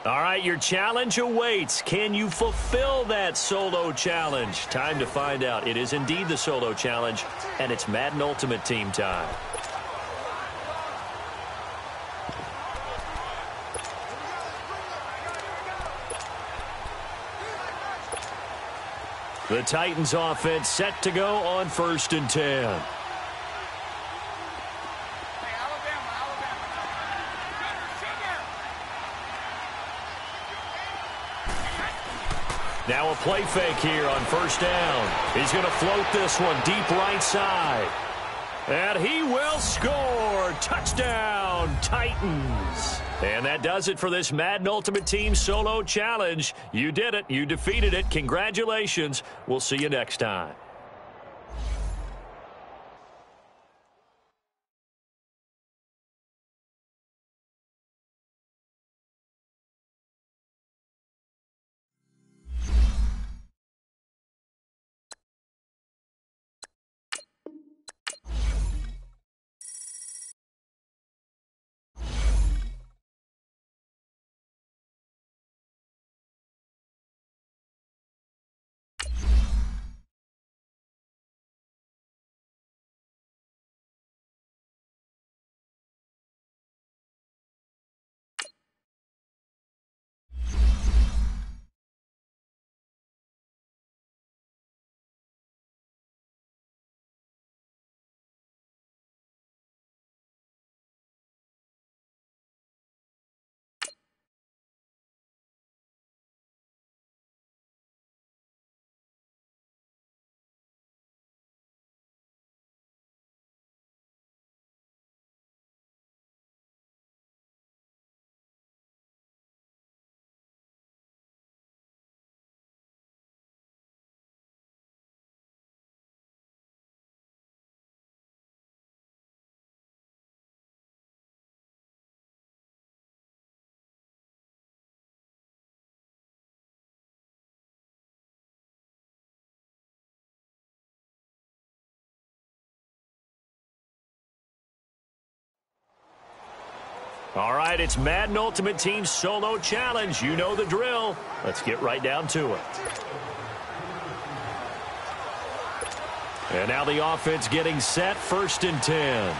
All right, your challenge awaits. Can you fulfill that solo challenge? Time to find out. It is indeed the solo challenge, and it's Madden Ultimate Team time. The Titans offense set to go on 1st and 10. Now a play fake here on 1st down. He's going to float this one deep right side. And he will score. Touchdown, Titans. And that does it for this Madden Ultimate Team Solo Challenge. You did it. You defeated it. Congratulations. We'll see you next time. All right, it's Madden Ultimate Team Solo Challenge. You know the drill. Let's get right down to it. And now the offense getting set, 1st and 10.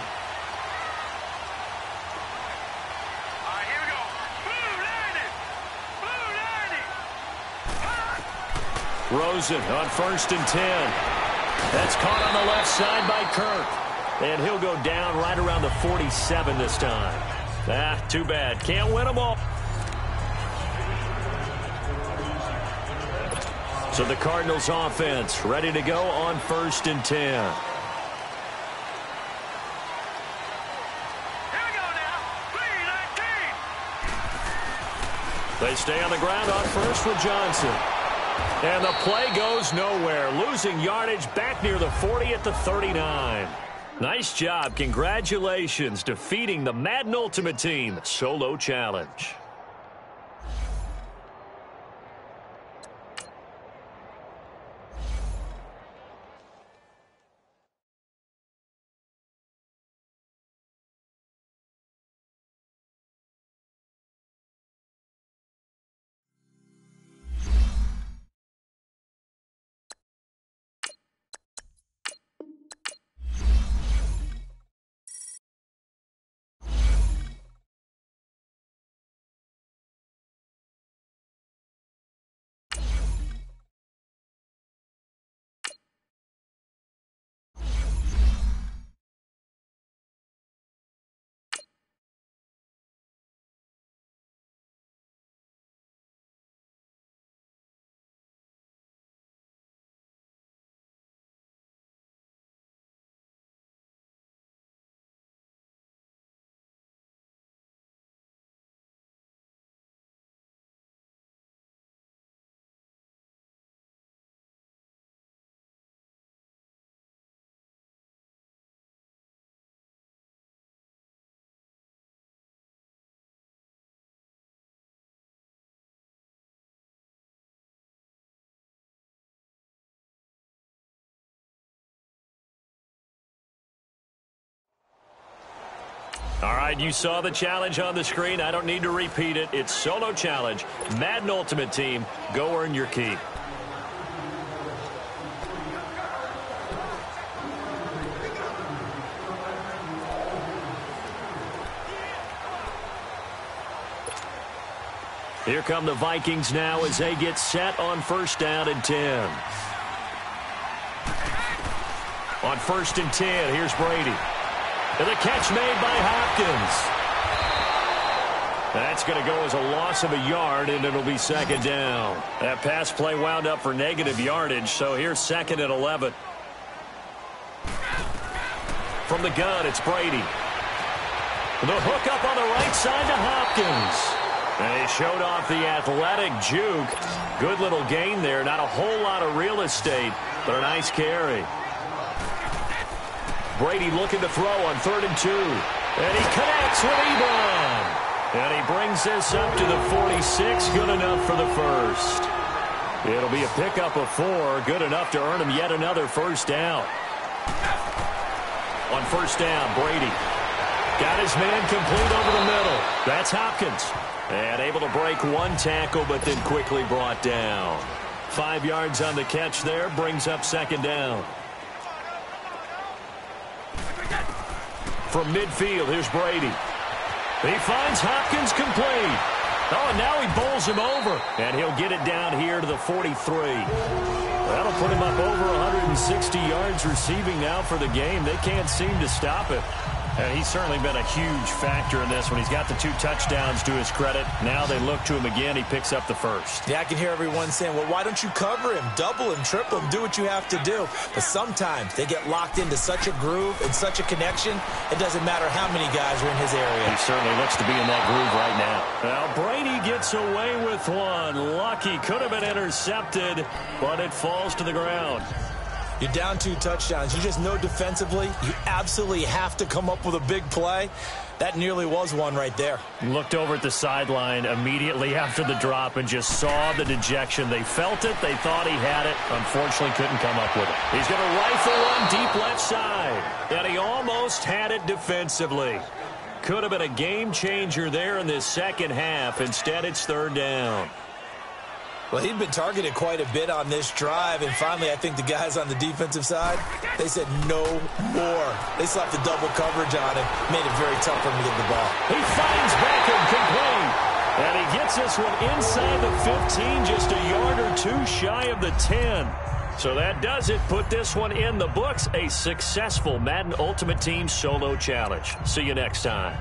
Rosen on 1st and 10. That's caught on the left side by Kirk. And he'll go down right around the 47 this time. Too bad. Can't win them all. So the Cardinals offense ready to go on 1st and 10. Here we go now. 3-19. They stay on the ground on 1st with Johnson. And the play goes nowhere. Losing yardage back near the 40 at the 39. Nice job. Congratulations defeating the Madden Ultimate Team Solo Challenge. All right, you saw the challenge on the screen. I don't need to repeat it. It's solo challenge. Madden Ultimate Team, go earn your keep. Here come the Vikings now as they get set on 1st down and 10. On 1st and 10, here's Brady. And the catch made by Hopkins. That's going to go as a loss of a yard, and it'll be 2nd down. That pass play wound up for negative yardage, so here's 2nd and 11. From the gun, it's Brady. The hook up on the right side to Hopkins. And he showed off the athletic juke. Good little gain there. Not a whole lot of real estate, but a nice carry. Brady looking to throw on 3rd and 2. And he connects with Ebron. And he brings this up to the 46. Good enough for the first. It'll be a pickup of 4. Good enough to earn him yet another 1st down. On 1st down, Brady got his man complete over the middle. That's Hopkins. And able to break 1 tackle, but then quickly brought down. 5 yards on the catch there. Brings up 2nd down. From midfield, here's Brady. He finds Hopkins complete. Oh, and now he bowls him over. And he'll get it down here to the 43. That'll put him up over 160 yards receiving now for the game. They can't seem to stop it. And he's certainly been a huge factor in this one. He's got the 2 touchdowns to his credit. Now they look to him again. He picks up the first. Yeah, I can hear everyone saying, well, why don't you cover him, double him, triple him, do what you have to do. But sometimes they get locked into such a groove and such a connection, it doesn't matter how many guys are in his area. He certainly looks to be in that groove right now. Well, Brady gets away with one. Lucky, could have been intercepted, but it falls to the ground. You're down 2 touchdowns. You just know defensively you absolutely have to come up with a big play. That nearly was one right there. Looked over at the sideline immediately after the drop and just saw the dejection. They felt it. They thought he had it. Unfortunately, couldn't come up with it. He's going to rifle one deep left side. And he almost had it defensively. Could have been a game changer there in this second half. Instead, it's 3rd down. Well, he'd been targeted quite a bit on this drive, and finally I think the guys on the defensive side, they said no more. They slapped the double coverage on him, made it very tough for him to get the ball. He finds Beckham complete, and he gets this one inside the 15, just a yard or 2 shy of the 10. So that does it. Put this one in the books. A successful Madden Ultimate Team solo challenge. See you next time.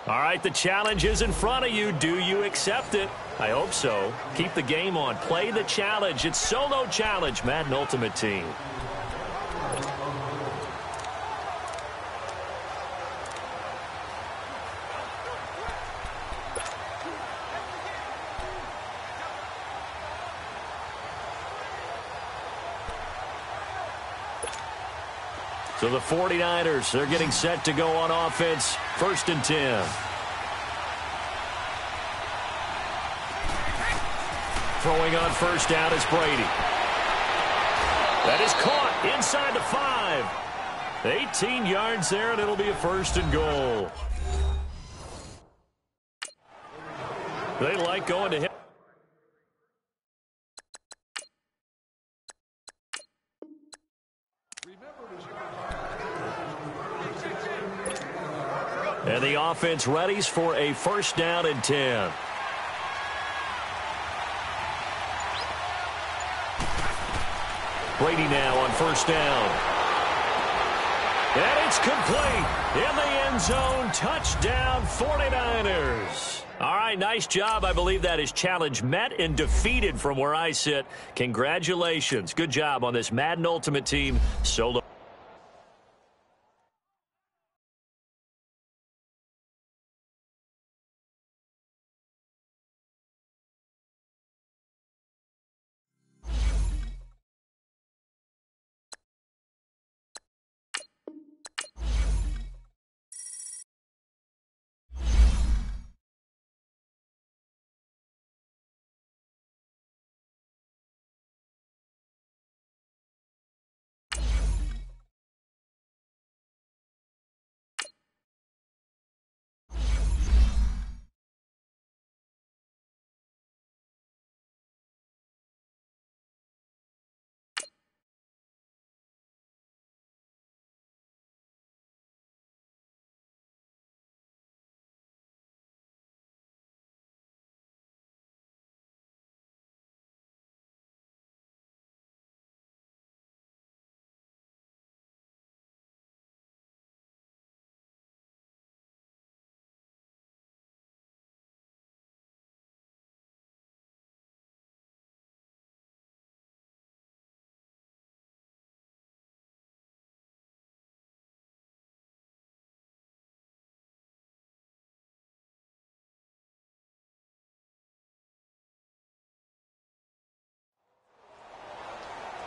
All right, the challenge is in front of you. Do you accept it? I hope so. Keep the game on. Play the challenge. It's solo challenge, Madden Ultimate Team. So the 49ers, they're getting set to go on offense. 1st and 10. Throwing on 1st down is Brady. That is caught inside the 5. 18 yards there, and it'll be a 1st and goal. They like going to him. And the offense readies for a 1st down and 10. Brady now on 1st down. And it's complete in the end zone. Touchdown 49ers. All right, nice job. I believe that is challenge met and defeated from where I sit. Congratulations. Good job on this Madden Ultimate Team solo.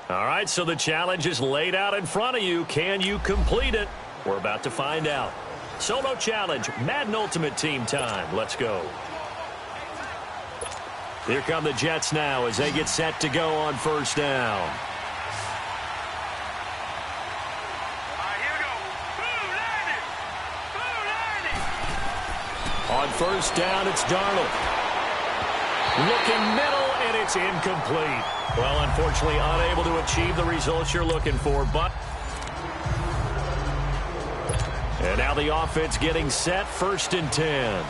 All right, so the challenge is laid out in front of you. Can you complete it? We're about to find out. Solo challenge, Madden Ultimate Team time. Let's go. Here come the Jets now as they get set to go on 1st down. On 1st down, it's Darnold. Looking middle, and it's incomplete. Well, unfortunately, unable to achieve the results you're looking for, but... And now the offense getting set, 1st and 10. Here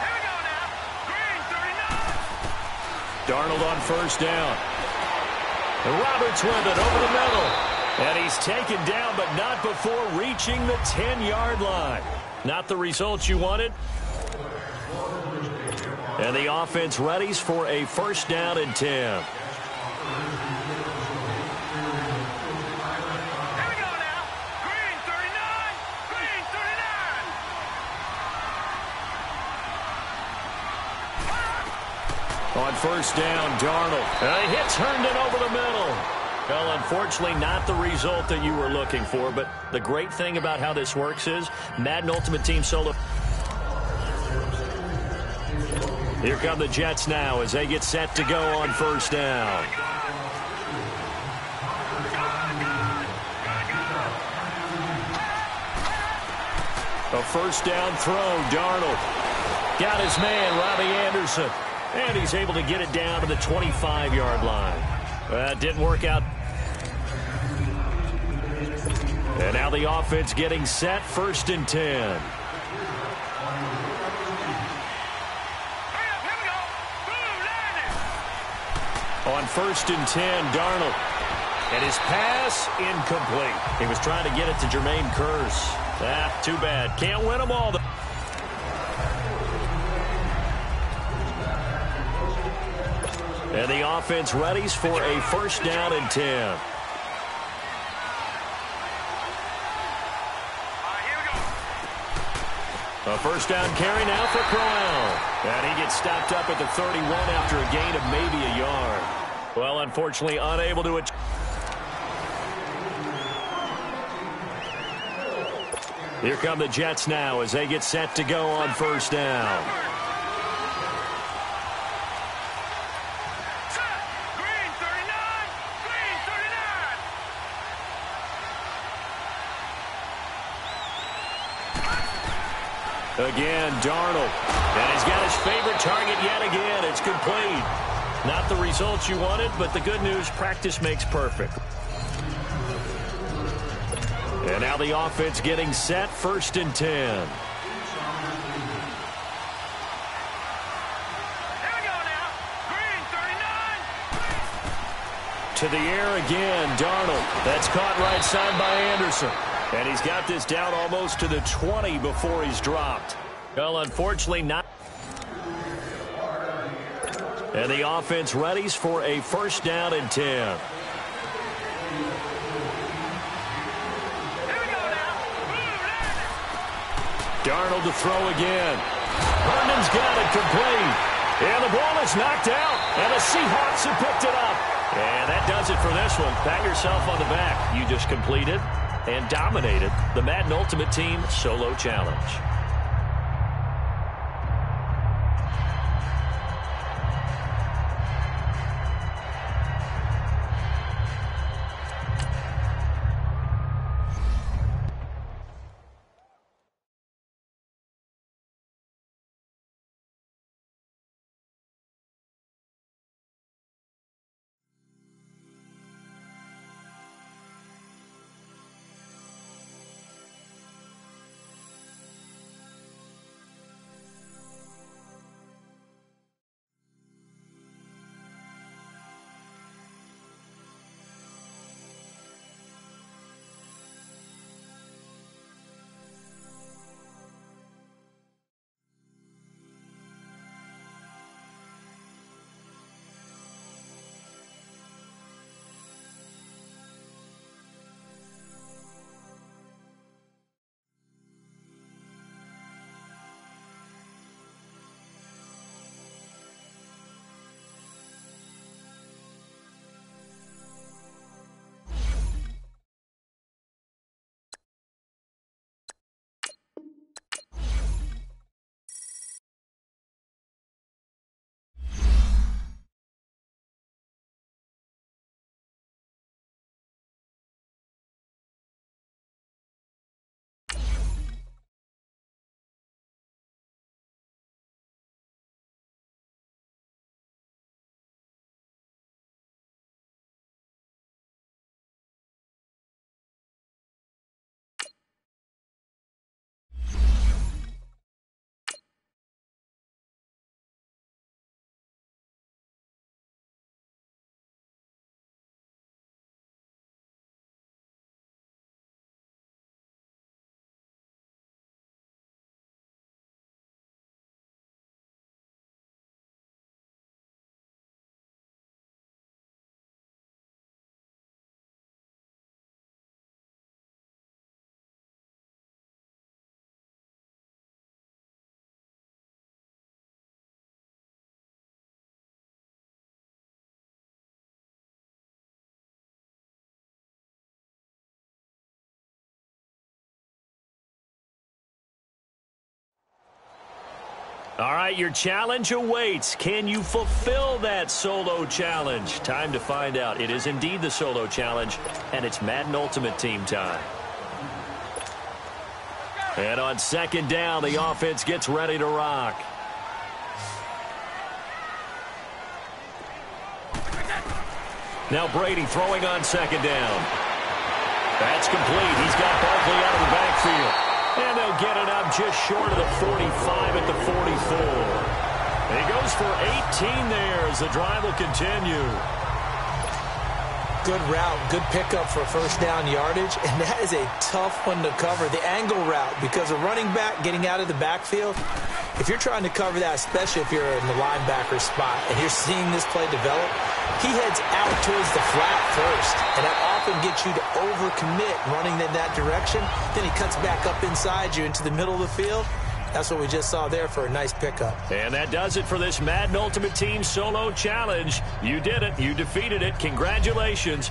we go now. Green, 39. Darnold on 1st down. And Roberts with it over the middle. And he's taken down, but not before reaching the 10-yard line. Not the results you wanted. And the offense readies for a 1st down and 10. Here we go now. Green, 39. Green, 39. On 1st down, Darnold. Hits Herndon over the middle. Well, unfortunately, not the result that you were looking for, but the great thing about how this works is Madden Ultimate Team Solo. Here come the Jets now as they get set to go on 1st down. A 1st down throw, Darnold. Got his man, Robbie Anderson. And he's able to get it down to the 25-yard line. That didn't work out. And now the offense getting set, 1st and 10. On 1st and 10, Darnold. And his pass, incomplete. He was trying to get it to Jermaine Kearse. Too bad. Can't win them all. And the offense readies for a 1st down and 10. A 1st down carry now for Crowell. And he gets stopped up at the 31 after a gain of maybe a yard. Well, unfortunately, unable to achieve. Here come the Jets now as they get set to go on 1st down. Again, Darnold. And he's got his favorite target yet again. It's complete. Not the results you wanted, but the good news, practice makes perfect. And now the offense getting set, 1st and 10. Here we go now. Green, 39. To the air again, Darnold. That's caught right side by Anderson. And he's got this down almost to the 20 before he's dropped. Well, unfortunately not. And the offense readies for a 1st down and 10. Here we go now. Darnold to throw again. Herndon's got it complete. And the ball is knocked out. And the Seahawks have picked it up. And that does it for this one. Pat yourself on the back. You just completed and dominated the Madden Ultimate Team Solo Challenge. All right, your challenge awaits. Can you fulfill that solo challenge? Time to find out. It is indeed the solo challenge, and it's Madden Ultimate Team time. And on 2nd down, the offense gets ready to rock. Now Brady throwing on 2nd down. That's complete. He's got Barkley out of the backfield. And they'll get it up just short of the 45 at the 44. And he goes for 18 there as the drive will continue. Good route, good pickup for 1st down yardage, and that is a tough one to cover, the angle route, because a running back getting out of the backfield, if you're trying to cover that, especially if you're in the linebacker spot and you're seeing this play develop, he heads out towards the flat first, and that often gets you to overcommit running in that direction. Then he cuts back up inside you into the middle of the field. That's what we just saw there for a nice pickup. And that does it for this Madden Ultimate Team Solo Challenge. You did it. You defeated it. Congratulations.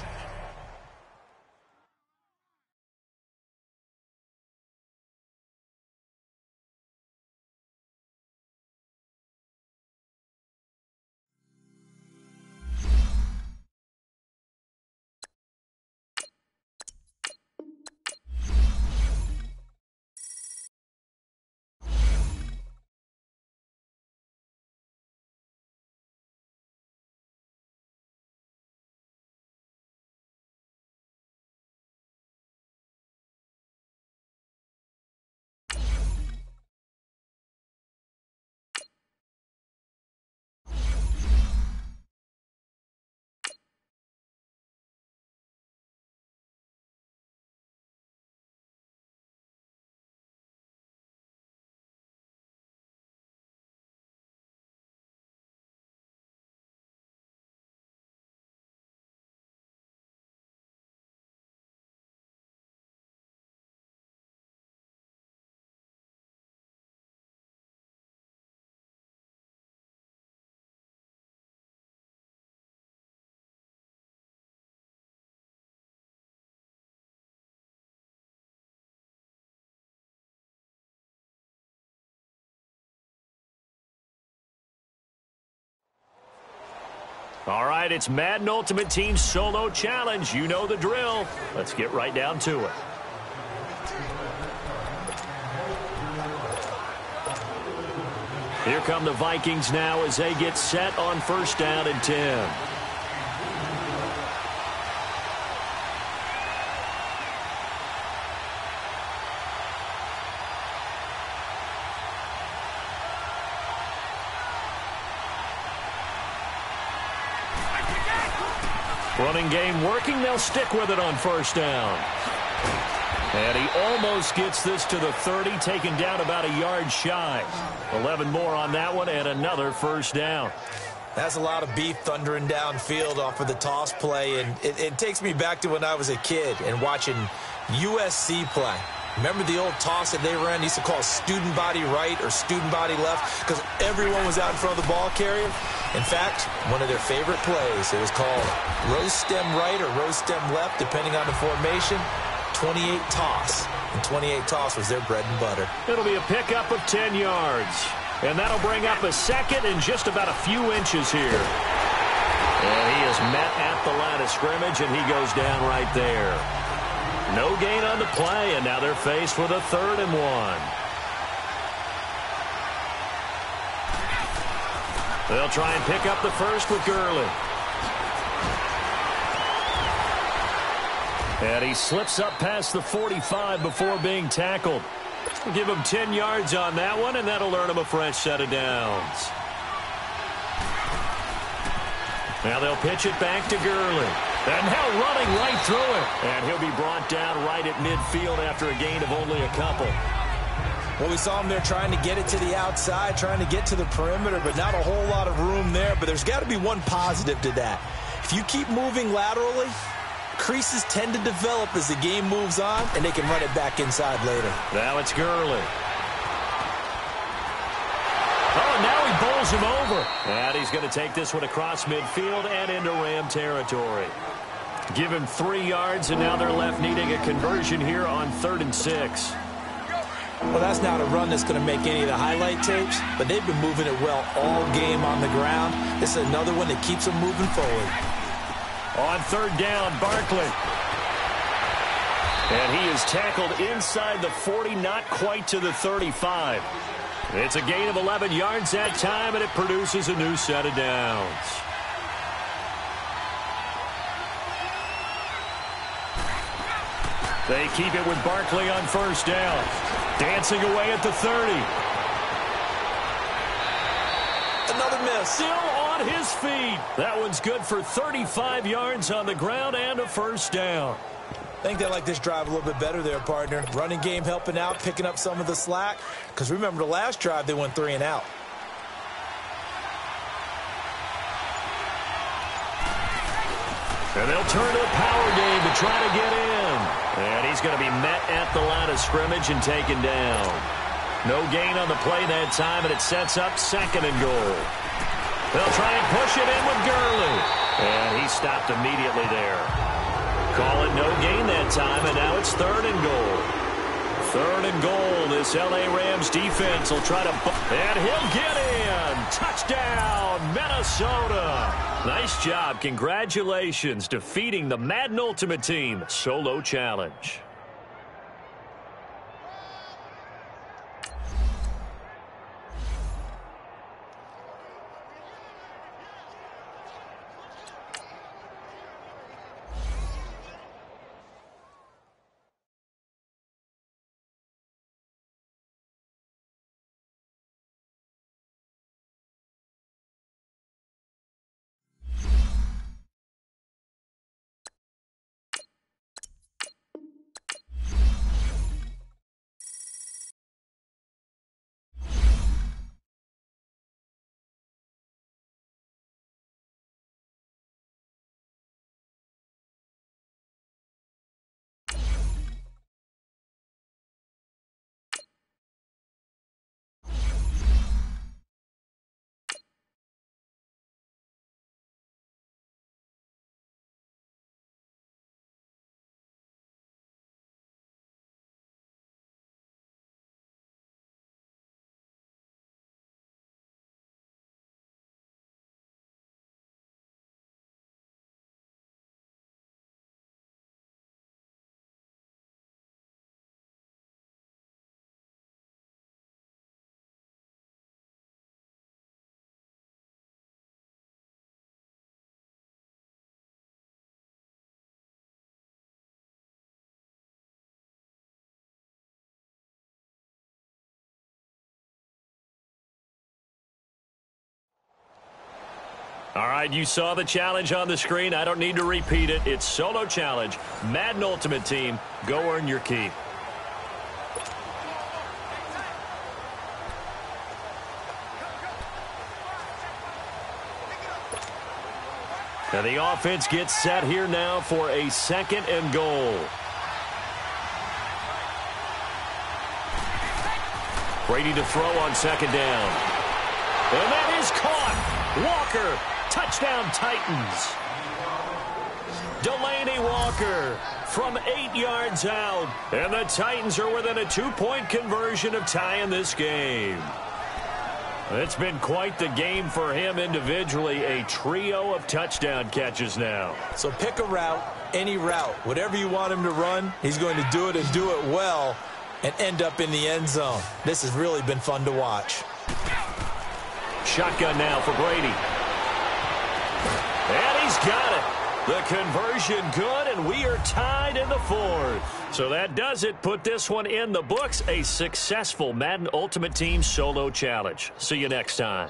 All right, it's Madden Ultimate Team Solo Challenge. You know the drill. Let's get right down to it. Here come the Vikings now as they get set on first down and 10. Running game working. They'll stick with it on first down. And he almost gets this to the 30, taken down about a yard shy. 11 more on that one and another first down. That's a lot of beef thundering downfield off of the toss play, and it takes me back to when I was a kid and watching USC play. Remember the old toss that they ran? They used to call student body right or student body left because everyone was out in front of the ball carrier. In fact, one of their favorite plays, it was called rose stem right or rose stem left, depending on the formation, 28 toss. And 28 toss was their bread and butter. It'll be a pickup of 10 yards. And that'll bring up a second and just about a few inches here. And he is met at the line of scrimmage, and he goes down right there. No gain on the play, and now they're faced with a 3rd and 1. They'll try and pick up the first with Gurley. And he slips up past the 45 before being tackled. We'll give him 10 yards on that one, and that'll earn him a fresh set of downs. Now they'll pitch it back to Gurley. And now running right through it. And he'll be brought down right at midfield after a gain of only a couple. Well, we saw him there trying to get it to the outside, trying to get to the perimeter, but not a whole lot of room there. But there's got to be one positive to that. If you keep moving laterally, creases tend to develop as the game moves on, and they can run it back inside later. Now it's Gurley. Oh, now he bowls him over. And he's going to take this one across midfield and into Ram territory. Give him 3 yards, and now they're left needing a conversion here on 3rd and 6. Well, that's not a run that's going to make any of the highlight tapes, but they've been moving it well all game on the ground. This is another one that keeps them moving forward. On 3rd down, Barkley. And he is tackled inside the 40, not quite to the 35. It's a gain of 11 yards that time, and it produces a new set of downs. They keep it with Barkley on first down. Dancing away at the 30. Another miss. Still on his feet. That one's good for 35 yards on the ground and a first down. I think they like this drive a little bit better there, partner. Running game helping out, picking up some of the slack. Because remember the last drive, they went 3 and out. And they'll turn to the power game to try to get in. And he's going to be met at the line of scrimmage and taken down. No gain on the play that time, and it sets up 2nd and goal. They'll try and push it in with Gurley. And he stopped immediately there. Call it no gain that time, and now it's 3rd and goal. 3rd and goal. This L.A. Rams defense will try to... And he'll get in. Touchdown, Minnesota. Nice job. Congratulations. Defeating the Madden Ultimate Team Solo Challenge. All right, you saw the challenge on the screen. I don't need to repeat it. It's solo challenge. Madden Ultimate Team, go earn your keep. Now the offense gets set here now for a 2nd and goal. Brady to throw on 2nd down. And that is caught. Walker, touchdown Titans. Delaney Walker from 8 yards out. And the Titans are within a 2-point conversion of tying this game. It's been quite the game for him individually. A trio of touchdown catches now. So pick a route, any route. Whatever you want him to run, he's going to do it and do it well and end up in the end zone. This has really been fun to watch. Shotgun now for Brady. And he's got it. The conversion good, and we are tied in the 4th. So that does it. Put this one in the books. A successful Madden Ultimate Team solo challenge. See you next time.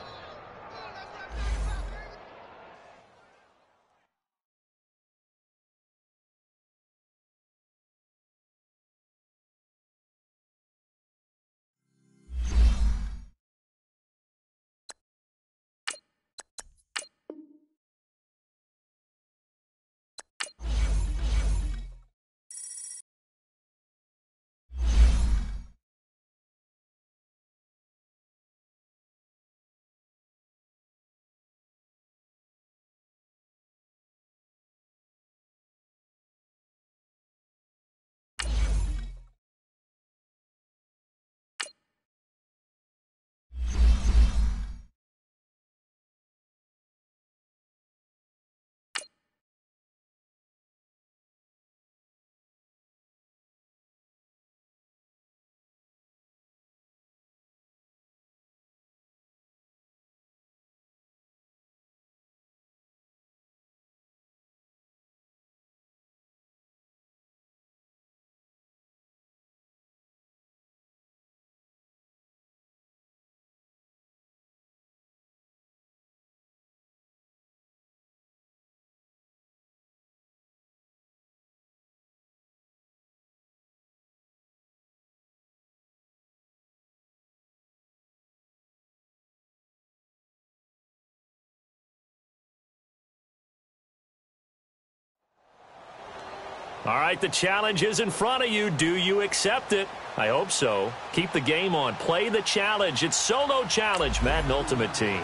All right, the challenge is in front of you. Do you accept it? I hope so. Keep the game on. Play the challenge. It's solo challenge, Madden Ultimate Team.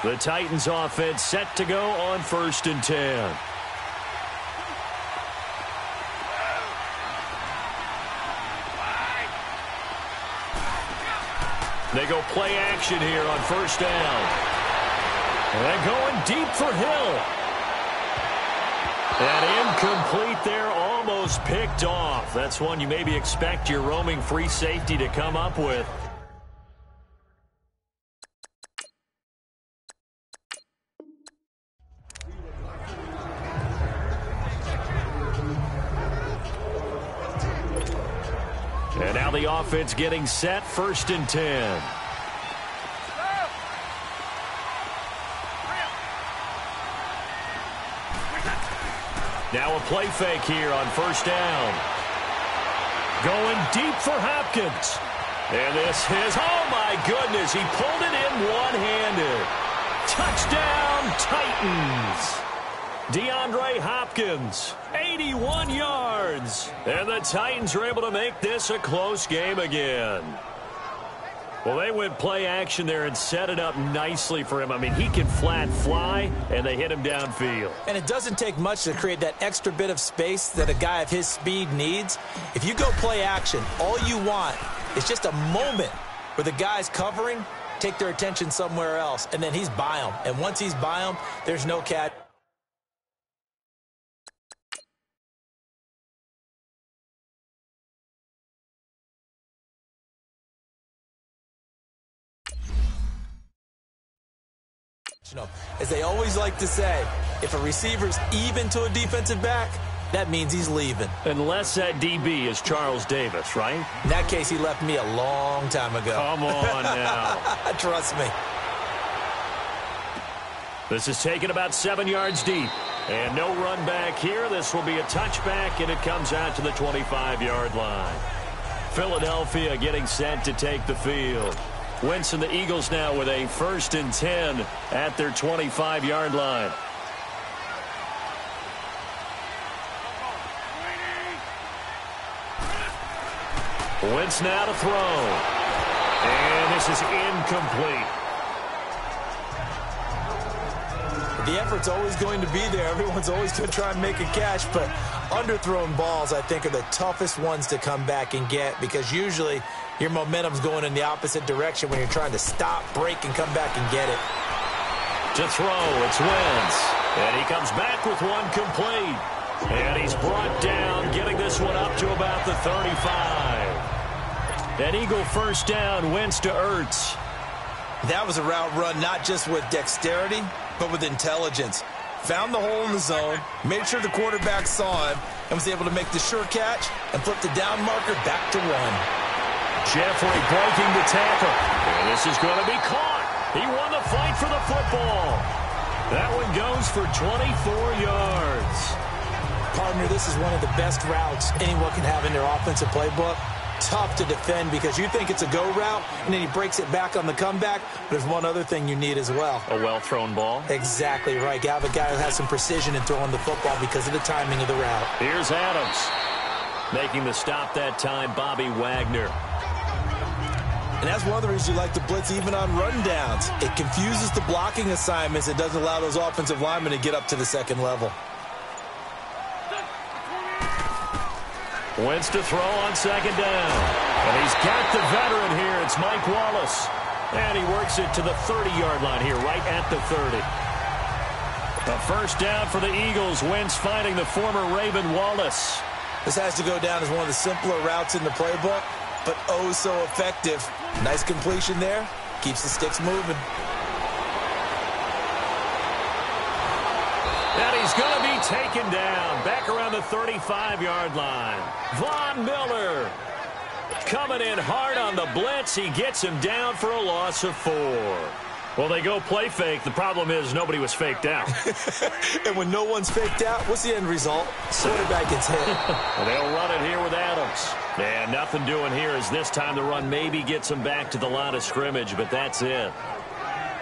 The Titans offense set to go on 1st and 10. They go play action here on 1st down. And going deep for Hill. And incomplete there, almost picked off. That's one you maybe expect your roaming free safety to come up with. And now the offense getting set, 1st and 10. Now a play fake here on 1st down. Going deep for Hopkins. And this is, oh my goodness, he pulled it in one-handed. Touchdown, Titans. DeAndre Hopkins, 81 yards. And the Titans are able to make this a close game again. Well, they went play action there and set it up nicely for him. I mean, he can flat fly, and they hit him downfield. And it doesn't take much to create that extra bit of space that a guy of his speed needs. If you go play action, all you want is just a moment where the guy's covering, take their attention somewhere else, and then he's by him. And once he's by him, there's no catch. As they always like to say, if a receiver's even to a defensive back, that means he's leaving. Unless that DB is Charles Davis, right? In that case, he left me a long time ago. Come on now. Trust me. This is taken about 7 yards deep. And no run back here. This will be a touchback, and it comes out to the 25-yard line. Philadelphia getting set to take the field. Wentz and the Eagles now with a 1st and 10 at their 25-yard line. Wentz now to throw. And this is incomplete. The effort's always going to be there. Everyone's always going to try and make a catch, but underthrown balls, I think, are the toughest ones to come back and get because usually your momentum's going in the opposite direction when you're trying to stop, break, and come back and get it. To throw, it's Wentz. And he comes back with one complete. And he's brought down, getting this one up to about the 35. An Eagle 1st down, Wentz to Ertz. That was a route run not just with dexterity, but with intelligence. Found the hole in the zone, made sure the quarterback saw him, and was able to make the sure catch and flip the down marker back to 1. Jeffrey breaking the tackle. And this is going to be caught. He won the fight for the football. That one goes for 24 yards. Partner, this is one of the best routes anyone can have in their offensive playbook. Tough to defend because you think it's a go route, and then he breaks it back on the comeback. But there's one other thing you need as well. A well-thrown ball. Exactly right. You have a guy who has some precision in throwing the football because of the timing of the route. Here's Adams. Making the stop that time, Bobby Wagner. And that's one of the reasons you like to blitz even on rundowns. It confuses the blocking assignments. It doesn't allow those offensive linemen to get up to the second level. Wentz to throw on 2nd down. And he's got the veteran here. It's Mike Wallace. And he works it to the 30-yard line here, right at the 30. A 1st down for the Eagles. Wentz finding the former Raven Wallace. This has to go down as one of the simpler routes in the playbook, but oh so effective. Nice completion there. Keeps the sticks moving. And he's going to be taken down back around the 35-yard line. Von Miller coming in hard on the blitz. He gets him down for a loss of 4. Well, they go play fake. The problem is nobody was faked out. And when no one's faked out, what's the end result? Quarterback gets hit. They'll run it here with Adams. And nothing doing here as this time the run maybe gets them back to the line of scrimmage, but that's it.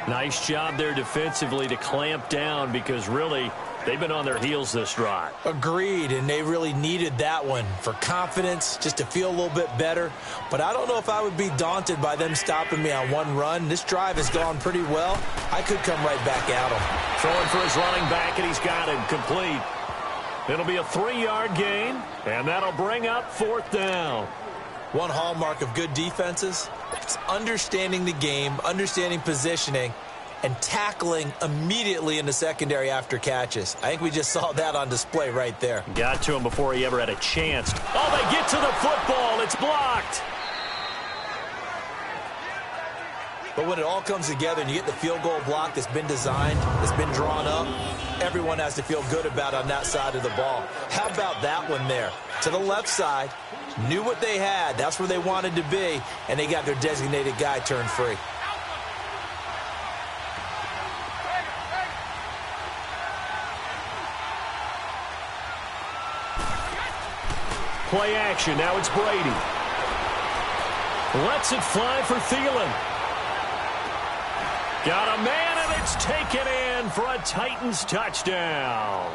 Nice job there defensively to clamp down because really they've been on their heels this drive. Agreed, and they really needed that one for confidence, just to feel a little bit better. But I don't know if I would be daunted by them stopping me on one run. This drive has gone pretty well. I could come right back at them. Throwing for his running back, and he's got him complete. It'll be a 3-yard gain, and that'll bring up 4th down. One hallmark of good defenses is understanding the game, understanding positioning, and tackling immediately in the secondary after catches. I think we just saw that on display right there. Got to him before he ever had a chance. Oh, they get to the football. It's blocked. But when it all comes together and you get the field goal block that's been designed, that's been drawn up, everyone has to feel good about on that side of the ball. How about that one there? To the left side, knew what they had. That's where they wanted to be, and they got their designated guy turned free. Play action. Now it's Brady. Lets it fly for Thielen. Got a man, and it's taken in for a Titans touchdown.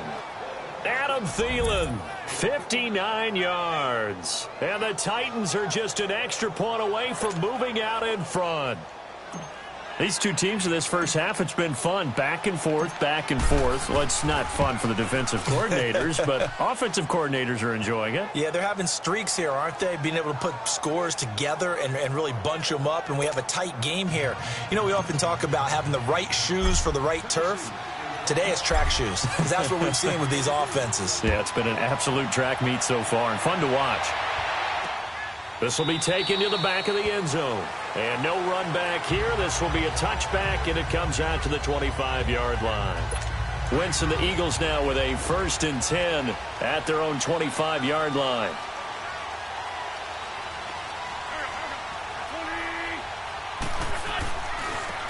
Adam Thielen, 59 yards. And the Titans are just an extra point away from moving out in front. These two teams in this first half, it's been fun. Back and forth, back and forth. Well, it's not fun for the defensive coordinators, but offensive coordinators are enjoying it. Yeah, they're having streaks here, aren't they? Being able to put scores together and really bunch them up, and we have a tight game here. You know, we often talk about having the right shoes for the right turf. Today it's track shoes, because that's what we've seen with these offenses. Yeah, it's been an absolute track meet so far, and fun to watch. This will be taken to the back of the end zone. And no run back here. This will be a touchback, and it comes out to the 25-yard line. Wentz and the Eagles now with a 1st and 10 at their own 25-yard line.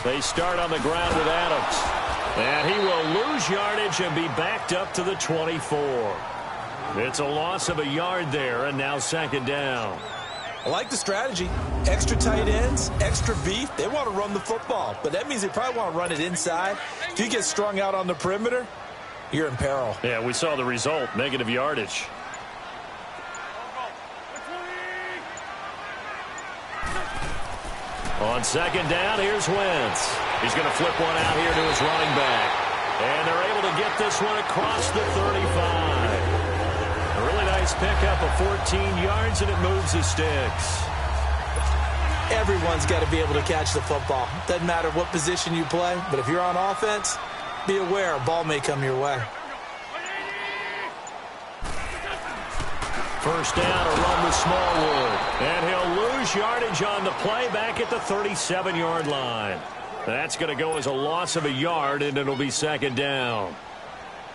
They start on the ground with Adams. And he will lose yardage and be backed up to the 24. It's a loss of a yard there, and now 2nd down. I like the strategy. Extra tight ends, extra beef. They want to run the football, but that means they probably want to run it inside. If you get strung out on the perimeter, you're in peril. Yeah, we saw the result, negative yardage. On 2nd down, here's Wentz. He's going to flip one out here to his running back. And they're able to get this one across the 35. A really nice pickup of 14 yards, and it moves the sticks. Everyone's got to be able to catch the football. Doesn't matter what position you play, but if you're on offense, be aware a ball may come your way. 1st down, a run with Smallwood. And he'll lose yardage on the play back at the 37-yard line. That's going to go as a loss of a yard, and it'll be 2nd down.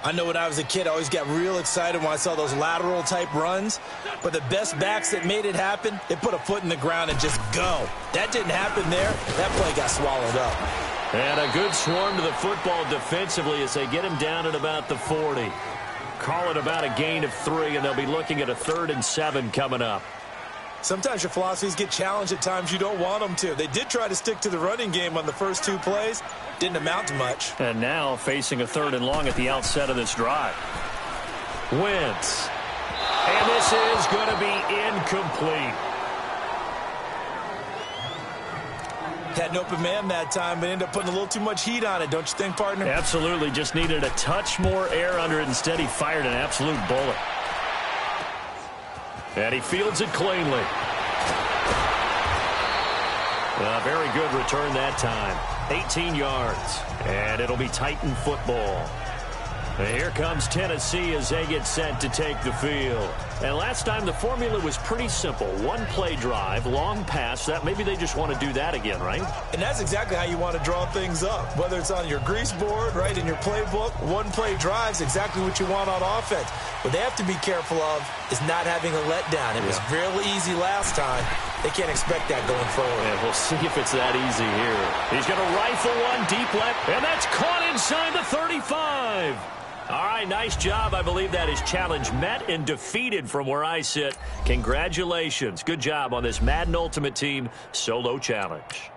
I know when I was a kid, I always got real excited when I saw those lateral-type runs. But the best backs that made it happen, they put a foot in the ground and just go. That didn't happen there. That play got swallowed up. And a good swarm to the football defensively as they get him down at about the 40. Call it about a gain of 3, and they'll be looking at a 3rd and 7 coming up. Sometimes your philosophies get challenged at times you don't want them to. They did try to stick to the running game on the first 2 plays. Didn't amount to much. And now facing a 3rd and long at the outset of this drive. Wentz. And this is going to be incomplete. Had an open man that time, but ended up putting a little too much heat on it, don't you think, partner? Absolutely. Just needed a touch more air under it. Instead, he fired an absolute bullet. And he fields it cleanly. A very good return that time. 18 yards. And it'll be Titan football. And here comes Tennessee as they get set to take the field. And last time the formula was pretty simple. 1-play drive, long pass. That maybe they just want to do that again, right? And that's exactly how you want to draw things up. Whether it's on your grease board, right, in your playbook, 1-play drive's exactly what you want on offense. What they have to be careful of is not having a letdown. It was real easy last time. They can't expect that going forward. And we'll see if it's that easy here. He's going to rifle one deep left, and that's caught inside the 35. All right, nice job. I believe that is challenge met and defeated from where I sit. Congratulations. Good job on this Madden Ultimate Team solo challenge.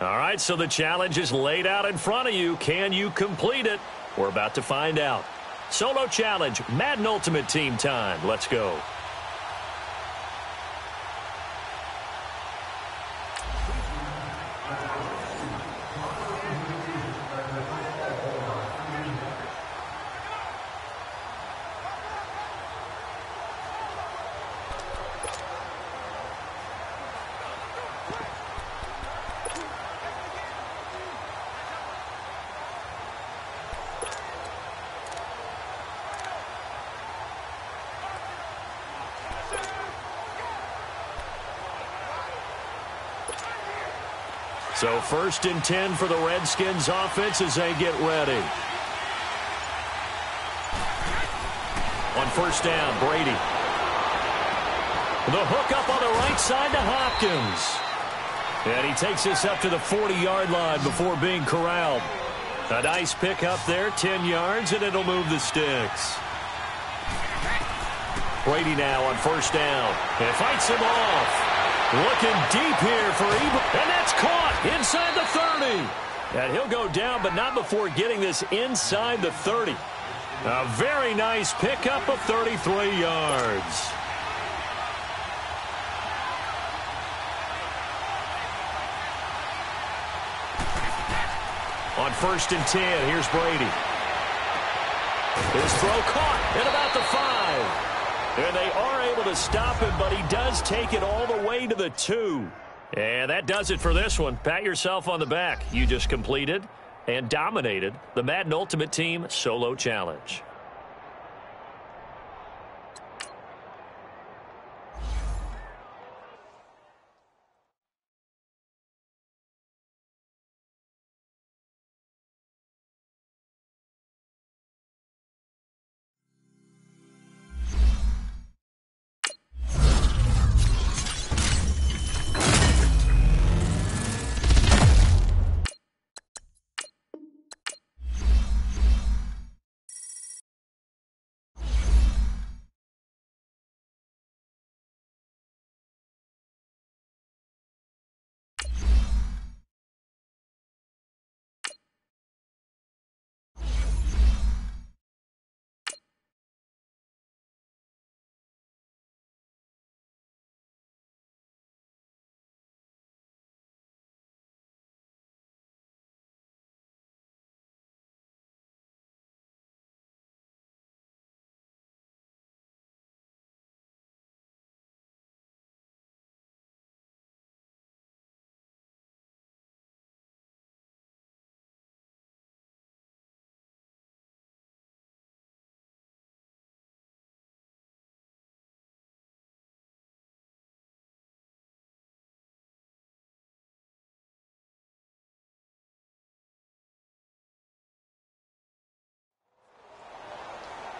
All right, so the challenge is laid out in front of you. Can you complete it? We're about to find out. Solo challenge, Madden Ultimate Team time. Let's go. So 1st and 10 for the Redskins offense as they get ready. On 1st down, Brady. The hook up on the right side to Hopkins. And he takes this up to the 40-yard line before being corralled. A nice pick up there, 10 yards, and it'll move the sticks. Brady now on 1st down. And fights him off. Looking deep here for Ebert. And that's caught inside the 30. And he'll go down, but not before getting this inside the 30. A very nice pickup of 33 yards. On 1st and 10, here's Brady. His throw caught at about the 5. And they are able to stop him, but he does take it all the way to the 2. And that does it for this one. Pat yourself on the back. You just completed and dominated the Madden Ultimate Team Solo Challenge.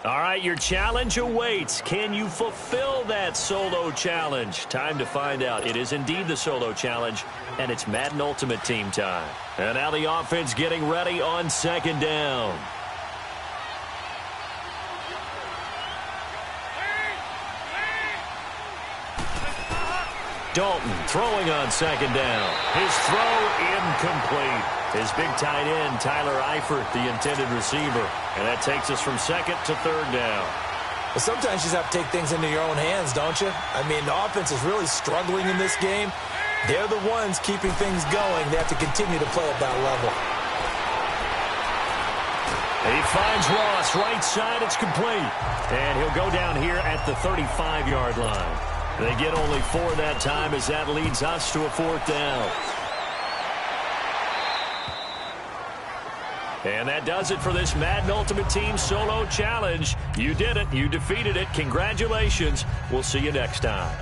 All right, your challenge awaits. Can you fulfill that solo challenge? Time to find out. It is indeed the solo challenge, and it's Madden Ultimate Team time. And now the offense getting ready on 2nd down. Dalton throwing on 2nd down. His throw incomplete. His big tight end, Tyler Eifert, the intended receiver. And that takes us from 2nd to 3rd down. Well, sometimes you just have to take things into your own hands, don't you? I mean, the offense is really struggling in this game. They're the ones keeping things going. They have to continue to play at that level. He finds Ross, right side, it's complete. And he'll go down here at the 35-yard line. They get only 4 that time as that leads us to a 4th down. And that does it for this Madden Ultimate Team Solo Challenge. You did it. You defeated it. Congratulations. We'll see you next time.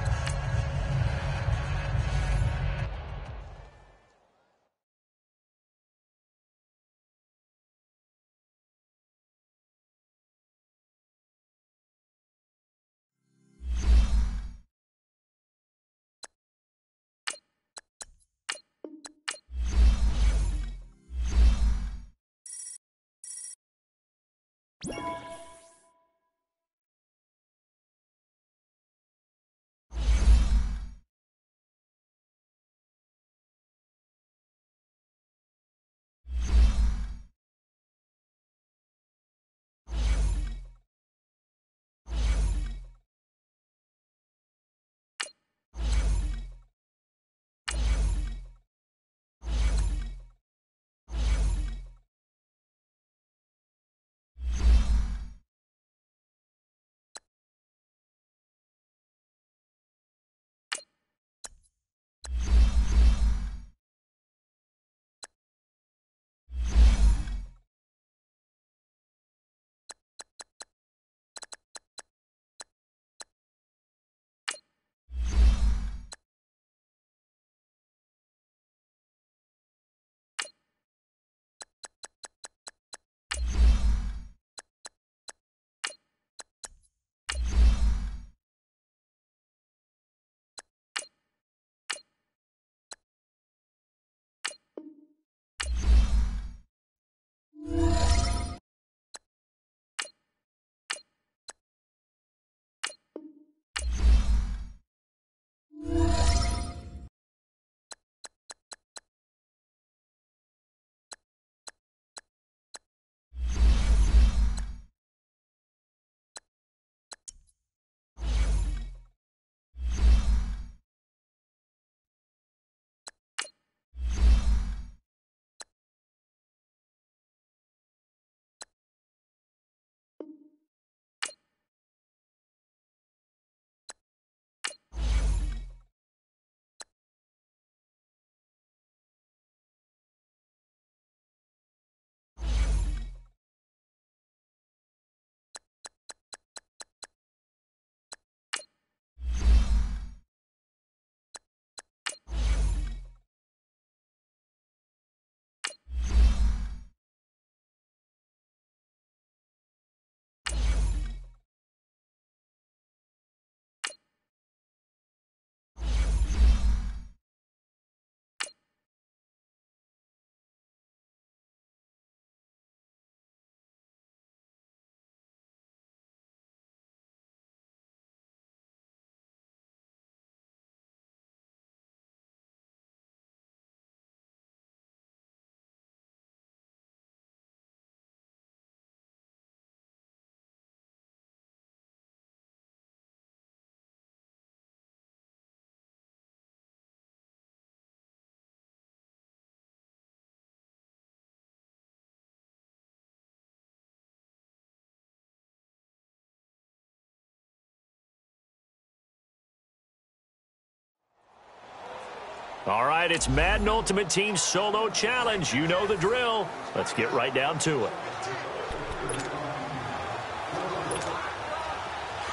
All right, it's Madden Ultimate Team Solo Challenge. You know the drill. Let's get right down to it.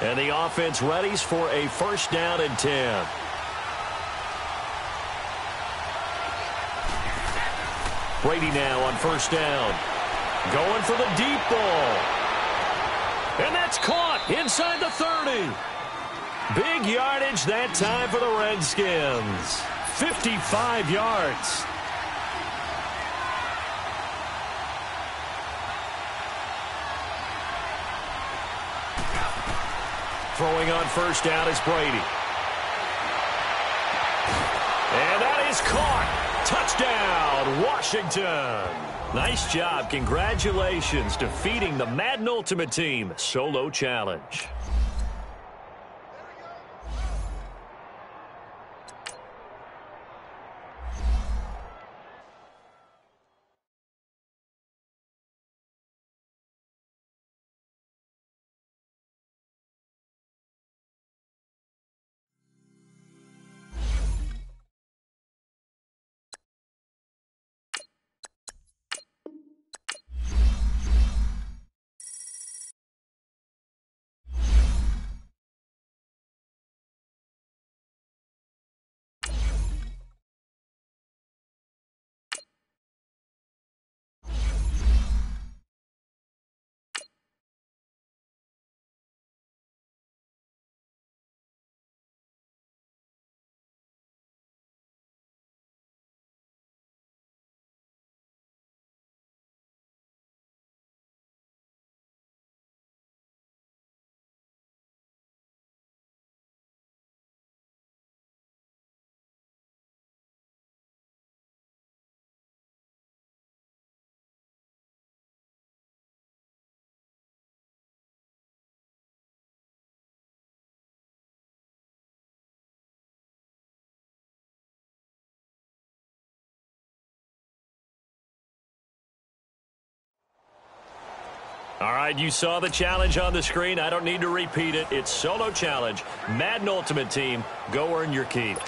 And the offense readies for a first down and 10. Brady now on first down. Going for the deep ball. And that's caught inside the 30. Big yardage that time for the Redskins. 55 yards. Throwing on first down is Brady. And that is caught. Touchdown, Washington. Nice job. Congratulations, defeating the Madden Ultimate Team Solo Challenge. All right, you saw the challenge on the screen. I don't need to repeat it. It's Solo Challenge. Madden Ultimate Team. Go earn your keep.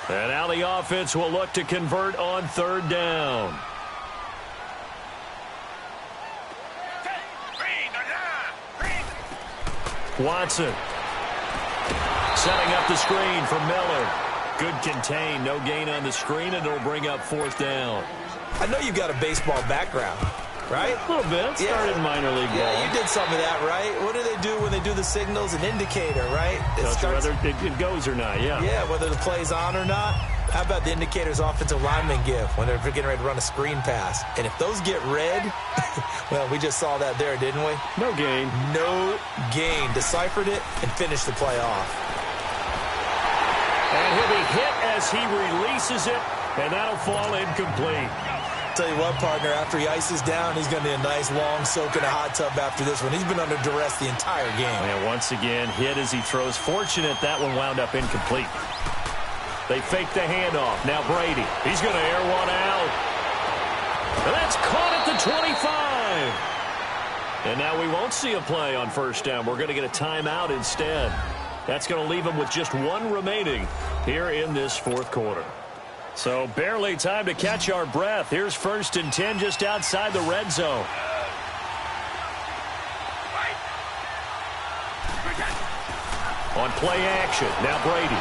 And now the offense will look to convert on third down. Watson. Setting up the screen for Miller. Good contain. No gain on the screen, and it'll bring up fourth down. I know you've got a baseball background, right? A little bit. Started minor league ball. Yeah, you did some of that, right? What do they do when they do the signals? An indicator, right? Whether it goes or not, yeah. Yeah, whether the play's on or not. How about the indicators offensive linemen give when they're getting ready to run a screen pass? And if those get red, well, we just saw that there, didn't we? No gain. No gain. Deciphered it and finished the play off. And he'll be hit as he releases it, and that'll fall incomplete. Tell you what, partner, after he ices down, he's going to need a nice long soak in a hot tub after this one. He's been under duress the entire game. And once again, hit as he throws. Fortunate that one wound up incomplete. They fake the handoff. Now Brady. He's going to air one out. And that's caught at the 25. And now we won't see a play on first down. We're going to get a timeout instead. That's going to leave him with just one remaining here in this fourth quarter. So barely time to catch our breath. Here's first and 10 just outside the red zone. On play action, now Brady.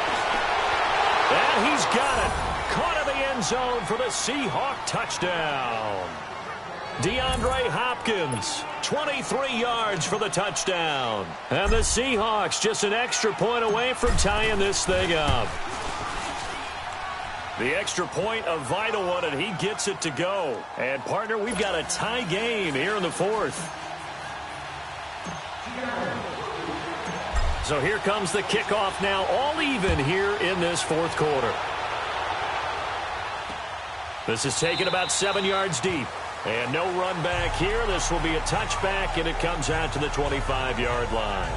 And he's got it. Caught in the end zone for the Seahawk touchdown. DeAndre Hopkins, 23 yards for the touchdown. And the Seahawks just an extra point away from tying this thing up. The extra point, a vital one, and he gets it to go. And, partner, we've got a tie game here in the fourth. So here comes the kickoff now, all even here in this fourth quarter. This is taken about 7 yards deep. And no run back here. This will be a touchback, and it comes out to the 25-yard line.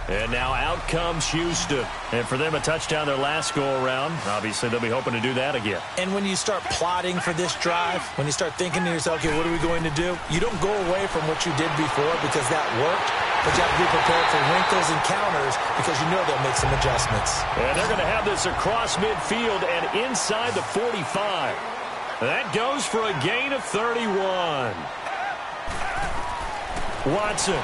And now out comes Houston. And for them, a touchdown their last go-around. Obviously, they'll be hoping to do that again. And when you start plotting for this drive, when you start thinking to yourself, okay, what are we going to do? You don't go away from what you did before because that worked. but you have to be prepared for wrinkles and counters because you know they'll make some adjustments. And they're going to have this across midfield and inside the 45. That goes for a gain of 31. Watson.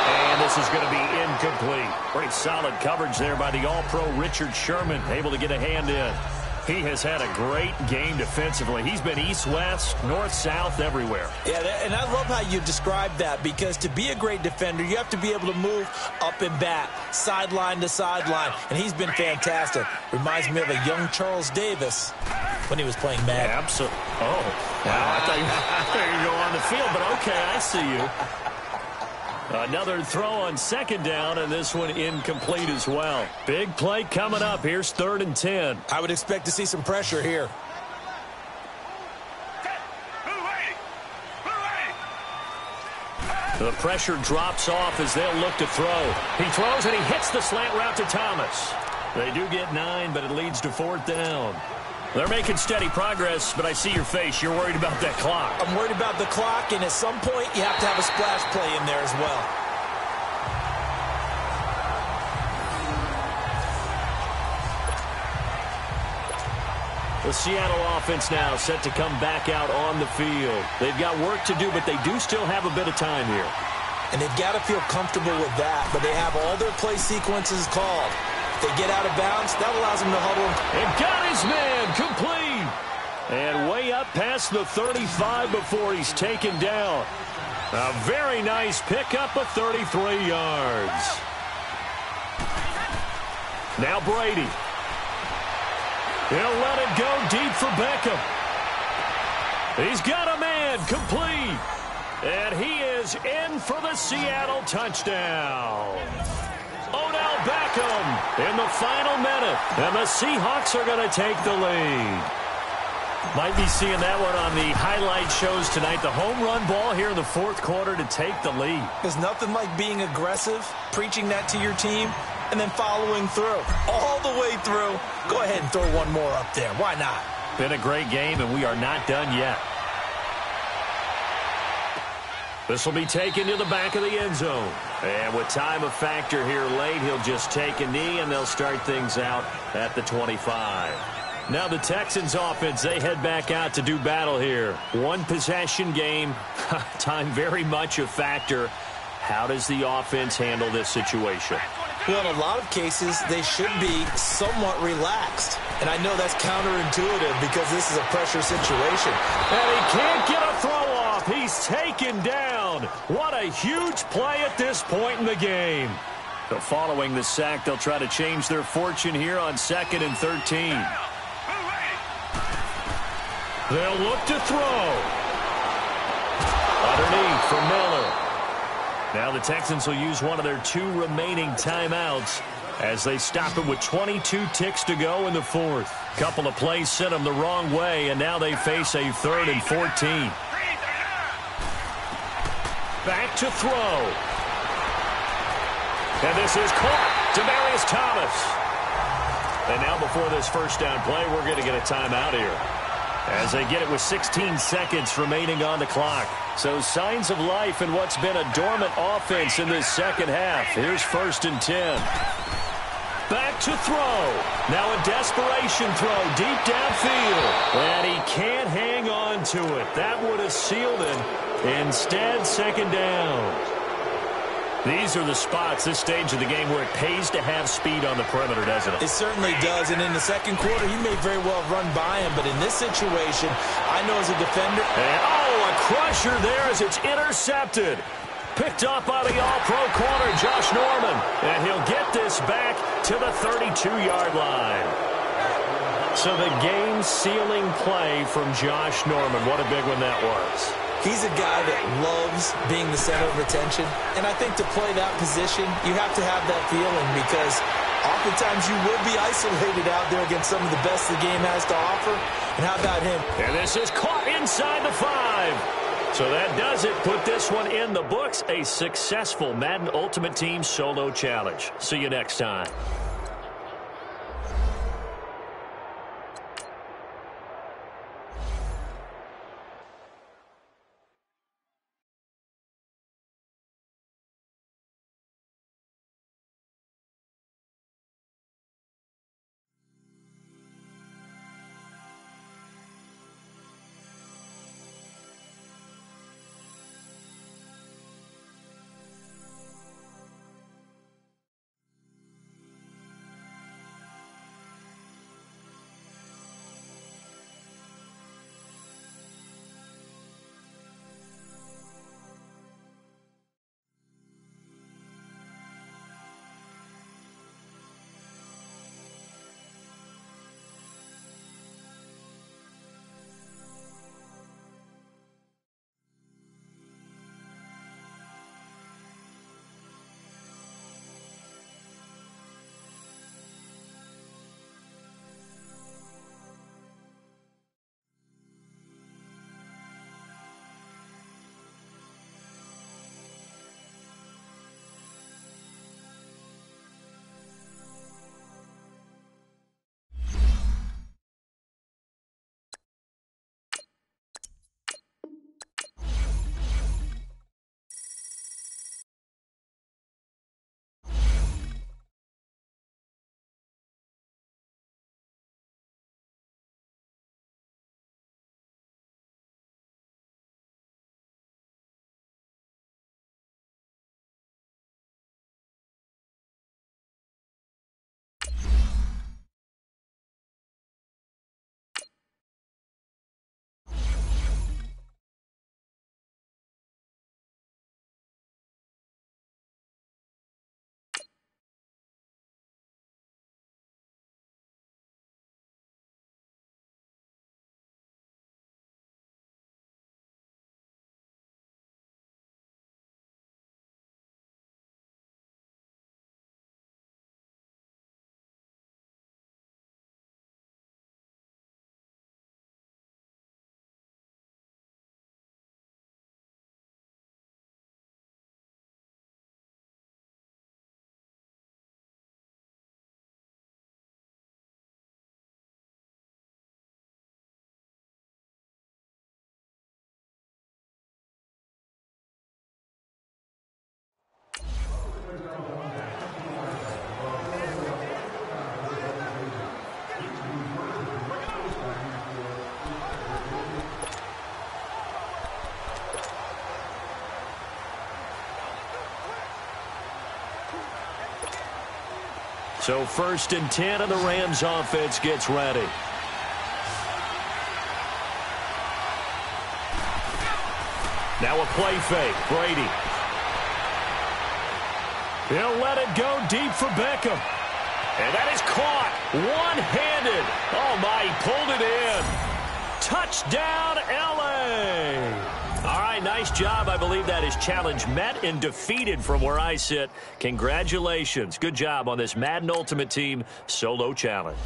And this is going to be incomplete. Pretty solid coverage there by the All-Pro Richard Sherman, able to get a hand in. He has had a great game defensively. He's been east-west, north-south, everywhere. Yeah, and I love how you described that, because to be a great defender, you have to be able to move up and back, sideline to sideline, and he's been fantastic. Reminds me of a young Charles Davis when he was playing Madden. Yeah, absolutely. Oh, wow, I thought you were going to go on the field, but okay, I see you. Another throw on second down, and this one incomplete as well. Big play coming up. Here's 3rd and 10. I would expect to see some pressure here. The pressure drops off as they'll look to throw. He throws, and he hits the slant route to Thomas. They do get 9, but it leads to 4th down. They're making steady progress, but I see your face. You're worried about that clock. I'm worried about the clock, and at some point, you have to have a splash play in there as well. The Seattle offense now set to come back out on the field. They've got work to do, but they do still have a bit of time here. And they've got to feel comfortable with that, but they have all their play sequences called. They get out of bounds, that allows them to huddle. And got his man complete. And way up past the 35 before he's taken down. A very nice pickup of 33 yards. Now Brady. He'll let it go deep for Beckham. He's got a man complete. And he is in for the Seattle touchdown. Odell Beckham in the final minute. And the Seahawks are going to take the lead. Might be seeing that one on the highlight shows tonight. The home run ball here in the 4th quarter to take the lead. There's nothing like being aggressive, preaching that to your team, and then following through. All the way through. Go ahead and throw one more up there. Why not? Been a great game, and we are not done yet. This will be taken to the back of the end zone. And with time a factor here late, he'll just take a knee, and they'll start things out at the 25. Now the Texans offense, they head back out to do battle here. One possession game, time very much a factor. How does the offense handle this situation? Well, in a lot of cases, they should be somewhat relaxed. And I know that's counterintuitive because this is a pressure situation. And he can't get a throw off. He's taken down. What a huge play at this point in the game. So following the sack, they'll try to change their fortune here on 2nd and 13. They'll look to throw. Underneath for Miller. Now the Texans will use one of their 2 remaining timeouts as they stop it with 22 ticks to go in the 4th. Couple of plays sent them the wrong way, and now they face a 3rd and 14. Back to throw. And this is caught. Demaryius Thomas. And now before this first down play, we're going to get a timeout here, as they get it with 16 seconds remaining on the clock. So signs of life in what's been a dormant offense in this second half. Here's 1st and 10. Back to throw. Now a desperation throw deep downfield. And he can't hang on to it. That would have sealed it. Instead, 2nd down. These are the spots, this stage of the game, where it pays to have speed on the perimeter, doesn't it? It certainly does, and in the 2nd quarter, he may very well run by him, but in this situation, I know as a defender... And, oh, a crusher there as it's intercepted. Picked up by the All-Pro corner, Josh Norman. And he'll get this back to the 32-yard line. So the game-sealing play from Josh Norman. What a big one that was. He's a guy that loves being the center of attention, and I think to play that position, you have to have that feeling because oftentimes you will be isolated out there against some of the best the game has to offer. And how about him? And this is caught inside the 5. So that does it. Put this one in the books. A successful Madden Ultimate Team Solo Challenge. See you next time. So 1st and 10, and the Rams offense gets ready. Now a play fake. Brady. He'll let it go deep for Beckham. And that is caught one-handed. Oh, my, he pulled it in. Touchdown, L.A. All right, nice job. I believe that is challenge met and defeated from where I sit. Congratulations. Good job on this Madden Ultimate Team solo challenge.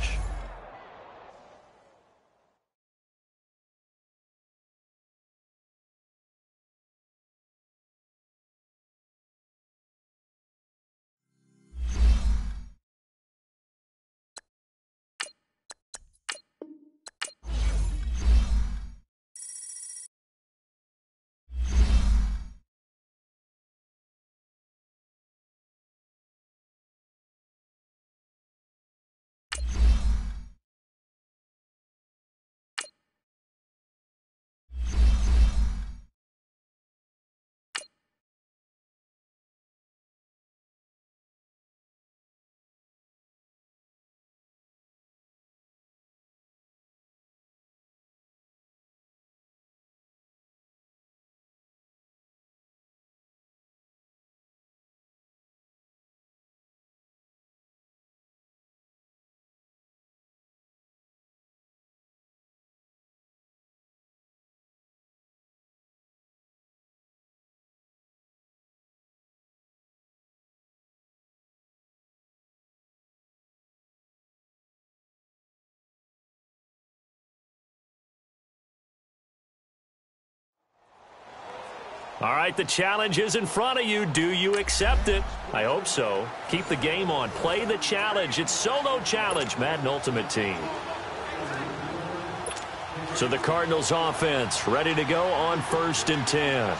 All right, the challenge is in front of you. Do you accept it? I hope so. Keep the game on. Play the challenge. It's solo challenge, Madden Ultimate Team. So the Cardinals offense ready to go on 1st and 10.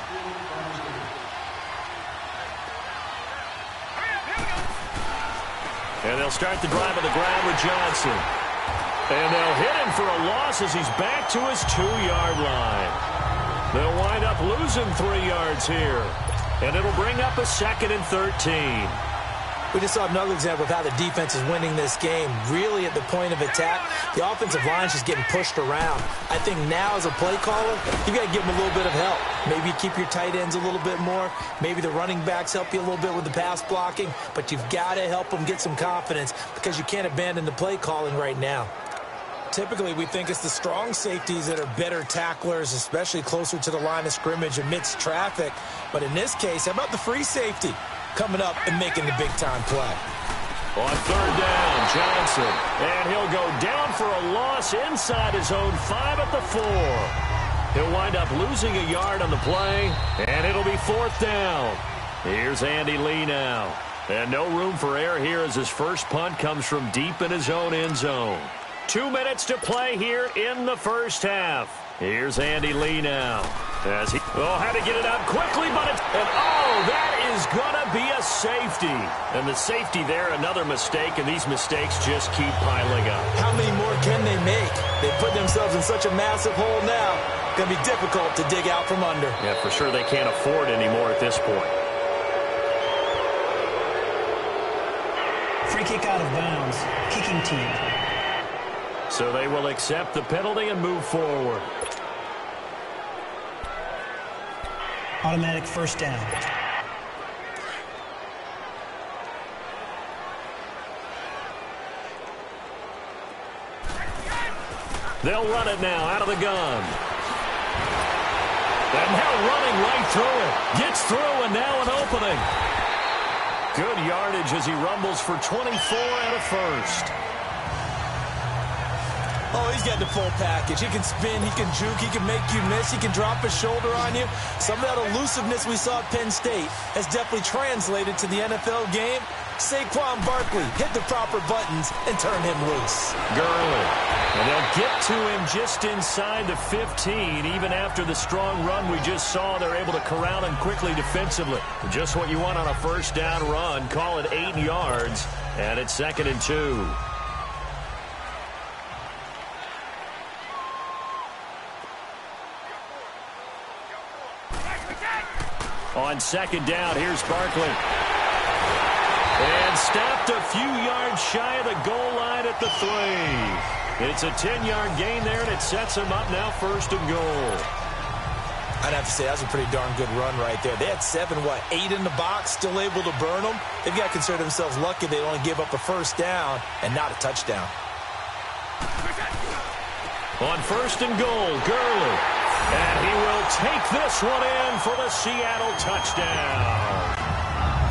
And they'll start the drive on the ground with Johnson. And they'll hit him for a loss as he's back to his 2-yard line. They'll wind up losing 3 yards here. And it'll bring up a 2nd and 13. We just saw another example of how the defense is winning this game. Really at the point of attack, the offensive line is just getting pushed around. I think now as a play caller, you got to give them a little bit of help. Maybe keep your tight ends a little bit more. Maybe the running backs help you a little bit with the pass blocking. But you've got to help them get some confidence because you can't abandon the play calling right now. Typically, we think it's the strong safeties that are better tacklers, especially closer to the line of scrimmage amidst traffic. But in this case, how about the free safety coming up and making the big-time play? On 3rd down, Johnson. And he'll go down for a loss inside his own 5 at the 4. He'll wind up losing a yard on the play, and it'll be 4th down. Here's Andy Lee now. And no room for error here as his first punt comes from deep in his own end zone. 2 minutes to play here in the first half. Here's Andy Lee now. As he had to get it out quickly, but that is going to be a safety. And the safety there, another mistake, and these mistakes just keep piling up. How many more can they make? They put themselves in such a massive hole now. Going to be difficult to dig out from under. Yeah, for sure they can't afford anymore at this point. Free kick out of bounds. Kicking team. So they will accept the penalty and move forward. Automatic first down. They'll run it now out of the gun. And now running right through it. Gets through and now an opening. Good yardage as he rumbles for 24 and a first. Oh, he's got the full package. He can spin, he can juke, he can make you miss, he can drop his shoulder on you. Some of that elusiveness we saw at Penn State has definitely translated to the NFL game. Saquon Barkley hit the proper buttons and turn him loose. Gurley. And they'll get to him just inside the 15. Even after the strong run we just saw, they're able to corral him quickly defensively. Just what you want on a first down run. Call it 8 yards, and it's 2nd and 2. On 2nd down, here's Barkley. And stopped a few yards shy of the goal line at the 3. It's a 10-yard gain there, and it sets him up now 1st and goal. I'd have to say that was a pretty darn good run right there. They had 8 in the box, still able to burn them. They've got to consider themselves lucky they only give up a first down and not a touchdown. On 1st and goal, Gurley. And he will take this one in for the Seattle touchdown.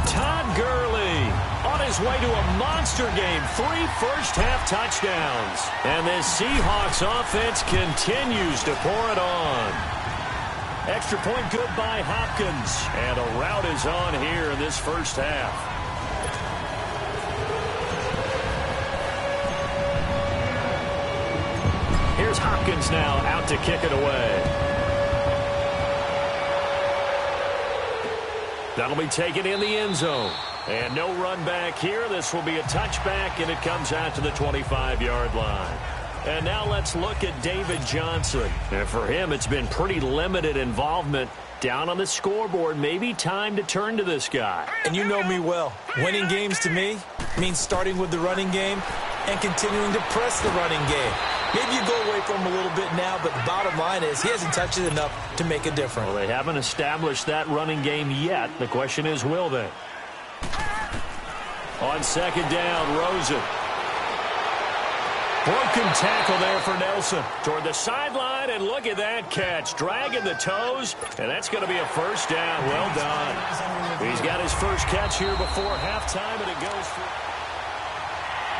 Todd Gurley on his way to a monster game. 3 first-half touchdowns. And this Seahawks offense continues to pour it on. Extra point good by Hopkins. And a rout is on here in this first half. Here's Hopkins now out to kick it away. That'll be taken in the end zone. And no run back here. This will be a touchback, and it comes out to the 25-yard line. And now let's look at David Johnson. And for him, it's been pretty limited involvement down on the scoreboard. Maybe time to turn to this guy. And you know me well. Winning games to me means starting with the running game and continuing to press the running game. Maybe you go away from him a little bit now, but the bottom line is he hasn't touched it enough to make a difference. Well, they haven't established that running game yet. The question is, will they? On 2nd down, Rosen. Broken tackle there for Nelson. Toward the sideline, and look at that catch. Dragging the toes, and that's going to be a first down. Well done. He's got his first catch here before halftime, and it goes for...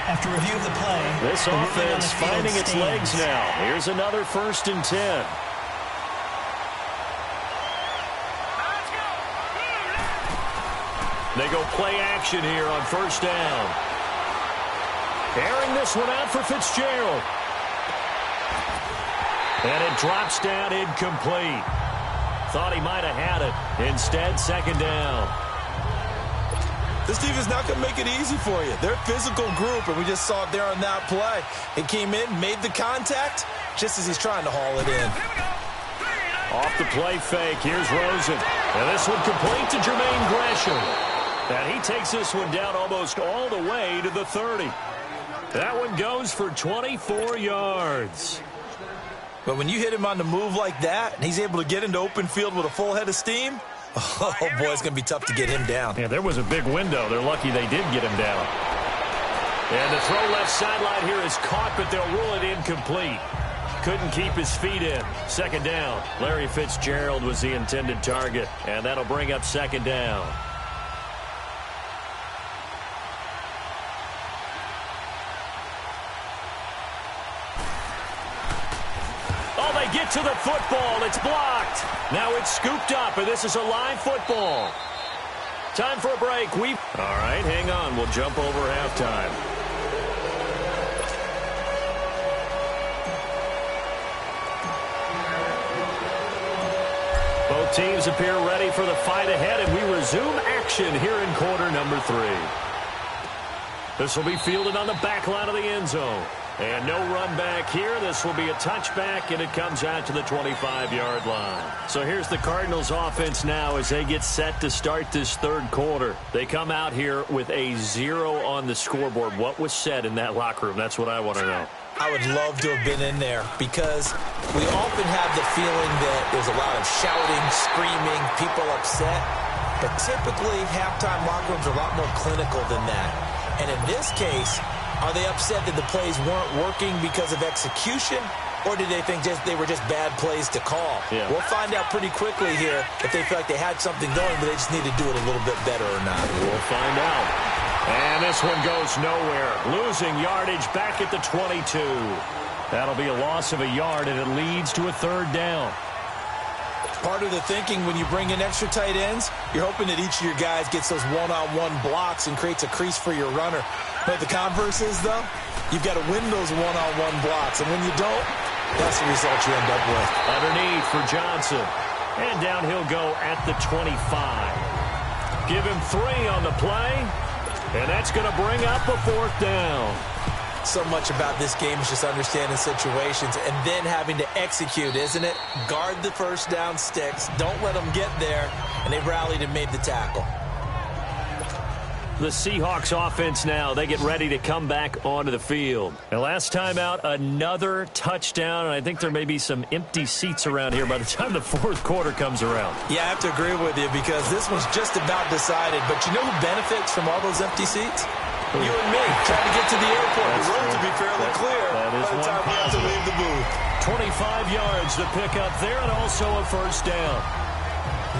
After review of the play, this offense finding its legs now. Here's another 1st and 10. They go play action here on 1st down. Airing this one out for Fitzgerald. And it drops down incomplete. Thought he might have had it. Instead, 2nd down. This defense is not going to make it easy for you. They're a physical group, and we just saw it there on that play. It came in, made the contact, just as he's trying to haul it in. Off the play fake, here's Rosen. And this one complete to Jermaine Gresham. And he takes this one down almost all the way to the 30. That one goes for 24 yards. But when you hit him on the move like that, and he's able to get into open field with a full head of steam, oh, boy, it's going to be tough to get him down. Yeah, there was a big window. They're lucky they did get him down. And the throw left sideline here is caught, but they'll rule it incomplete. Couldn't keep his feet in. 2nd down. Larry Fitzgerald was the intended target, and that'll bring up 2nd down. Get to the football. It's blocked. Now it's scooped up, and this is a live football. Time for a break. All right, hang on. We'll jump over halftime. Both teams appear ready for the fight ahead, and we resume action here in quarter number 3. This will be fielded on the back line of the end zone. And no run back here. This will be a touchback, and it comes out to the 25-yard line. So here's the Cardinals offense now as they get set to start this 3rd quarter. They come out here with a 0 on the scoreboard. What was said in that locker room? That's what I want to know. I would love to have been in there because we often have the feeling that there's a lot of shouting, screaming, people upset. But typically, halftime locker rooms are a lot more clinical than that. And in this case, are they upset that the plays weren't working because of execution, or did they think they were just bad plays to call? Yeah. We'll find out pretty quickly here if they feel like they had something going, but they just need to do it a little bit better or not. We'll find out. And this one goes nowhere. Losing yardage back at the 22. That'll be a loss of a yard, and it leads to a 3rd down. Part of the thinking when you bring in extra tight ends, you're hoping that each of your guys gets those one-on-one blocks and creates a crease for your runner. But the converse is, though, you've got to win those one-on-one blocks. And when you don't, that's the result you end up with. Underneath for Johnson. And down he'll go at the 25. Give him 3 on the play. And that's going to bring up a 4th down. So much about this game is just understanding situations and then having to execute, isn't it? Guard the first down sticks. Don't let them get there. And they rallied and made the tackle. The Seahawks offense now, they get ready to come back onto the field. And last time out, another touchdown, and I think there may be some empty seats around here by the time the 4th quarter comes around. Yeah, I have to agree with you because this one's just about decided. But you know who benefits from all those empty seats? You and me, trying to get to the airport. The roads will be fairly clear by the time we have to leave the booth. 25 yards to pick up there and also a 1st down.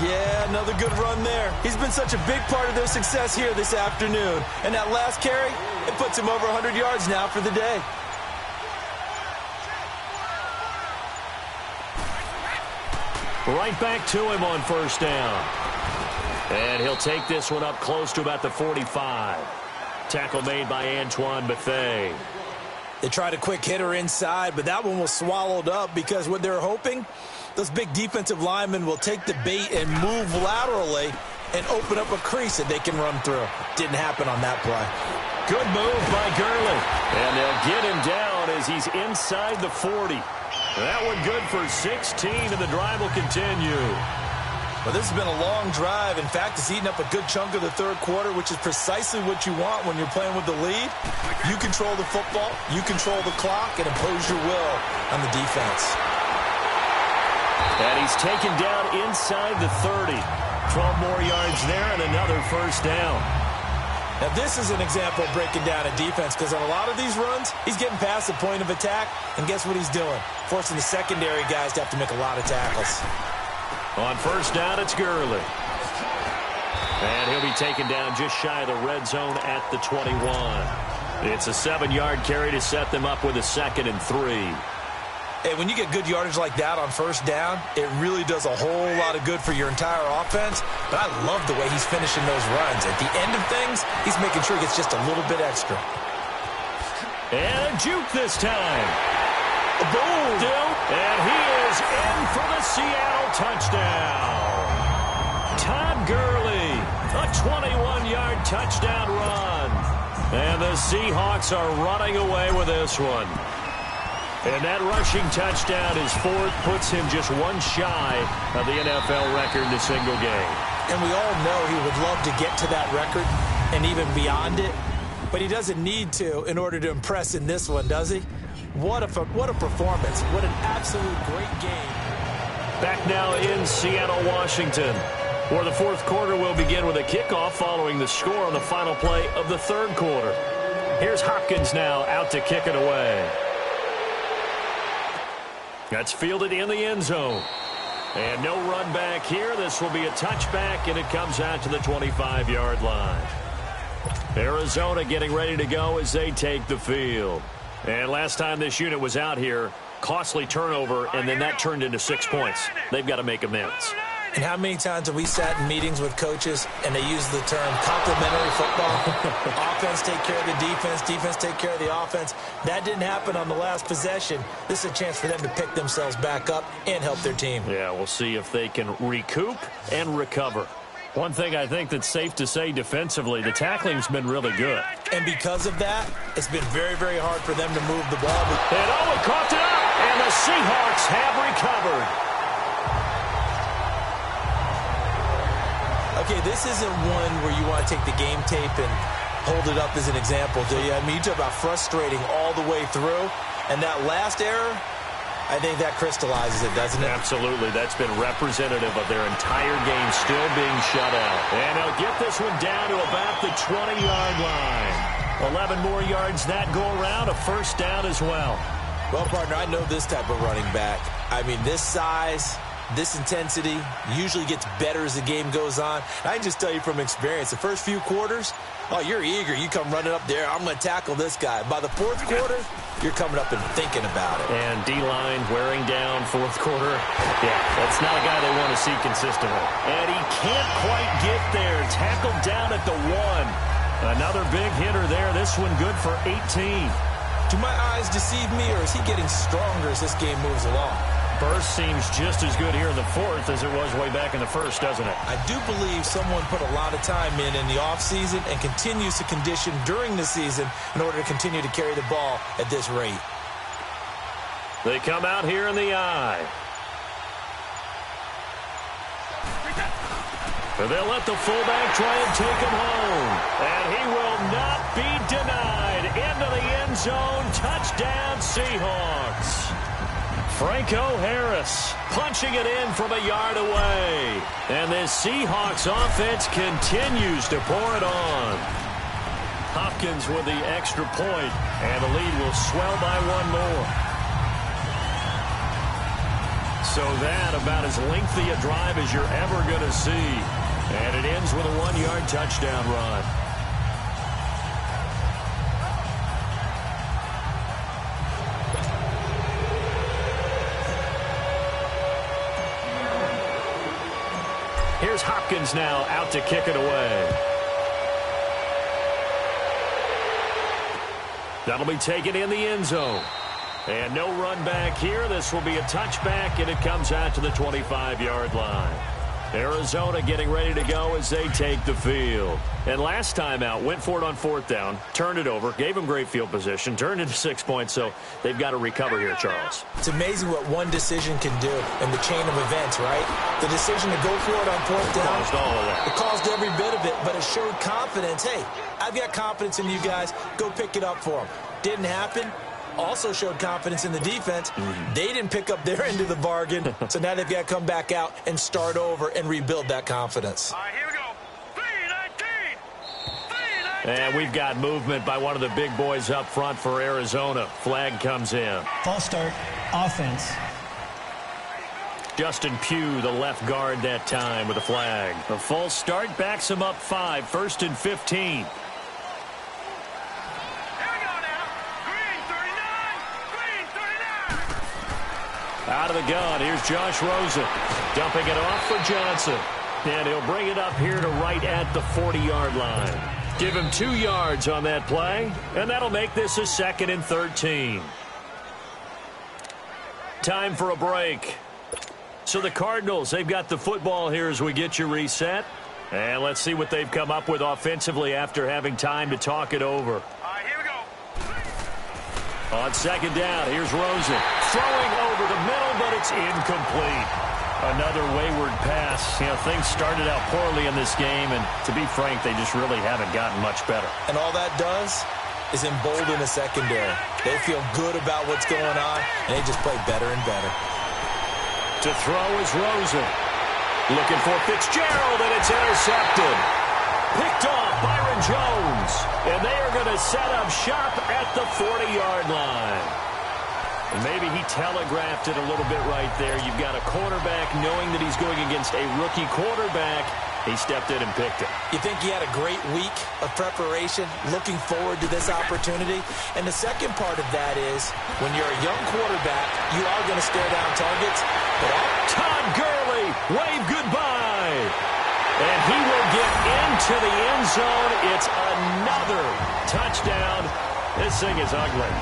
Yeah, another good run there. He's been such a big part of their success here this afternoon. And that last carry, it puts him over 100 yards now for the day. Right back to him on 1st down. And he'll take this one up close to about the 45. Tackle made by Antoine Bethea. They tried a quick hitter inside, but that one was swallowed up because what they're hoping, those big defensive linemen will take the bait and move laterally and open up a crease that they can run through. Didn't happen on that play. Good move by Gurley. And they'll get him down as he's inside the 40. That one good for 16, and the drive will continue. Well, this has been a long drive. In fact, it's eaten up a good chunk of the 3rd quarter, which is precisely what you want when you're playing with the lead. You control the football, you control the clock, and impose your will on the defense. And he's taken down inside the 30. 12 more yards there and another 1st down. Now, this is an example of breaking down a defense because on a lot of these runs, he's getting past the point of attack, and guess what he's doing? Forcing the secondary guys to have to make a lot of tackles. On 1st down, it's Gurley. And he'll be taken down just shy of the red zone at the 21. It's a 7-yard carry to set them up with a 2nd and 3. Hey, when you get good yardage like that on 1st down, it really does a whole lot of good for your entire offense. But I love the way he's finishing those runs. At the end of things, he's making sure he gets just a little bit extra. And a juke this time. Boom! And he is in for the Seattle touchdown. Todd Gurley, a 21-yard touchdown run. And the Seahawks are running away with this one. And that rushing touchdown, his 4th, puts him just one shy of the NFL record in a single game. And we all know he would love to get to that record and even beyond it. But he doesn't need to in order to impress in this one, does he? What a performance. What an absolute great game. Back now in Seattle, Washington, where the 4th quarter will begin with a kickoff following the score on the final play of the 3rd quarter. Here's Hopkins now out to kick it away. That's fielded in the end zone. And no run back here. This will be a touchback, and it comes out to the 25-yard line. Arizona getting ready to go as they take the field. And last time this unit was out here, costly turnover, and then that turned into 6 points. They've got to make amends. And how many times have we sat in meetings with coaches and they use the term complementary football? Offense take care of the defense, defense take care of the offense. That didn't happen on the last possession. This is a chance for them to pick themselves back up and help their team. Yeah, we'll see if they can recoup and recover. One thing I think that's safe to say defensively, the tackling's been really good. And because of that, it's been very, very hard for them to move the ball. And Owen coughed it up, and the Seahawks have recovered. Okay, this isn't one where you want to take the game tape and hold it up as an example, do you? I mean, you talk about frustrating all the way through. And that last error, I think that crystallizes it, doesn't it? Absolutely. That's been representative of their entire game still being shut out. And they'll get this one down to about the 20-yard line. 11 more yards that go around, a 1st down as well. Well, partner, I know this type of running back. I mean, this size, this intensity usually gets better as the game goes on. I can just tell you from experience, the first few quarters, oh, you're eager. You come running up there, I'm going to tackle this guy. By the 4th quarter, you're coming up and thinking about it. And D-line wearing down fourth quarter. Yeah, that's not a guy they want to see consistently. And he can't quite get there. Tackled down at the 1. Another big hitter there. This one good for 18. Do my eyes deceive me, or is he getting stronger as this game moves along? Burst seems just as good here in the fourth as it was way back in the first, doesn't it? I do believe someone put a lot of time in the offseason and continues to condition during the season in order to continue to carry the ball at this rate. They come out here in the eye. They'll let the fullback try and take him home. And he will not be denied. Into the end zone. Touchdown, Seahawks. Franco Harris punching it in from a yard away. And this Seahawks offense continues to pour it on. Hopkins with the extra point, and the lead will swell by one more. So that about as lengthy a drive as you're ever going to see. And it ends with a 1-yard touchdown run. Here's Hopkins now out to kick it away. That'll be taken in the end zone. And no run back here. This will be a touchback, and it comes out to the 25-yard line. Arizona getting ready to go as they take the field. And last time out, went for it on fourth down, turned it over, gave them great field position, turned into 6 points, so they've got to recover here, Charles. It's amazing what one decision can do in the chain of events, right? The decision to go for it on fourth down. Caused all of that. It caused every bit of it, but it showed confidence. Hey, I've got confidence in you guys. Go pick it up for them. Didn't happen. Also showed confidence in the defense. They didn't pick up their end of the bargain, so now they've got to come back out and start over and rebuild that confidence. All right, here we go. 3-19. And we've got movement by one of the big boys up front for Arizona. Flag comes in. False start, offense. Justin Pugh, the left guard that time with a flag. A false start backs him up 5, 1st and 15. Out of the gun, here's Josh Rosen. Dumping it off for Johnson. And he'll bring it up here to right at the 40-yard line. Give him 2 yards on that play, and that'll make this a 2nd and 13. Time for a break. So the Cardinals, they've got the football here as we get you reset. And let's see what they've come up with offensively after having time to talk it over. On second down, here's Rosen. Throwing over the middle, but it's incomplete. Another wayward pass. You know, things started out poorly in this game, and to be frank, they just really haven't gotten much better. And all that does is embolden the secondary. They feel good about what's going on, and they just play better and better. To throw is Rosen. Looking for Fitzgerald, and it's intercepted. Picked off Byron Jones. And they are going to set up shop at the 40-yard line. And maybe he telegraphed it a little bit right there. You've got a quarterback knowing that he's going against a rookie quarterback. He stepped in and picked it. You think he had a great week of preparation, looking forward to this opportunity? And the second part of that is, when you're a young quarterback, you are going to stare down targets. But Todd Gurley, wave goodbye. And he will get into the end zone. It's another touchdown. This thing is ugly.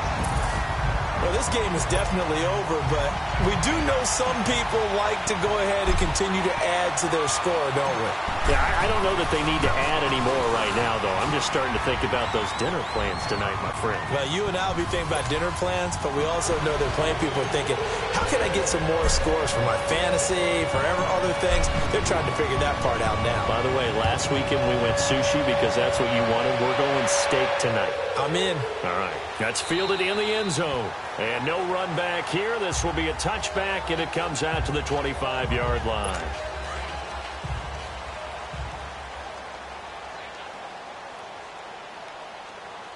Well, this game is definitely over, but we do know some people like to go ahead and continue to add to their score, don't we? Yeah, I don't know that they need to add any more right now, though. I'm just starting to think about those dinner plans tonight, my friend. Well, you and I will be thinking about dinner plans, but we also know that plenty of people are thinking, how can I get some more scores for my fantasy, for other things? They're trying to figure that part out now. By the way, last weekend we went sushi because that's what you wanted. We're going steak tonight. I'm in. All right. That's fielded in the end zone. And no run back here. This will be a touchback, and it comes out to the 25-yard line.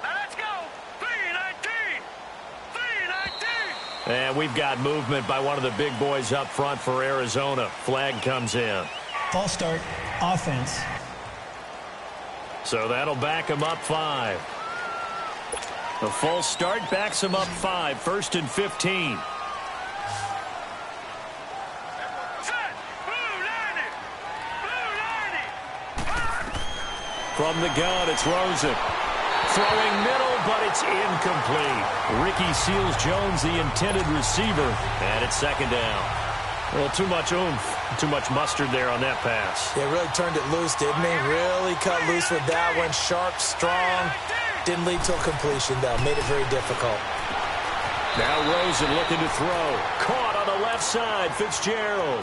Let's go. 3-19. 3-19. And we've got movement by one of the big boys up front for Arizona. Flag comes in. False start, offense. So that'll back him up 5. The full start backs him up 5, 1st and 15. From the gun, it's Rosen. Throwing middle, but it's incomplete. Ricky Seals-Jones, the intended receiver, and it's 2nd down. A little too much oomph, too much mustard there on that pass. They really turned it loose, didn't they? Really cut loose with that one. Sharp, strong. Didn't lead to a completion, though. Made it very difficult. Now Rosen looking to throw. Caught on the left side, Fitzgerald.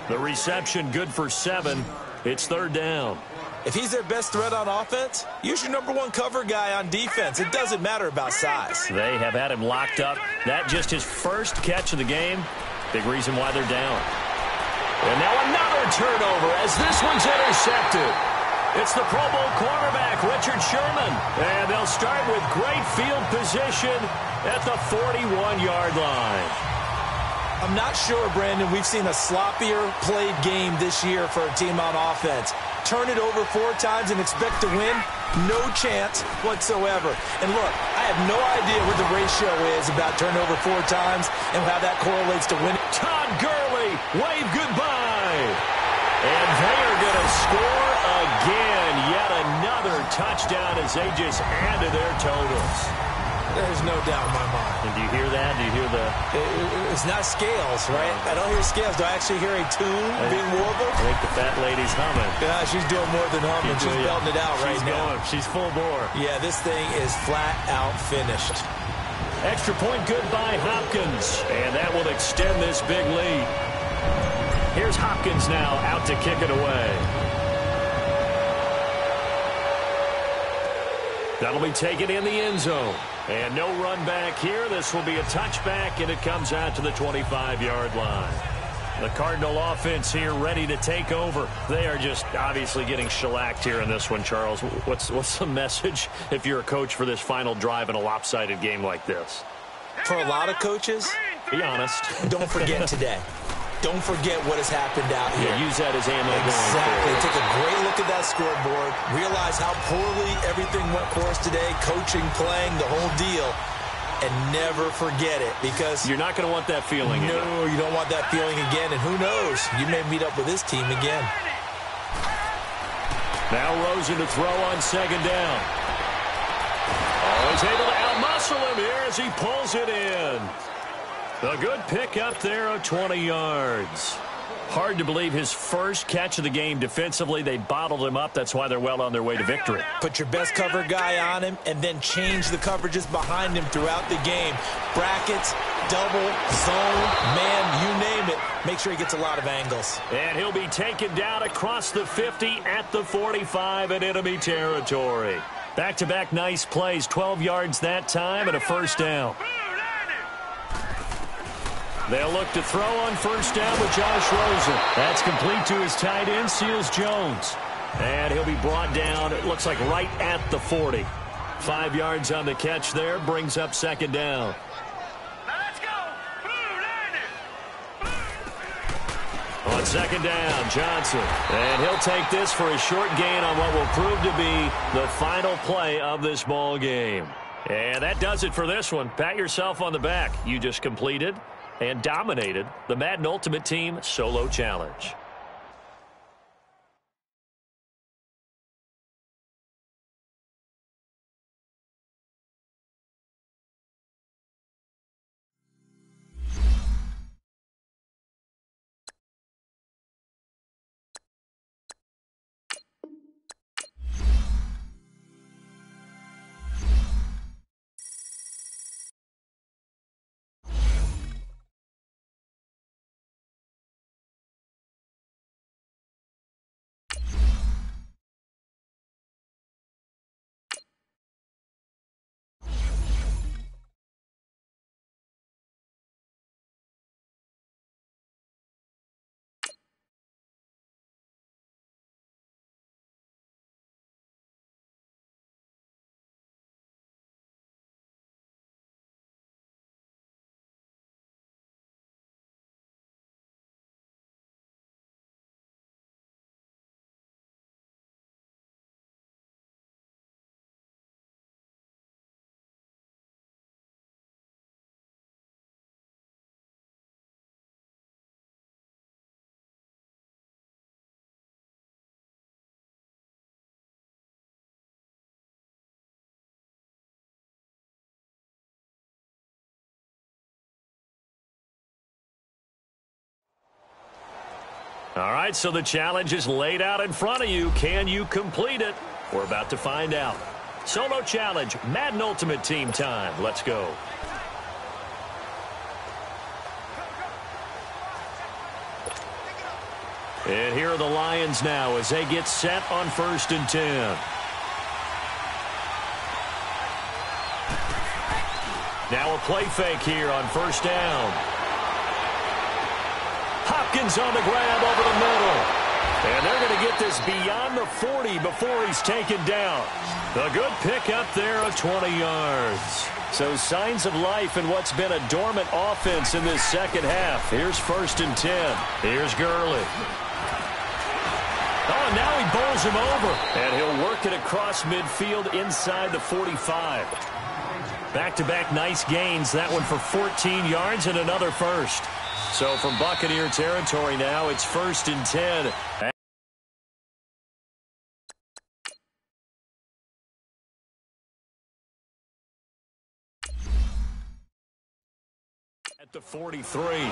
The reception good for 7. It's 3rd down. If he's their best threat on offense, use your #1 cover guy on defense. It doesn't matter about size. They have had him locked up. That just his first catch of the game. Big reason why they're down. And now another turnover as this one's intercepted. It's the Pro Bowl cornerback, Richard Sherman. And they'll start with great field position at the 41-yard line. I'm not sure, Brandon, we've seen a sloppier played game this year for a team on offense. Turn it over 4 times and expect to win? No chance whatsoever. And look, I have no idea what the ratio is about turnover 4 times and how that correlates to winning. Todd Gurley, wave goodbye. And they are going to score again. Yet another touchdown as they just add to their totals. There's no doubt in my mind. And do you hear that? Do you hear the... It's not scales, right? I don't hear scales. Do I actually hear a tune being warbled? I think the fat lady's humming. Yeah, she's doing more than humming. She's belting it out right now. She's full bore. Yeah, this thing is flat out finished. Extra point good by Hopkins. And that will extend this big lead. Here's Hopkins now out to kick it away. That'll be taken in the end zone. And no run back here. This will be a touchback, and it comes out to the 25-yard line. The Cardinal offense here ready to take over. They are just obviously getting shellacked here in this one, Charles. What's the message if you're a coach for this final drive in a lopsided game like this? For a lot of coaches, be honest. Don't forget today. Don't forget what has happened out here. Yeah, use that as ammo. Exactly. Take a great look at that scoreboard. Realize how poorly everything went for us today. Coaching, playing, the whole deal. And never forget it, because you're not going to want that feeling again. No, you don't want that feeling again. And who knows? You may meet up with this team again. Now Rosen to throw on 2nd down. Oh, he's able to outmuscle him here as he pulls it in. A good pick up there of 20 yards. Hard to believe his first catch of the game defensively. They bottled him up. That's why they're well on their way to victory. Put your best cover guy on him and then change the coverages behind him throughout the game. Brackets, double, zone, man, you name it. Make sure he gets a lot of angles. And he'll be taken down across the 50 at the 45 in enemy territory. Back-to-back nice plays. 12 yards that time and a 1st down. They'll look to throw on 1st down with Josh Rosen. That's complete to his tight end, Seals-Jones. And he'll be brought down, it looks like right at the 40. 5 yards on the catch there, brings up 2nd down. Let's go. On 2nd down, Johnson. And he'll take this for a short gain on what will prove to be the final play of this ball game. And that does it for this one. Pat yourself on the back. You just completed and dominated the Madden Ultimate Team Solo Challenge. All right, so the challenge is laid out in front of you. Can you complete it? We're about to find out. Solo challenge, Madden Ultimate Team time. Let's go. And here are the Lions now as they get set on 1st and 10. Now a play fake here on 1st down. Hopkins on the grab over the middle. And they're going to get this beyond the 40 before he's taken down. A good pickup there of 20 yards. So signs of life in what's been a dormant offense in this second half. Here's 1st and 10. Here's Gurley. Oh, now he bowls him over. And he'll work it across midfield inside the 45. Back-to-back nice gains. That one for 14 yards and another first. So from Buccaneer territory now, it's 1st and 10. At the 43.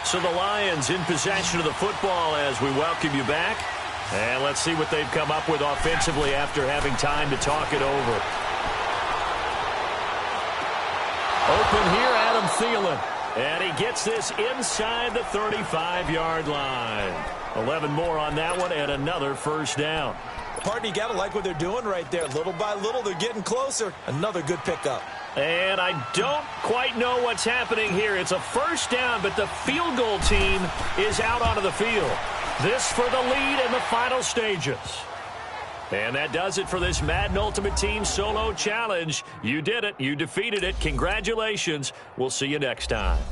So the Lions in possession of the football as we welcome you back. And let's see what they've come up with offensively after having time to talk it over. Open here, Adam Thielen. And he gets this inside the 35-yard line. 11 more on that one and another 1st down. Partner, you got to like what they're doing right there. Little by little, they're getting closer. Another good pickup. And I don't quite know what's happening here. It's a 1st down, but the field goal team is out onto the field. This for the lead in the final stages. And that does it for this Madden Ultimate Team Solo Challenge. You did it. You defeated it. Congratulations. We'll see you next time.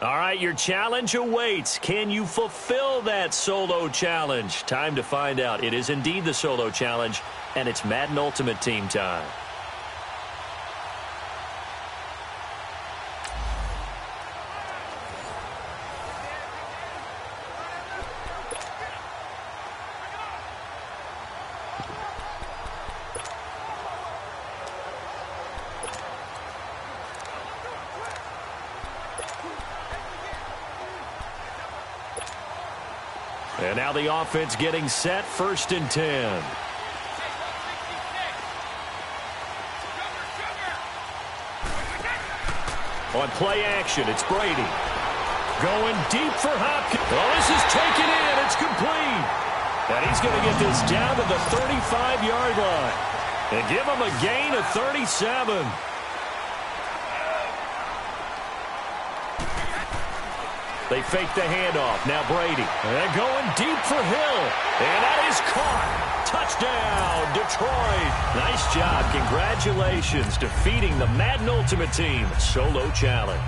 All right, your challenge awaits. Can you fulfill that solo challenge? Time to find out. It is indeed the solo challenge, and it's Madden Ultimate Team time. And now the offense getting set, 1st and 10. On play action, it's Brady. Going deep for Hopkins. Well, this is taken in. It's complete. And he's going to get this down to the 35-yard line. And give him a gain of 37. They fake the handoff. Now Brady. And going deep for Hill. And that is caught. Touchdown, Detroit. Nice job. Congratulations defeating the Madden Ultimate Team Solo Challenge.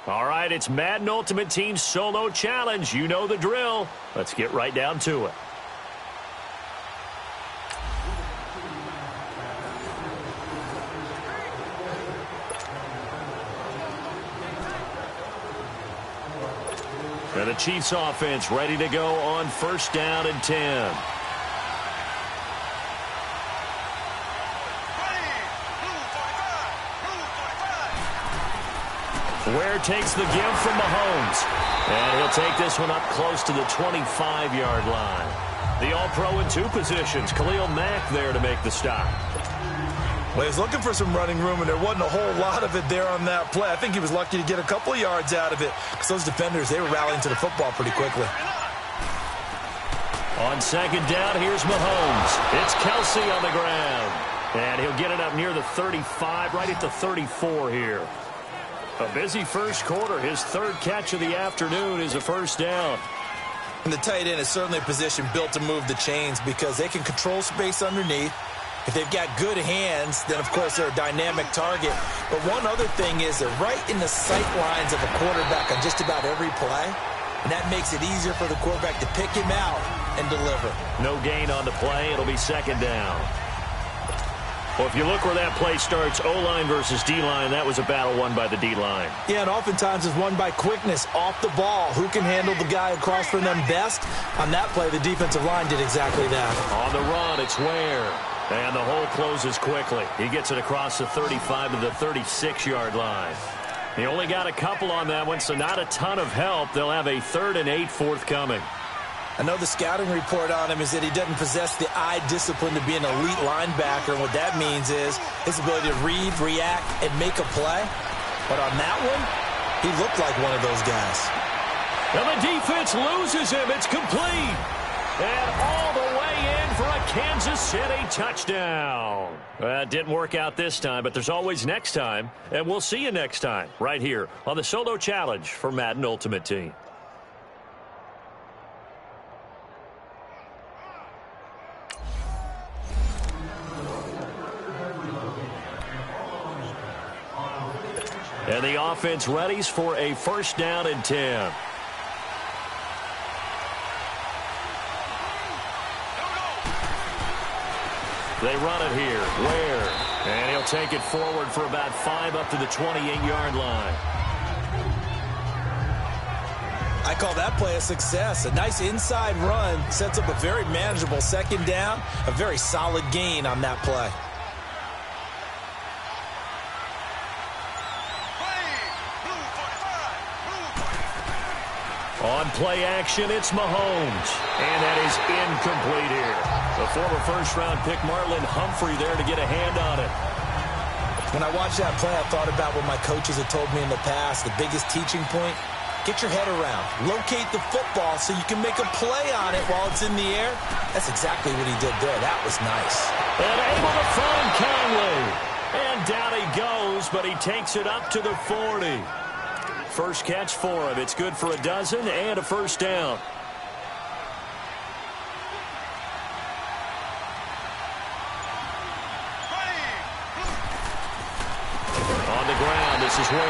All right, it's Madden Ultimate Team Solo Challenge. You know the drill. Let's get right down to it. And the Chiefs offense ready to go on 1st down and 10. Ware takes the give from Mahomes. And he'll take this one up close to the 25-yard line. The All-Pro in 2 positions. Khalil Mack there to make the stop. Well, he was looking for some running room, and there wasn't a whole lot of it there on that play. I think he was lucky to get a couple of yards out of it because those defenders, they were rallying to the football pretty quickly. On 2nd down, here's Mahomes. It's Kelsey on the ground. And he'll get it up near the 35, right at the 34 here. A busy first quarter. His 3rd catch of the afternoon is a 1st down. And the tight end is certainly a position built to move the chains because they can control space underneath. If they've got good hands, then, of course, they're a dynamic target. But one other thing is they're right in the sight lines of a quarterback on just about every play. And that makes it easier for the quarterback to pick him out and deliver. No gain on the play. It'll be 2nd down. Well, if you look where that play starts, O-line versus D-line, that was a battle won by the D-line. Yeah, and oftentimes it's won by quickness off the ball. Who can handle the guy across from them best? On that play, the defensive line did exactly that. On the run, it's Ware. And the hole closes quickly. He gets it across the 35 to the 36-yard line. He only got a couple on that one, so not a ton of help. They'll have a 3rd and 8 forthcoming. I know the scouting report on him is that he doesn't possess the eye discipline to be an elite linebacker. And what that means is his ability to read, react, and make a play. But on that one, he looked like one of those guys. And the defense loses him. It's complete. And all the way in for a Kansas City touchdown. It didn't work out this time, but there's always next time. And we'll see you next time right here on the Solo Challenge for Madden Ultimate Team. And the offense readies for a 1st down and 10. They run it here. Ware. And he'll take it forward for about 5 up to the 28-yard line. I call that play a success. A nice inside run sets up a very manageable 2nd down. A very solid gain on that play. On play action, it's Mahomes. And that is incomplete here. The former 1st-round pick Marlon Humphrey there to get a hand on it. When I watched that play, I thought about what my coaches had told me in the past. The biggest teaching point, get your head around. Locate the football so you can make a play on it while it's in the air. That's exactly what he did there. That was nice. And able to find Conley. And down he goes, but he takes it up to the 40. First catch for him. It's good for a dozen and a 1st down. On the ground, this is Ware.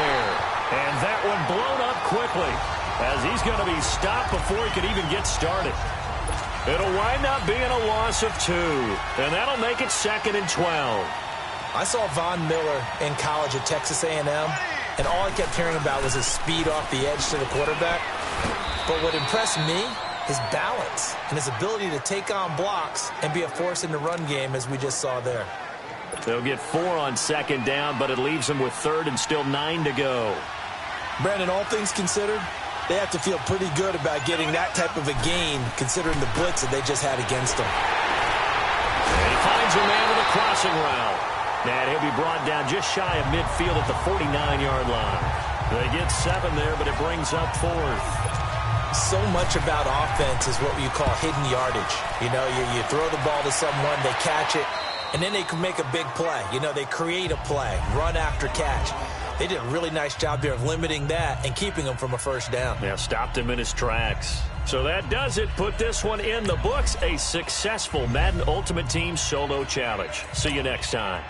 And that one blown up quickly as he's going to be stopped before he could even get started. It'll wind up being a loss of 2. And that'll make it 2nd and 12. I saw Von Miller in college at Texas A&M. And all I kept hearing about was his speed off the edge to the quarterback. But what impressed me, his balance and his ability to take on blocks and be a force in the run game, as we just saw there. They'll get 4 on 2nd down, but it leaves them with 3rd and still 9 to go. Brandon, all things considered, they have to feel pretty good about getting that type of a gain, considering the blitz that they just had against them. And he finds a man with a crossing route. And he'll be brought down just shy of midfield at the 49-yard line. They get 7 there, but it brings up 4th. So much about offense is what you call hidden yardage. You know, you throw the ball to someone, they catch it, and then they can make a big play. You know, they create a play, run after catch. They did a really nice job there of limiting that and keeping him from a 1st down. Yeah, stopped him in his tracks. So that does it. Put this one in the books. A successful Madden Ultimate Team Solo Challenge. See you next time.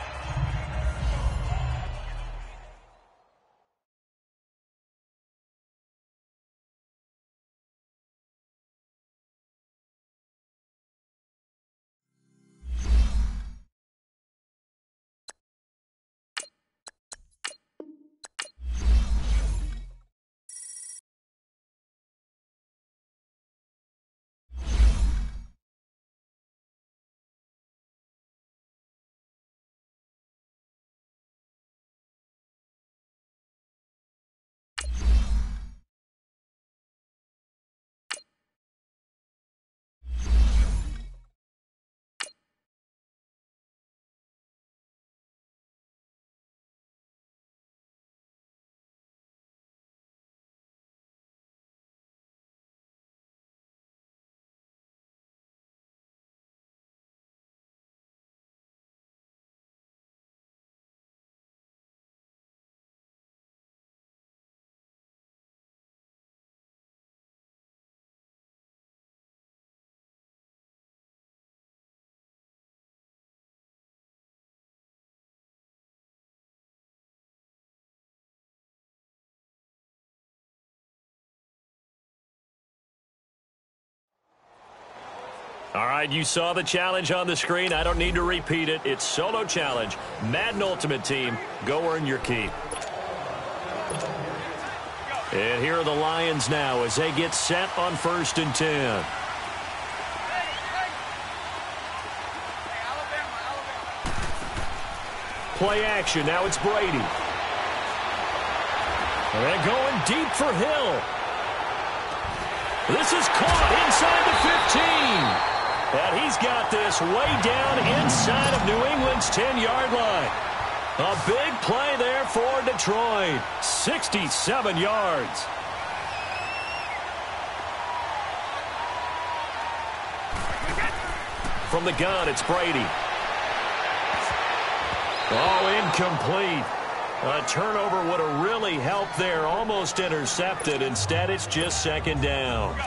All right, you saw the challenge on the screen. I don't need to repeat it. It's solo challenge. Madden Ultimate Team, go earn your keep. And here are the Lions now as they get set on 1st and 10. Play action. Now it's Brady. And going deep for Hill. This is caught inside the 15. And he's got this way down inside of New England's 10-yard line. A big play there for Detroit. 67 yards. From the gun, it's Brady. Oh, incomplete. A turnover would have really helped there. Almost intercepted. Instead, it's just 2nd down.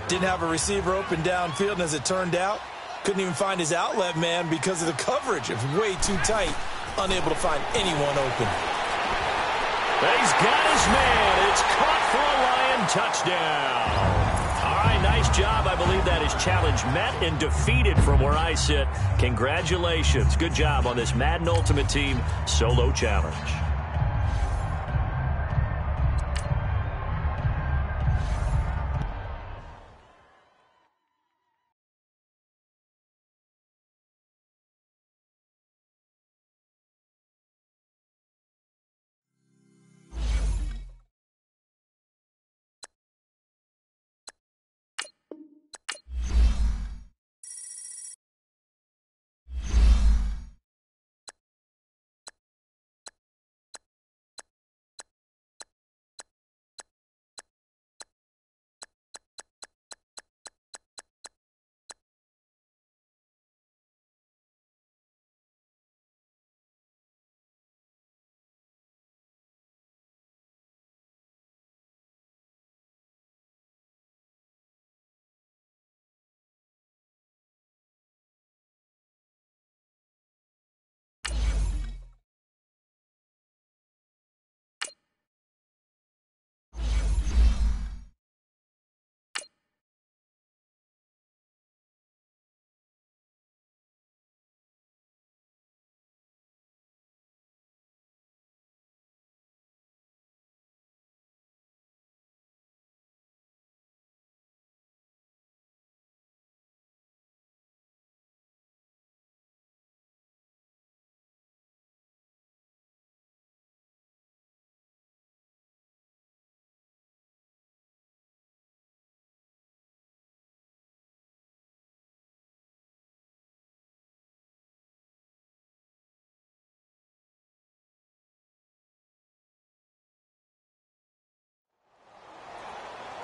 Didn't have a receiver open downfield, and as it turned out, couldn't even find his outlet man because of the coverage. It was way too tight. Unable to find anyone open. He's got his man. It's caught for a Lion touchdown. All right, nice job. I believe that is challenge met and defeated from where I sit. Congratulations. Good job on this Madden Ultimate Team solo challenge.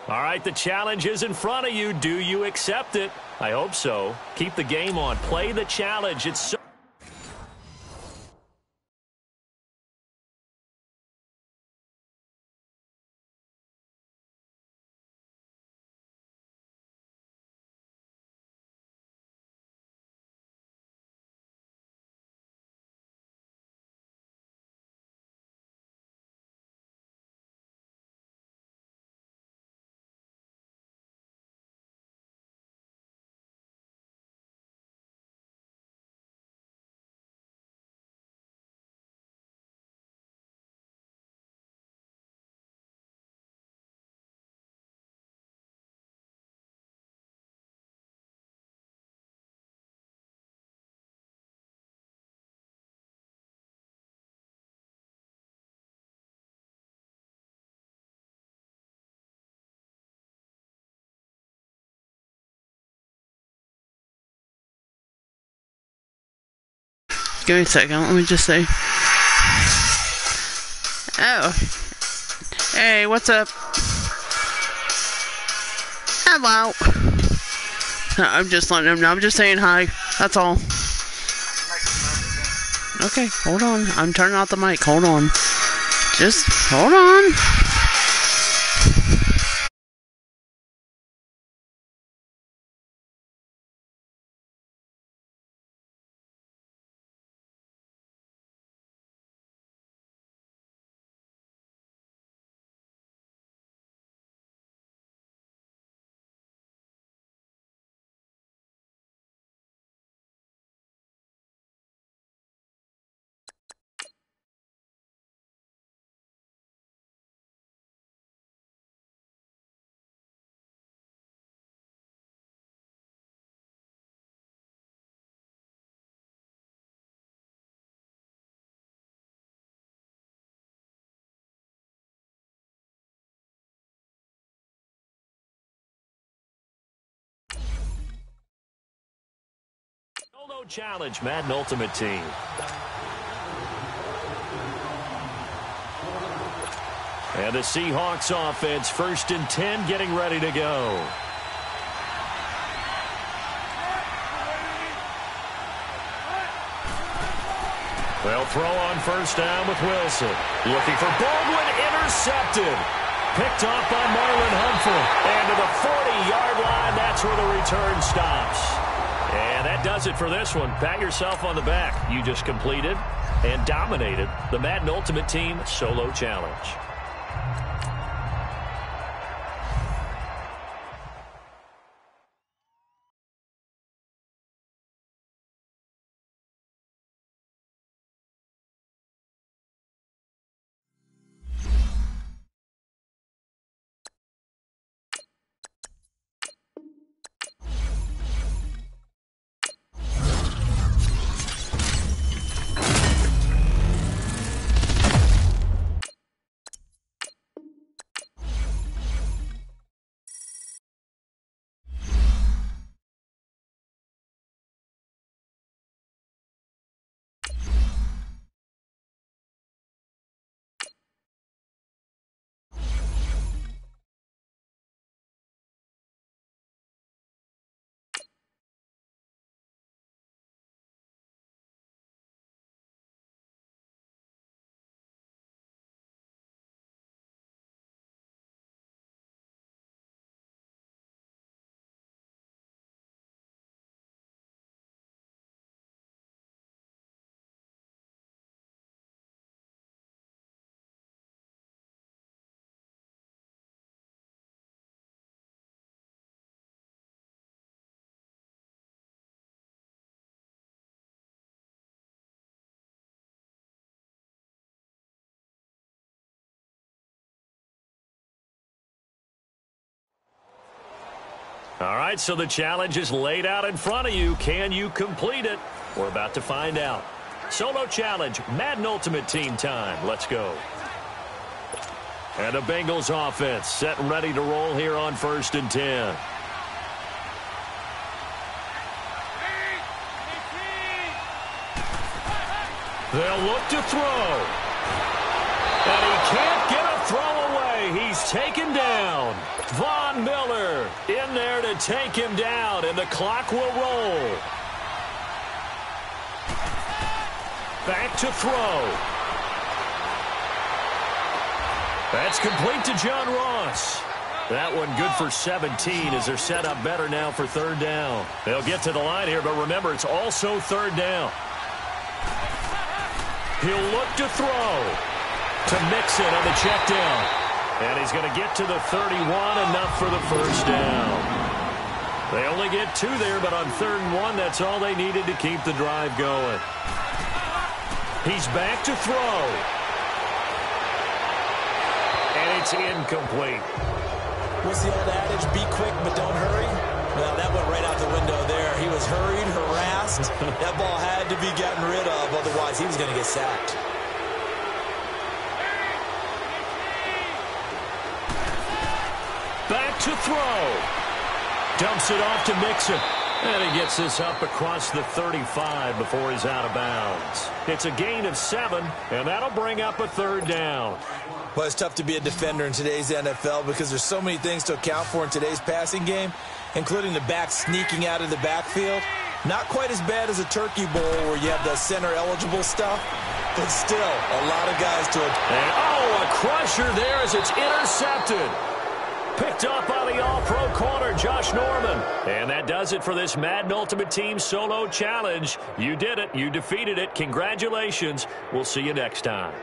All right, the challenge is in front of you. Do you accept it? I hope so. Keep the game on. Play the challenge. It's so Give me a second, let me just say. Oh. Hey, what's up? Hello. I'm just letting him know. I'm just saying hi. That's all. Okay, hold on. I'm turning off the mic. Hold on. Just hold on. Solo challenge, Madden Ultimate Team. And the Seahawks offense, 1st and 10, getting ready to go. They'll throw on 1st down with Wilson. Looking for Baldwin, intercepted. Picked off by Marlon Humphrey. And to the 40-yard line, that's where the return stops. And that does it for this one. Pat yourself on the back. You just completed and dominated the Madden Ultimate Team Solo Challenge. All right, so the challenge is laid out in front of you. Can you complete it? We're about to find out. Solo challenge, Madden Ultimate Team time. Let's go. And the Bengals offense set and ready to roll here on 1st and 10. They'll look to throw. And he can't get a throw away. He's taken down. Von Miller in there to take him down, and the clock will roll. Back to throw. That's complete to John Ross. That one good for 17 as they're set up better now for 3rd down. They'll get to the line here, but remember, it's also 3rd down. He'll look to throw to Mixon on the check down. And he's going to get to the 31, enough for the 1st down. They only get 2 there, but on 3rd and 1, that's all they needed to keep the drive going. He's back to throw. And it's incomplete. What's the old adage? Be quick, but don't hurry? Well, that went right out the window there. He was hurried, harassed. That ball had to be gotten rid of, otherwise he was going to get sacked. Back to throw. Dumps it off to Mixon. And he gets this up across the 35 before he's out of bounds. It's a gain of 7, and that'll bring up a 3rd down. Well, it's tough to be a defender in today's NFL because there's so many things to account for in today's passing game, including the back sneaking out of the backfield. Not quite as bad as a turkey bowl where you have the center-eligible stuff, but still a lot of guys to it. And, oh, a crusher there as it's intercepted. Picked up by the all-pro corner, Josh Norman. And that does it for this Madden Ultimate Team Solo Challenge. You did it. You defeated it. Congratulations. We'll see you next time.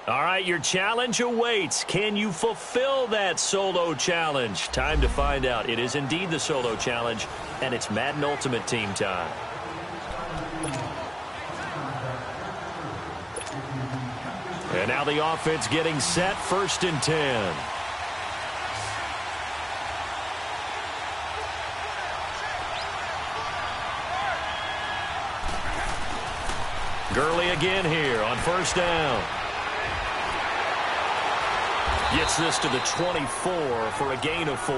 All right, your challenge awaits. Can you fulfill that solo challenge? Time to find out. It is indeed the solo challenge, and it's Madden Ultimate Team time. And now the offense getting set, 1st and 10. Gurley again here on 1st down. Gets this to the 24 for a gain of 4.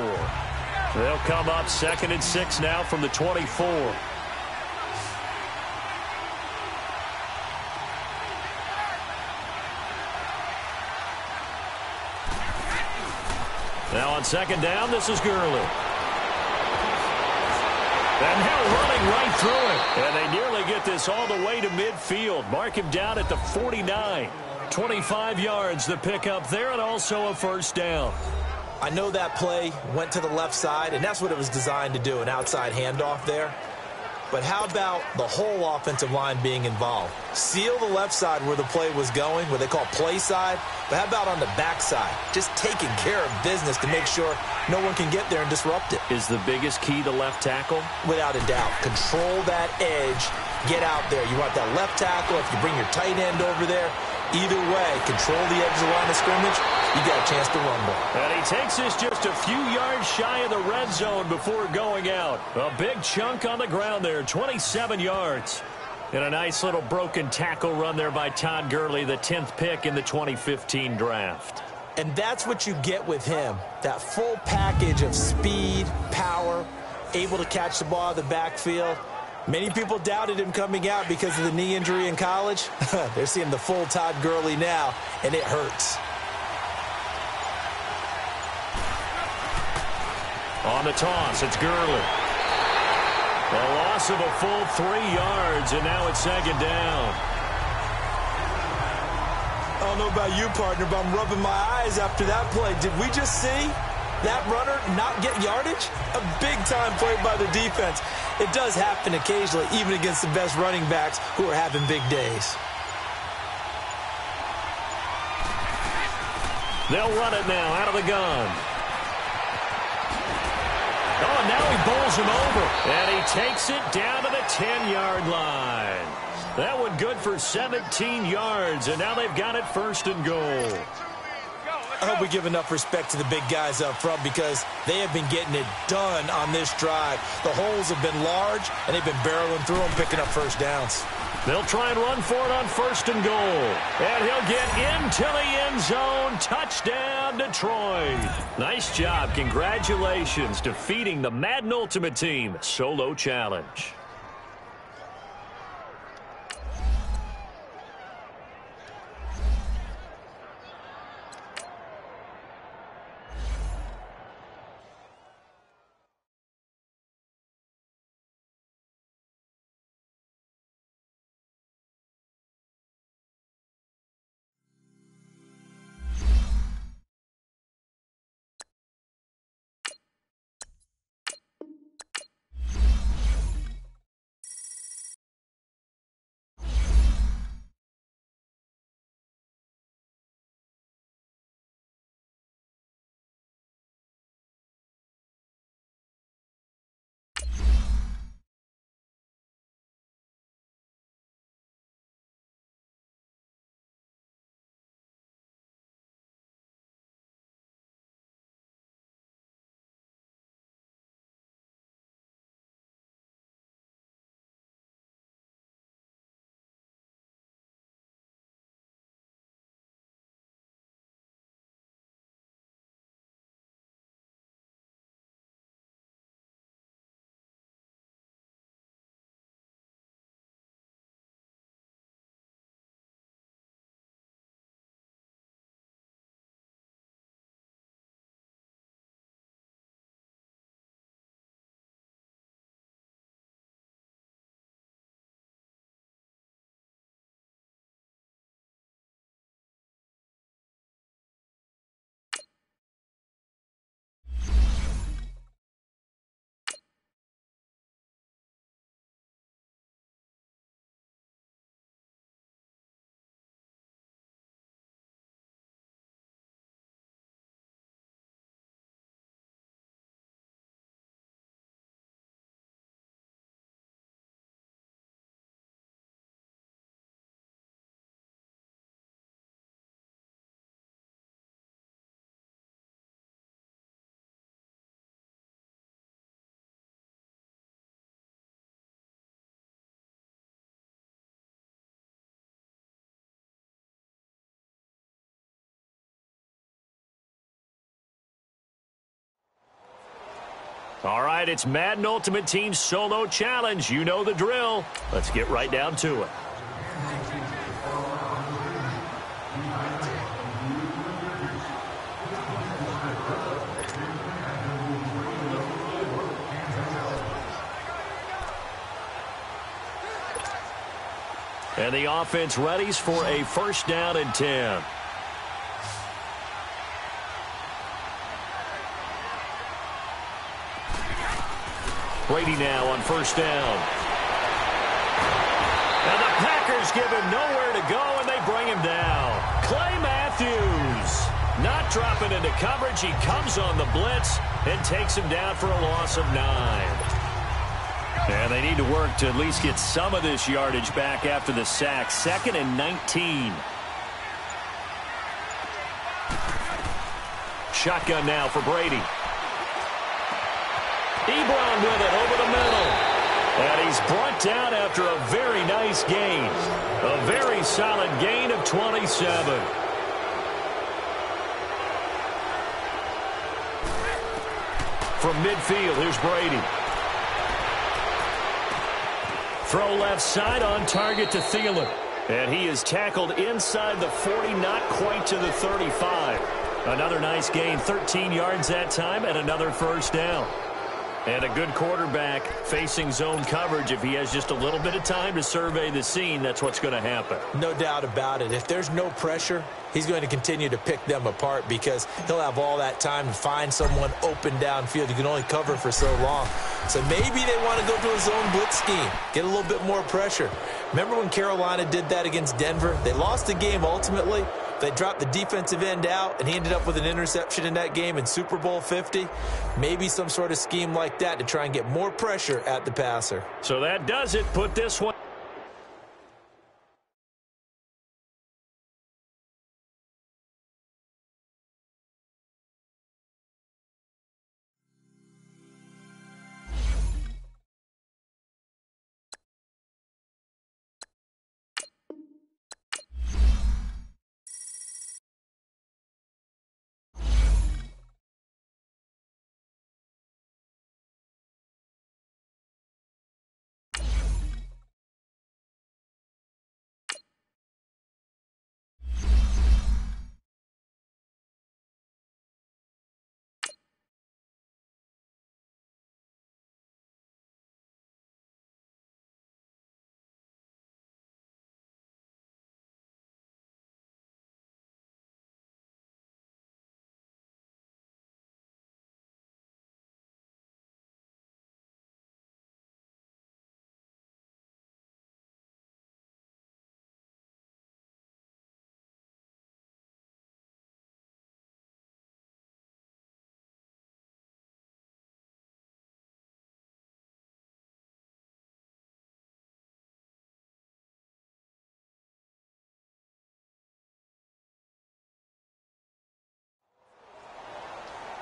They'll come up 2nd and 6 now from the 24. Now on 2nd down, this is Gurley. And now running right through it. And they nearly get this all the way to midfield. Mark him down at the 49. 25 yards the pickup there, and also a 1st down. I know that play went to the left side, and that's what it was designed to do, an outside handoff there. But how about the whole offensive line being involved? Seal the left side where the play was going, what they call play side. But how about on the back side? Just taking care of business to make sure no one can get there and disrupt it. Is the biggest key the left tackle? Without a doubt. Control that edge. Get out there. You want that left tackle. If you bring your tight end over there, either way, control the edge of the line of scrimmage, you got a chance to rumble. And he takes this just a few yards shy of the red zone before going out. A big chunk on the ground there, 27 yards. And a nice little broken tackle run there by Todd Gurley, the 10th pick in the 2015 draft. And that's what you get with him, that full package of speed, power, able to catch the ball in the backfield. Many people doubted him coming out because of the knee injury in college. They're seeing the full Todd Gurley now, and it hurts. On the toss, it's Gurley. A loss of a full 3 yards, and now it's 2nd down. I don't know about you, partner, but I'm rubbing my eyes after that play. Did we just see that runner not get yardage? A big-time play by the defense. It does happen occasionally, even against the best running backs who are having big days. They'll run it now out of the gun. Oh, now he bowls him over. And he takes it down to the 10-yard line. That one good for 17 yards, and now they've got it 1st and goal. I hope we give enough respect to the big guys up front because they have been getting it done on this drive. The holes have been large, and they've been barreling through them, picking up 1st downs. They'll try and run for it on 1st and goal. And he'll get into the end zone. Touchdown, Detroit. Nice job. Congratulations, defeating the Madden Ultimate Team solo challenge. All right, it's Madden Ultimate Team Solo Challenge. You know the drill. Let's get right down to it. And the offense readies for a first down and 10. Brady now on first down. And the Packers give him nowhere to go, and they bring him down. Clay Matthews not dropping into coverage. He comes on the blitz and takes him down for a loss of 9. And they need to work to at least get some of this yardage back after the sack. 2nd and 19. Shotgun now for Brady. Ebron with it over the middle. And he's brought down after a very nice gain. A very solid gain of 27. From midfield, here's Brady. Throw left side on target to Thielen. And he is tackled inside the 40, not quite to the 35. Another nice gain, 13 yards that time, and another first down. And a good quarterback facing zone coverage. If he has just a little bit of time to survey the scene, that's what's going to happen. No doubt about it. If there's no pressure, he's going to continue to pick them apart because he'll have all that time to find someone open downfield. You can only cover for so long. So maybe they want to go to a zone blitz scheme, get a little bit more pressure. Remember when Carolina did that against Denver? They lost the game ultimately. They dropped the defensive end out, and he ended up with an interception in that game in Super Bowl 50. Maybe some sort of scheme like that to try and get more pressure at the passer. So that does it. Put this one.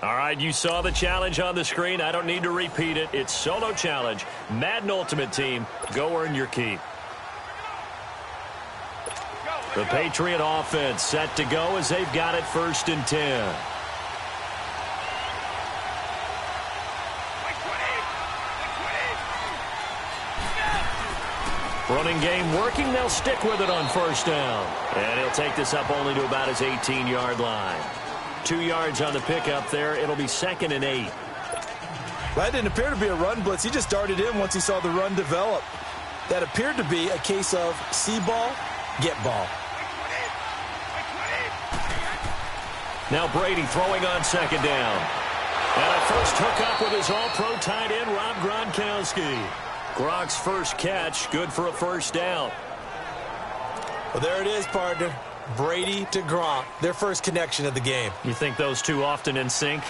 All right, you saw the challenge on the screen. I don't need to repeat it. It's Solo Challenge. Madden Ultimate Team. Go earn your keep. The Patriot offense set to go as they've got it 1st and 10. Running game working. They'll stick with it on first down. And he'll take this up only to about his 18-yard line. 2 yards on the pickup there. It'll be 2nd and 8. That didn't appear to be a run blitz. He just darted in once he saw the run develop. That appeared to be a case of see ball, get ball. Now Brady throwing on 2nd down. And a first hookup with his all-pro tight end, Rob Gronkowski. Gronk's first catch, good for a first down. Well, there it is, partner. Brady to Gronk, their first connection of the game. You think those two often in sync?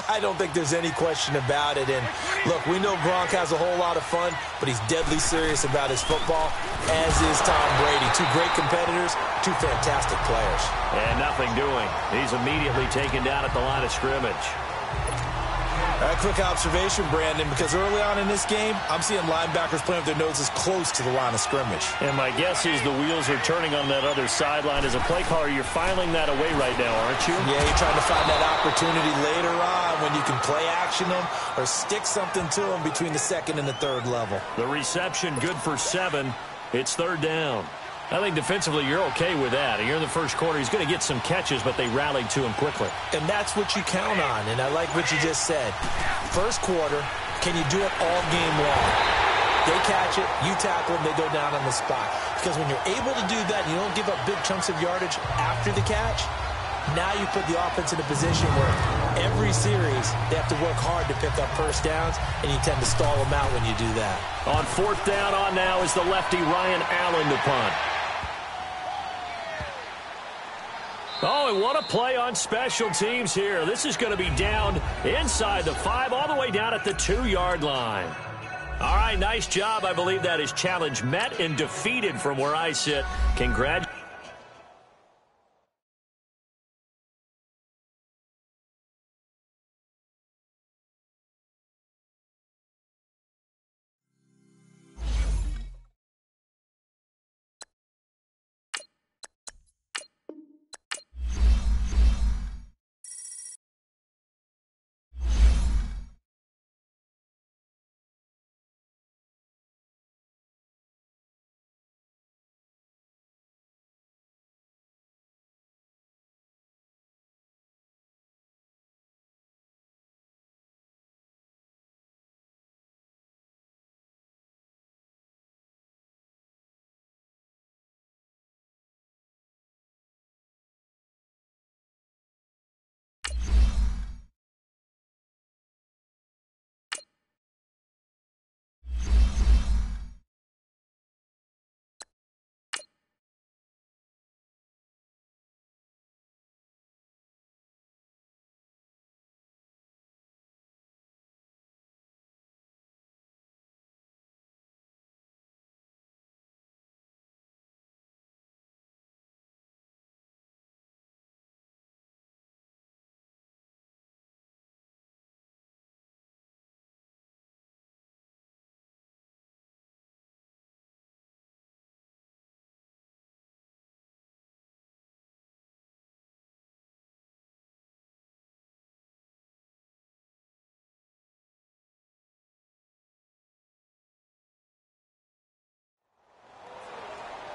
I don't think there's any question about it. And look, we know Gronk has a whole lot of fun, but he's deadly serious about his football, as is Tom Brady. Two great competitors, two fantastic players. And nothing doing. He's immediately taken down at the line of scrimmage. Quick observation, Brandon, because early on in this game, I'm seeing linebackers playing with their noses close to the line of scrimmage. And my guess is the wheels are turning on that other sideline. As a play caller, you're filing that away right now, aren't you? Yeah, you're trying to find that opportunity later on when you can play action them or stick something to them between the second and the third level. The reception good for 7. It's third down. I think defensively you're okay with that. Here in the first quarter, he's going to get some catches, but they rallied to him quickly. And that's what you count on, and I like what you just said. First quarter, can you do it all game long? They catch it, you tackle them, they go down on the spot. Because when you're able to do that and you don't give up big chunks of yardage after the catch, now you put the offense in a position where every series they have to work hard to pick up first downs, and you tend to stall them out when you do that. On fourth down on now is the lefty Ryan Allen to punt. Oh, and what a play on special teams here. This is going to be down inside the 5, all the way down at the 2-yard line. All right, nice job. I believe that is challenge met and defeated from where I sit. Congratulations.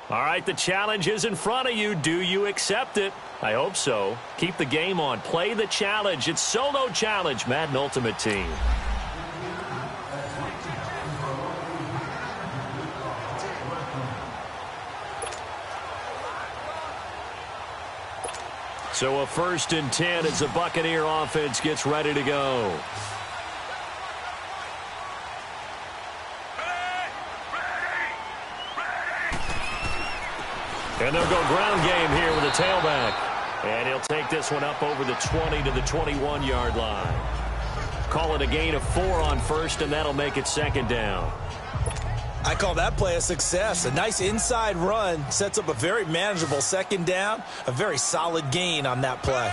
All right, the challenge is in front of you. Do you accept it? I hope so. Keep the game on. Play the challenge. It's solo challenge, Madden Ultimate Team. So a 1st and 10 as the Buccaneer offense gets ready to go. And they'll go ground game here with a tailback. And he'll take this one up over the 20 to the 21-yard line. Call it a gain of 4 on first, and that'll make it second down. I call that play a success. A nice inside run sets up a very manageable second down. A very solid gain on that play.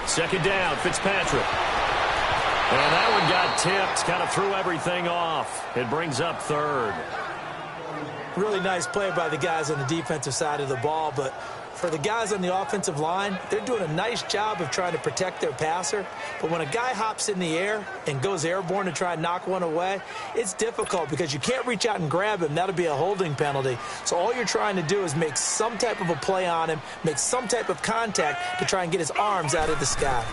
Second down, Fitzpatrick. And that one got tipped. Kind of threw everything off. It brings up third. Really nice play by the guys on the defensive side of the ball, but for the guys on the offensive line, they're doing a nice job of trying to protect their passer. But when a guy hops in the air and goes airborne to try and knock one away, it's difficult because you can't reach out and grab him. That'll be a holding penalty. So all you're trying to do is make some type of a play on him, make some type of contact to try and get his arms out of the sky.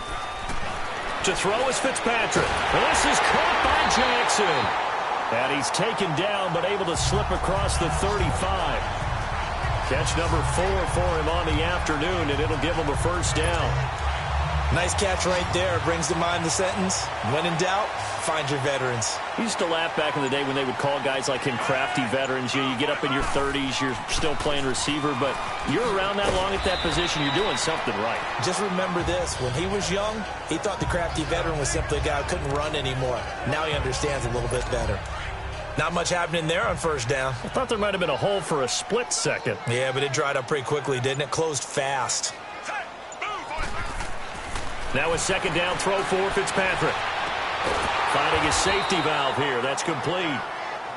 To throw is Fitzpatrick. This is caught by Jackson. And he's taken down, but able to slip across the 35. Catch number 4 for him on the afternoon, and it'll give him a first down. Nice catch right there. Brings to mind the sentence, when in doubt, find your veterans. We used to laugh back in the day when they would call guys like him crafty veterans. You get up in your 30s, you're still playing receiver, but you're around that long at that position, you're doing something right. Just remember this. When he was young, he thought the crafty veteran was simply a guy who couldn't run anymore. Now he understands a little bit better. Not much happening there on first down. I thought there might have been a hole for a split second. Yeah, but it dried up pretty quickly, didn't it? Closed fast. Now a second down throw for Fitzpatrick. Finding his safety valve here. That's complete.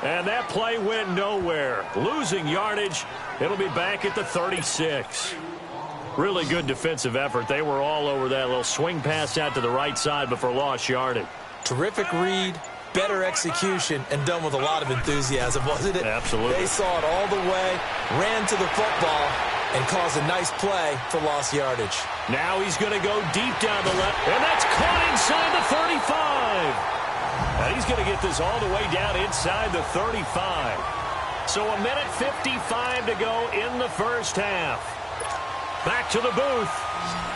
And that play went nowhere. Losing yardage. It'll be back at the 36. Really good defensive effort. They were all over that little swing pass out to the right side before lost yardage. Terrific read, better execution, and done with a lot of enthusiasm, wasn't it? Absolutely. They saw it all the way, ran to the football, and caused a nice play for lost yardage. Now he's going to go deep down the left, and that's caught inside the 35. And he's going to get this all the way down inside the 35. So a minute 55 to go in the first half. Back to the booth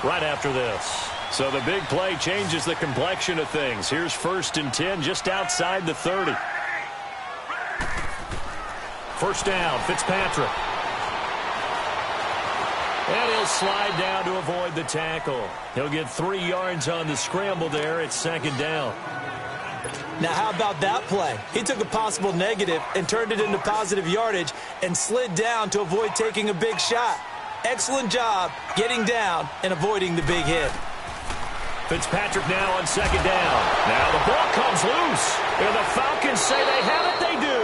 right after this. So the big play changes the complexion of things. Here's 1st and 10 just outside the 30. First down, Fitzpatrick. And he'll slide down to avoid the tackle. He'll get 3 yards on the scramble there. It's 2nd down. Now, how about that play? He took a possible negative and turned it into positive yardage and slid down to avoid taking a big shot. Excellent job getting down and avoiding the big hit. Fitzpatrick now on 2nd down. Now the ball comes loose. And the Falcons say they have it. They do.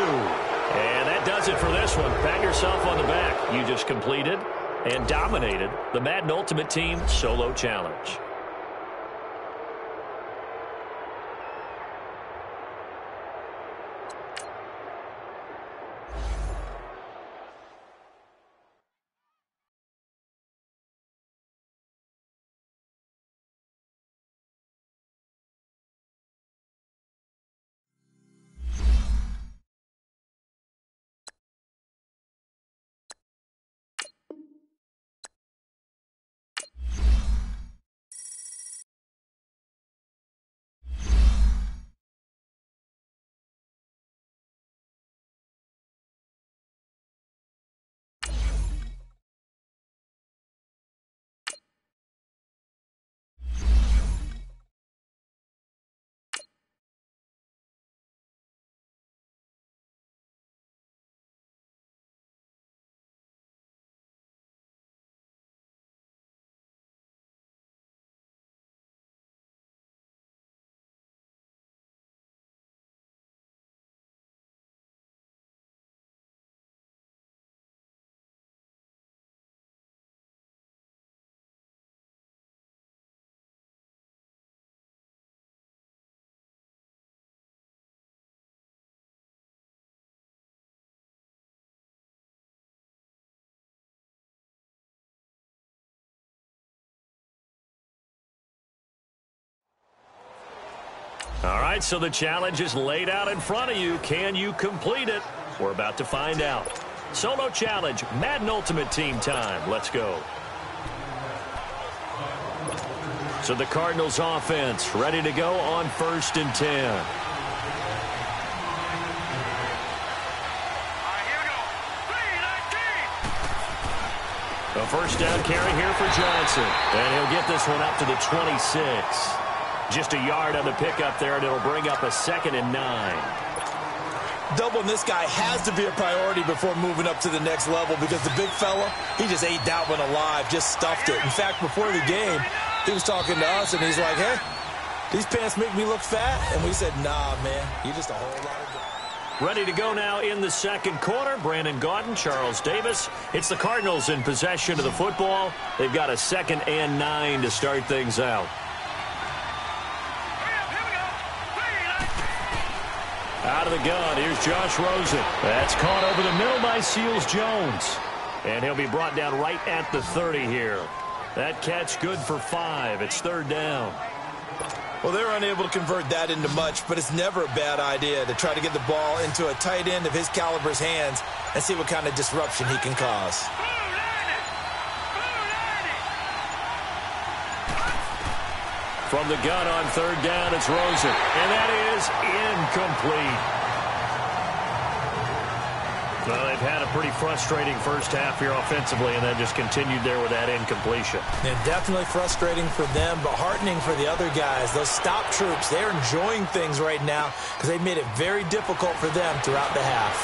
And that does it for this one. Pat yourself on the back. You just completed and dominated the Madden Ultimate Team Solo Challenge. All right, so the challenge is laid out in front of you. Can you complete it? We're about to find out. Solo challenge, Madden Ultimate Team time. Let's go. So the Cardinals offense ready to go on 1st and 10. All right, here we go. 3-19. A first down carry here for Johnson. And he'll get this one up to the 26. Just a yard on the pickup there, and it'll bring up a 2nd and 9. Doubling this guy has to be a priority before moving up to the next level because the big fella, he just ate that one alive, just stuffed it. In fact, before the game, he was talking to us, and he's like, hey, these pants make me look fat? And we said, nah, man, you're just a whole lot of good. Ready to go now in the 2nd quarter. Brandon Gaudin, Charles Davis. It's the Cardinals in possession of the football. They've got a 2nd and 9 to start things out. Out of the gun, here's Josh Rosen. That's caught over the middle by Seals Jones. And he'll be brought down right at the 30 here. That catch good for 5. It's 3rd down. Well, they're unable to convert that into much, but it's never a bad idea to try to get the ball into a tight end of his caliber's hands and see what kind of disruption he can cause. From the gun on 3rd down, it's Rosen. And that is incomplete. Well, they've had a pretty frustrating first half here offensively, and then just continued there with that incompletion. And definitely frustrating for them, but heartening for the other guys. Those stop troops, they're enjoying things right now because they've made it very difficult for them throughout the half.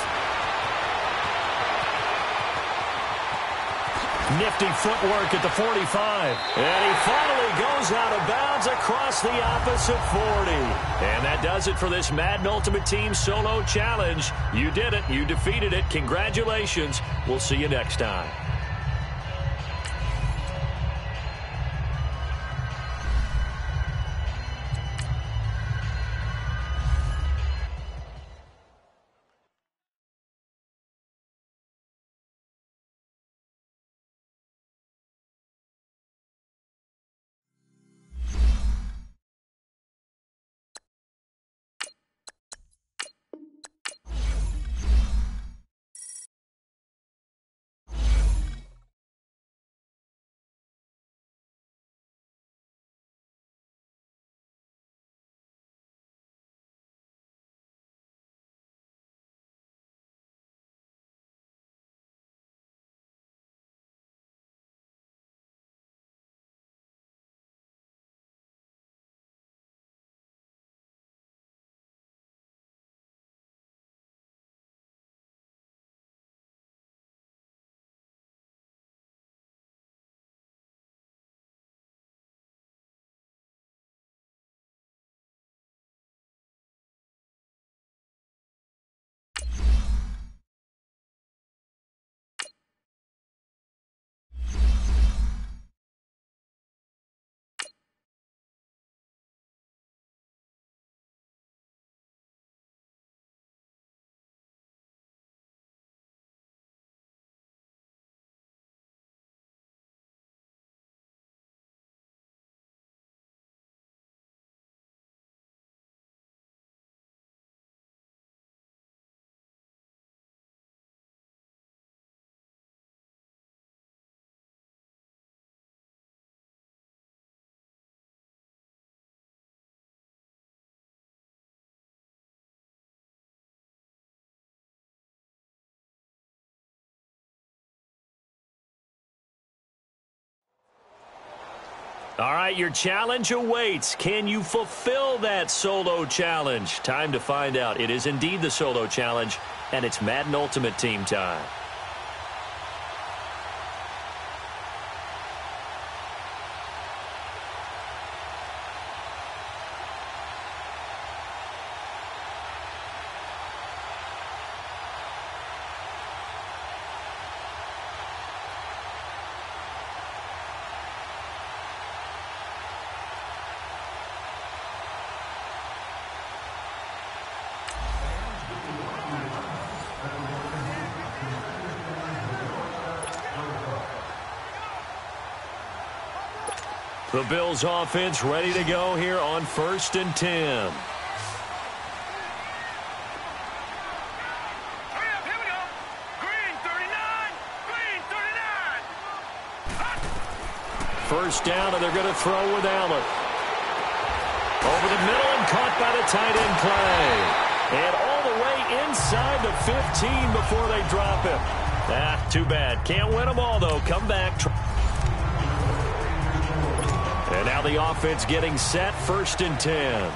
Nifty footwork at the 45. And he finally goes out of bounds across the opposite 40. And that does it for this Madden Ultimate Team Solo Challenge. You did it. You defeated it. Congratulations. We'll see you next time. All right, your challenge awaits. Can you fulfill that solo challenge? Time to find out. It is indeed the solo challenge, and it's Madden Ultimate Team time. The Bills offense ready to go here on 1st and 10. Hurry up, here we go. Green 39. Green 39. First down, and they're going to throw with Allen. Over the middle and caught by the tight end Clay. And all the way inside the 15 before they drop him. Too bad. Can't win them all, though. Come back. And now the offense getting set, 1st and 10. Hurry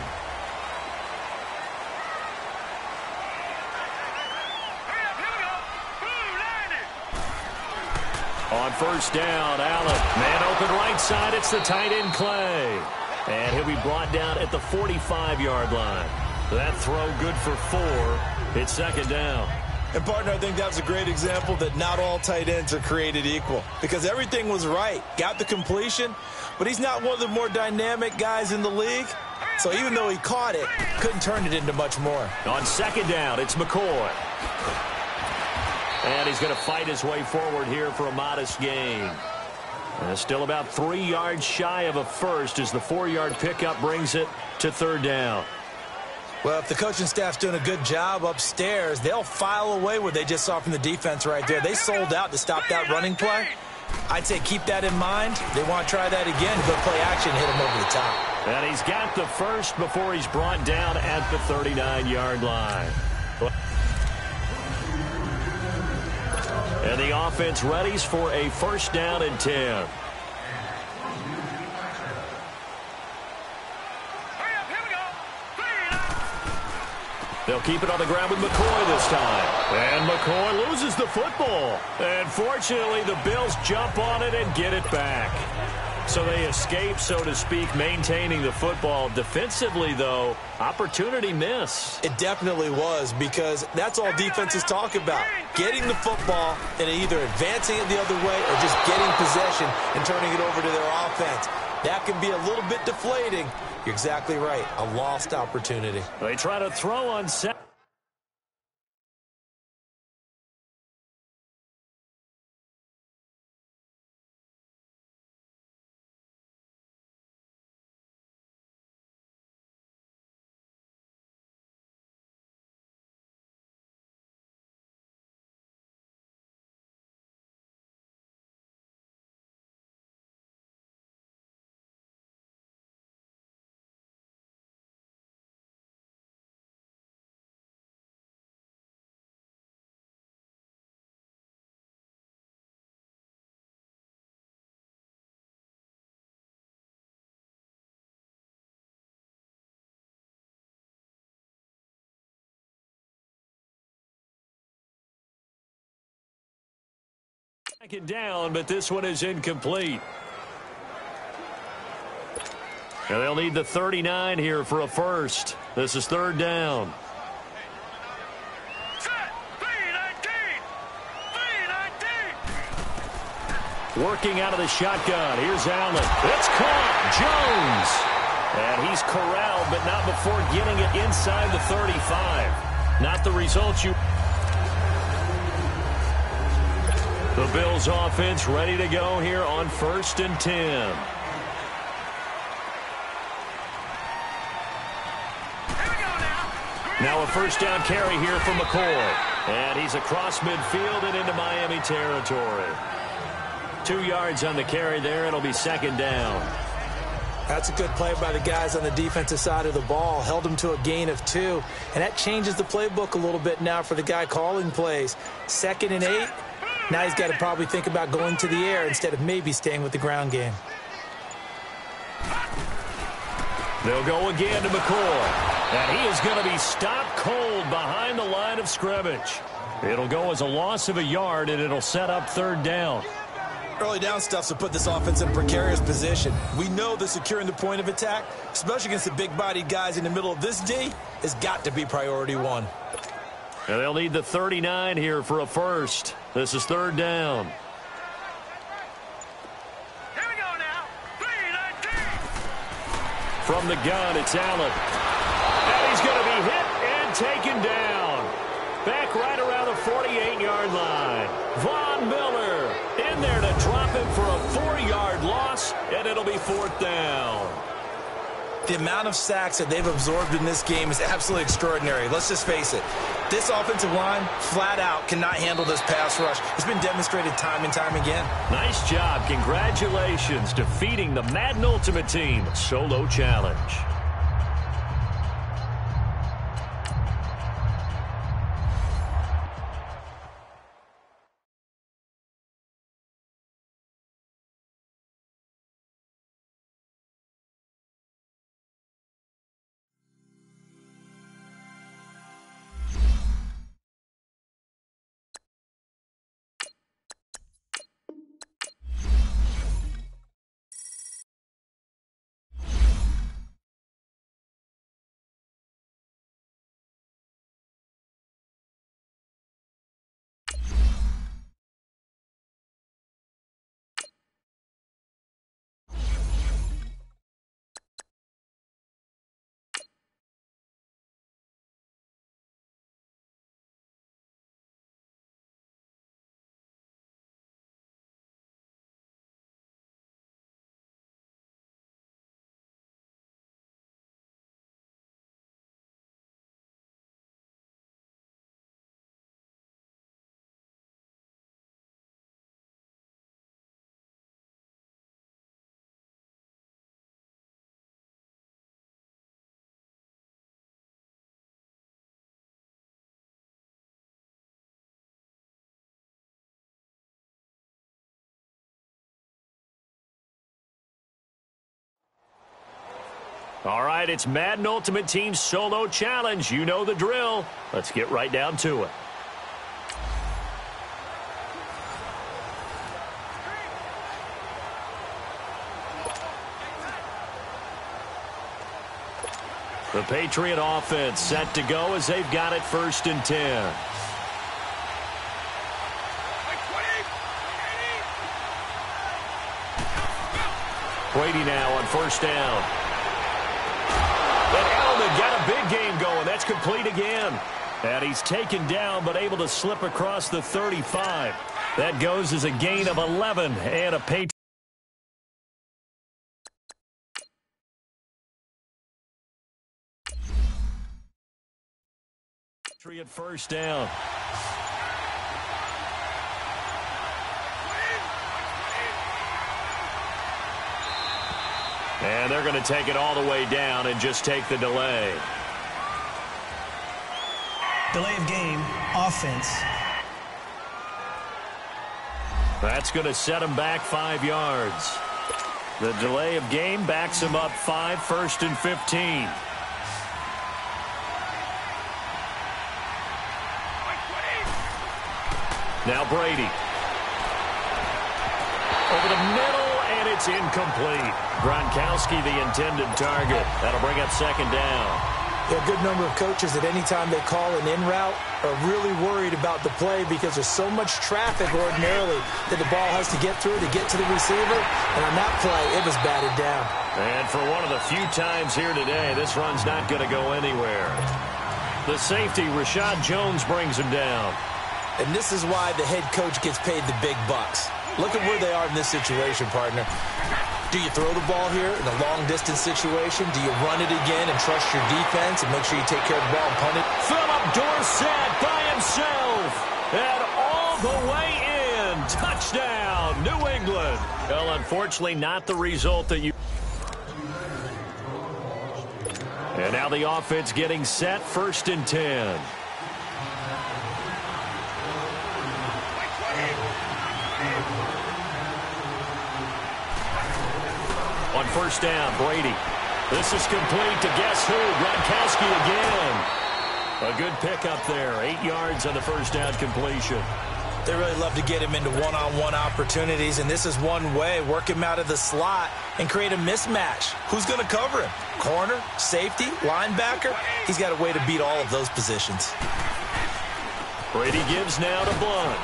up, here we go. Blue 90. On 1st down, Allen. Man open right side. It's the tight end Clay. And he'll be brought down at the 45-yard line. That throw good for 4. It's 2nd down. And, partner, I think that's a great example that not all tight ends are created equal because everything was right. Got the completion, but he's not one of the more dynamic guys in the league. So even though he caught it, couldn't turn it into much more. On 2nd down, it's McCoy. And he's going to fight his way forward here for a modest gain. Still about 3 yards shy of a first as the 4-yard pickup brings it to 3rd down. Well, if the coaching staff's doing a good job upstairs, they'll file away what they just saw from the defense right there. They sold out to stop that running play. I'd say keep that in mind. They want to try that again, go play action, hit him over the top. And he's got the first before he's brought down at the 39-yard line. And the offense readies for a 1st down and 10. They'll keep it on the ground with McCoy this time. And McCoy loses the football. And fortunately, the Bills jump on it and get it back. So they escape, so to speak, maintaining the football. Defensively, though, opportunity miss. It definitely was, because that's all defenses talk about. Getting the football and either advancing it the other way or just getting possession and turning it over to their offense. That can be a little bit deflating. You're exactly right. A lost opportunity. They try to throw on set. Second down, but this one is incomplete. And they'll need the 39 here for a first. This is third down. Working out of the shotgun. Here's Allen. It's caught. Jones. And he's corralled, but not before getting it inside the 35. Not the result you... The Bills offense ready to go here on 1st and 10. Now a first down carry here for McCoy. And he's across midfield and into Miami territory. 2 yards on the carry there. It'll be second down. That's a good play by the guys on the defensive side of the ball. Held them to a gain of 2. And that changes the playbook a little bit now for the guy calling plays. 2nd and 8. Now he's got to probably think about going to the air instead of maybe staying with the ground game. They'll go again to McCoy. And he is going to be stopped cold behind the line of scrimmage. It'll go as a loss of a yard, and it'll set up third down. Early down stuff to put this offense in a precarious position. We know that securing the point of attack, especially against the big-bodied guys in the middle of this D, has got to be priority one. And they'll need the 39 here for a first. This is third down. Here we go now. 3-19. From the gun, it's Allen. And he's going to be hit and taken down. Back right around the 48-yard line. Von Miller in there to drop him for a 4-yard loss, and it'll be fourth down. The amount of sacks that they've absorbed in this game is absolutely extraordinary. Let's just face it. This offensive line, flat out, cannot handle this pass rush. It's been demonstrated time and time again. Nice job. Congratulations defeating the Madden Ultimate Team solo challenge. All right, it's Madden Ultimate Team Solo Challenge. You know the drill. Let's get right down to it. The Patriot offense set to go as they've got it 1st and 10. Brady now on 1st down. And Edelman got a big game going. That's complete again. And he's taken down but able to slip across the 35. That goes as a gain of 11 and a Patriot. Patriot 1st down. And they're going to take it all the way down and just take the delay. Delay of game, offense. That's going to set him back 5 yards. The delay of game backs him up 5, 1st and 15. Now Brady. Over the middle, and it's incomplete. Gronkowski, the intended target. That'll bring up 2nd down. A good number of coaches at any time they call an in route are really worried about the play because there's so much traffic ordinarily that the ball has to get through to get to the receiver. And on that play, it was batted down. And for one of the few times here today, this run's not going to go anywhere. The safety, Rashad Jones, brings him down. And this is why the head coach gets paid the big bucks. Look at where they are in this situation, partner. Do you throw the ball here in a long-distance situation? Do you run it again and trust your defense and make sure you take care of the ball and punt it? Philip Dorsett by himself. And all the way in. Touchdown, New England. Well, unfortunately, not the result that you... And now the offense getting set, 1st and 10. On 1st down, Brady. This is complete to guess who? Gronkowski again. A good pickup there. 8 yards on the 1st down completion. They really love to get him into one-on-one opportunities, and this is one way. Work him out of the slot and create a mismatch. Who's going to cover him? Corner, safety, linebacker? He's got a way to beat all of those positions. Brady gives now to Blunt.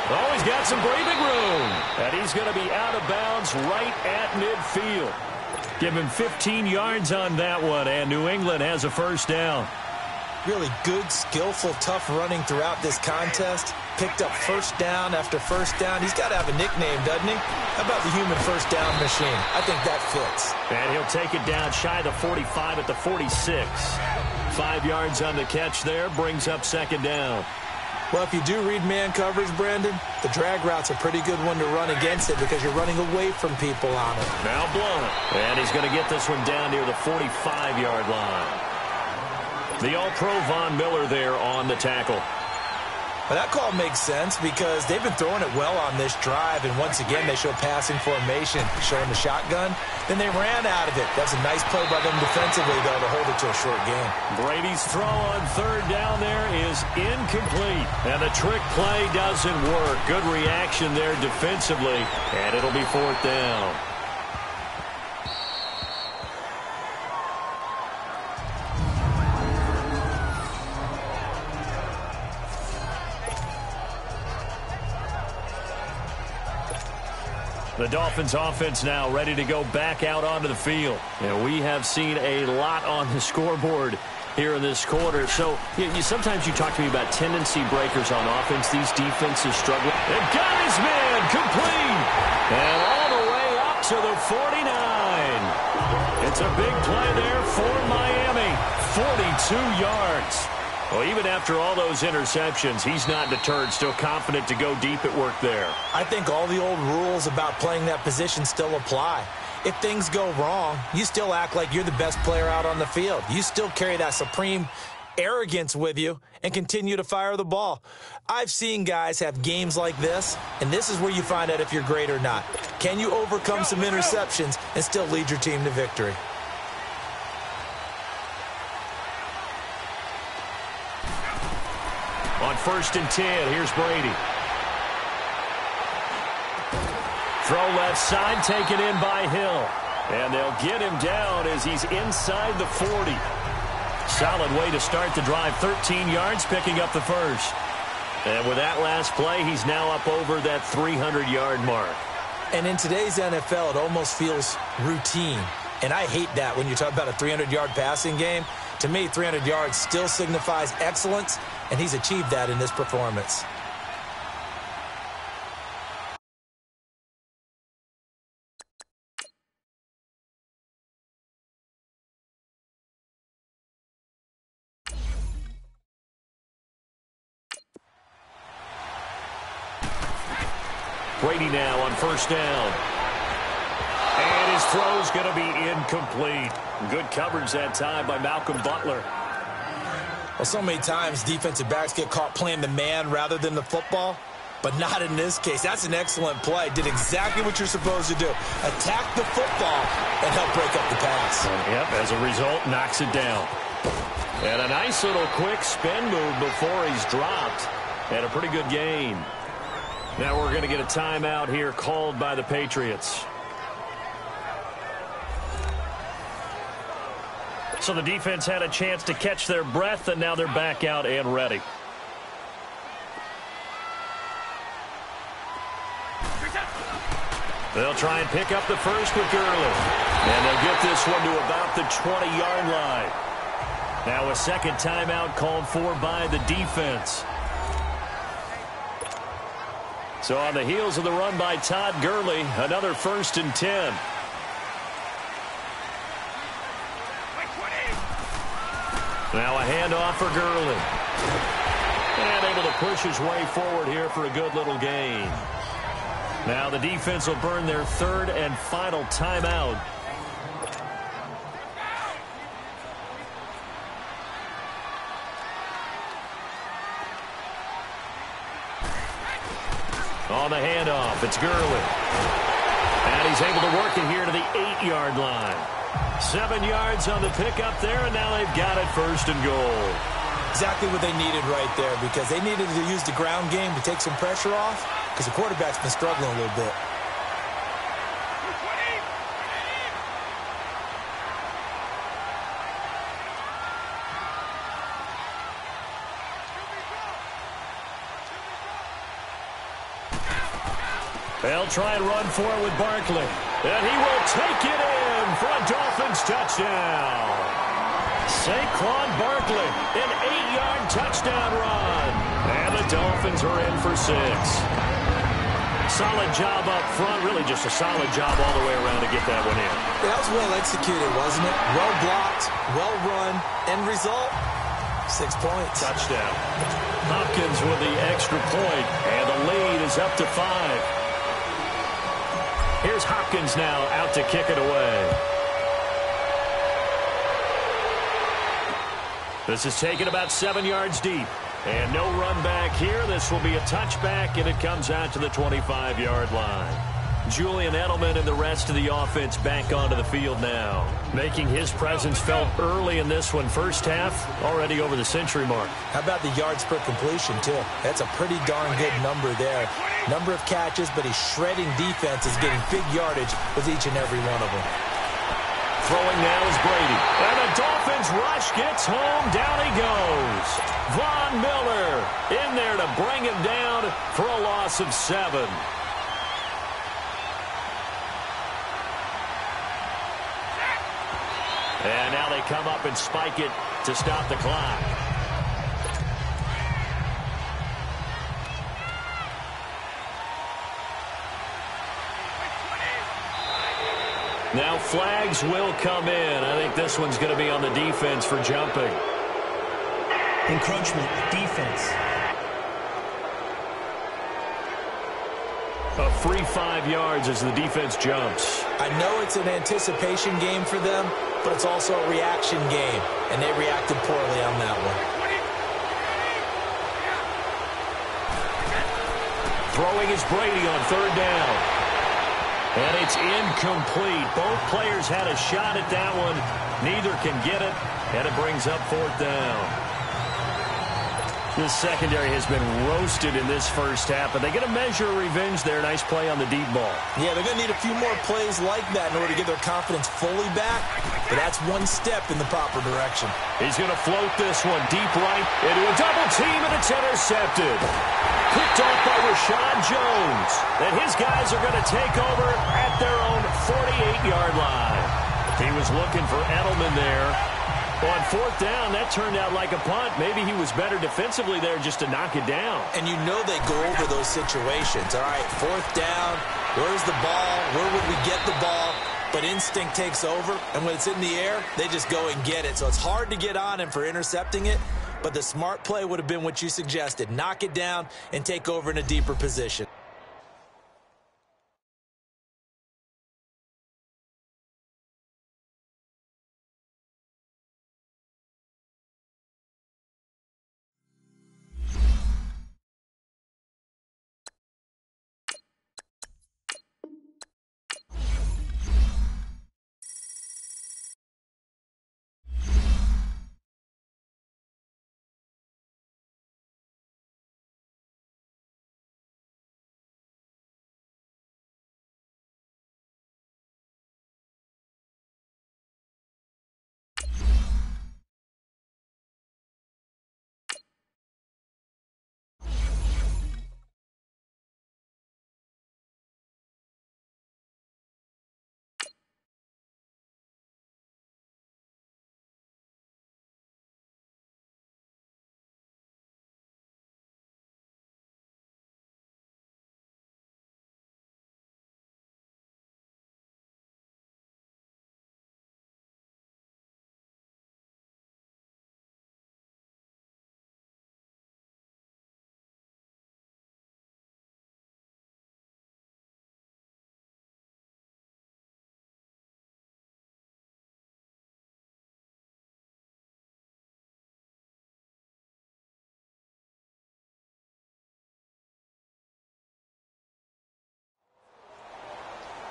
Oh, he's got some breathing room. And he's going to be out of bounds right at midfield. Give him 15 yards on that one, and New England has a 1st down. Really good, skillful, tough running throughout this contest. Picked up 1st down after 1st down. He's got to have a nickname, doesn't he? How about the human 1st down machine? I think that fits. And he'll take it down shy of the 45 at the 46. 5 yards on the catch there, brings up 2nd down. Well, if you do read man coverage, Brandon, the drag route's a pretty good one to run against it because you're running away from people on it. Now Blunt. And he's going to get this one down near the 45-yard line. The All-Pro Von Miller there on the tackle. Well, that call makes sense because they've been throwing it well on this drive, and once again, they show passing formation, showing the shotgun. Then they ran out of it. That's a nice play by them defensively, though, to hold it to a short game. Brady's throw on 3rd down there is incomplete. And the trick play doesn't work. Good reaction there defensively, and it'll be 4th down. The Dolphins offense now ready to go back out onto the field. And we have seen a lot on the scoreboard here in this quarter. So sometimes you talk to me about tendency breakers on offense. These defenses struggle. They've got his man complete. And all the way up to the 49. It's a big play there for Miami. 42 yards. Well, even after all those interceptions, he's not deterred, still confident to go deep at work there. I think all the old rules about playing that position still apply. If things go wrong, you still act like you're the best player out on the field. You still carry that supreme arrogance with you and continue to fire the ball. I've seen guys have games like this, and this is where you find out if you're great or not. Can you overcome some interceptions and still lead your team to victory? On 1st and 10, here's Brady. Throw left side, taken in by Hill. And they'll get him down as he's inside the 40. Solid way to start the drive. 13 yards, picking up the first. And with that last play, he's now up over that 300-yard mark. And in today's NFL, it almost feels routine. And I hate that when you talk about a 300-yard passing game. To me, 300 yards still signifies excellence, and he's achieved that in this performance. Brady now on 1st down. And his throw's going to be incomplete. Good coverage that time by Malcolm Butler. Well, so many times defensive backs get caught playing the man rather than the football, but not in this case. That's an excellent play. Did exactly what you're supposed to do. Attack the football and help break up the pass. Yep, as a result, knocks it down. And a nice little quick spin move before he's dropped. And a pretty good gain. Now we're going to get a timeout here called by the Patriots. So the defense had a chance to catch their breath, and now they're back out and ready. They'll try and pick up the first with Gurley. And they'll get this one to about the 20-yard line. Now a second timeout called for by the defense. So on the heels of the run by Todd Gurley, another 1st and 10. Now a handoff for Gurley. And able to push his way forward here for a good little gain. Now the defense will burn their 3rd and final timeout. On the handoff, it's Gurley. And he's able to work it here to the 8-yard line. 7 yards on the pickup there, and now they've got it 1st and goal. Exactly what they needed right there, because they needed to use the ground game to take some pressure off, because the quarterback's been struggling a little bit. They'll try and run for it with Barkley. And he will take it in for a Dolphins touchdown. Saquon Barkley, an 8-yard touchdown run. And the Dolphins are in for 6. Solid job up front. Really just a solid job all the way around to get that one in. That was well executed, wasn't it? Well blocked, well run. End result, 6 points. Touchdown. Hopkins with the extra point. And the lead is up to 5. Here's Hopkins now out to kick it away. This is taken about 7 yards deep. And no run back here. This will be a touchback, and it comes out to the 25-yard line. Julian Edelman and the rest of the offense back onto the field now, making his presence felt early in this one. First half, already over the century mark. How about the yards per completion, too? That's a pretty darn good number there. Number of catches, but he's shredding defense, is getting big yardage with each and every one of them. Throwing now is Brady. And the Dolphins rush gets home. Down he goes. Von Miller in there to bring him down for a loss of 7. And now they come up and spike it to stop the clock. Now flags will come in. I think this one's going to be on the defense for jumping. Encroachment, defense. A free 5 yards as the defense jumps. I know it's an anticipation game for them, but it's also a reaction game, and they reacted poorly on that one. Throwing is Brady on 3rd down. And it's incomplete. Both players had a shot at that one. Neither can get it, and it brings up 4th down. The secondary has been roasted in this first half, but they get a measure of revenge there. Nice play on the deep ball. Yeah, they're going to need a few more plays like that in order to get their confidence fully back, but that's one step in the proper direction. He's going to float this one deep right into a double team, and it's intercepted. Picked off by Rashad Jones. And his guys are going to take over at their own 48-yard line. He was looking for Edelman there. On fourth down, that turned out like a punt. Maybe he was better defensively there just to knock it down. And you know they go over those situations. All right, fourth down, where's the ball? Where would we get the ball? But instinct takes over, and when it's in the air, they just go and get it. So it's hard to get on him for intercepting it, but the smart play would have been what you suggested. Knock it down and take over in a deeper position.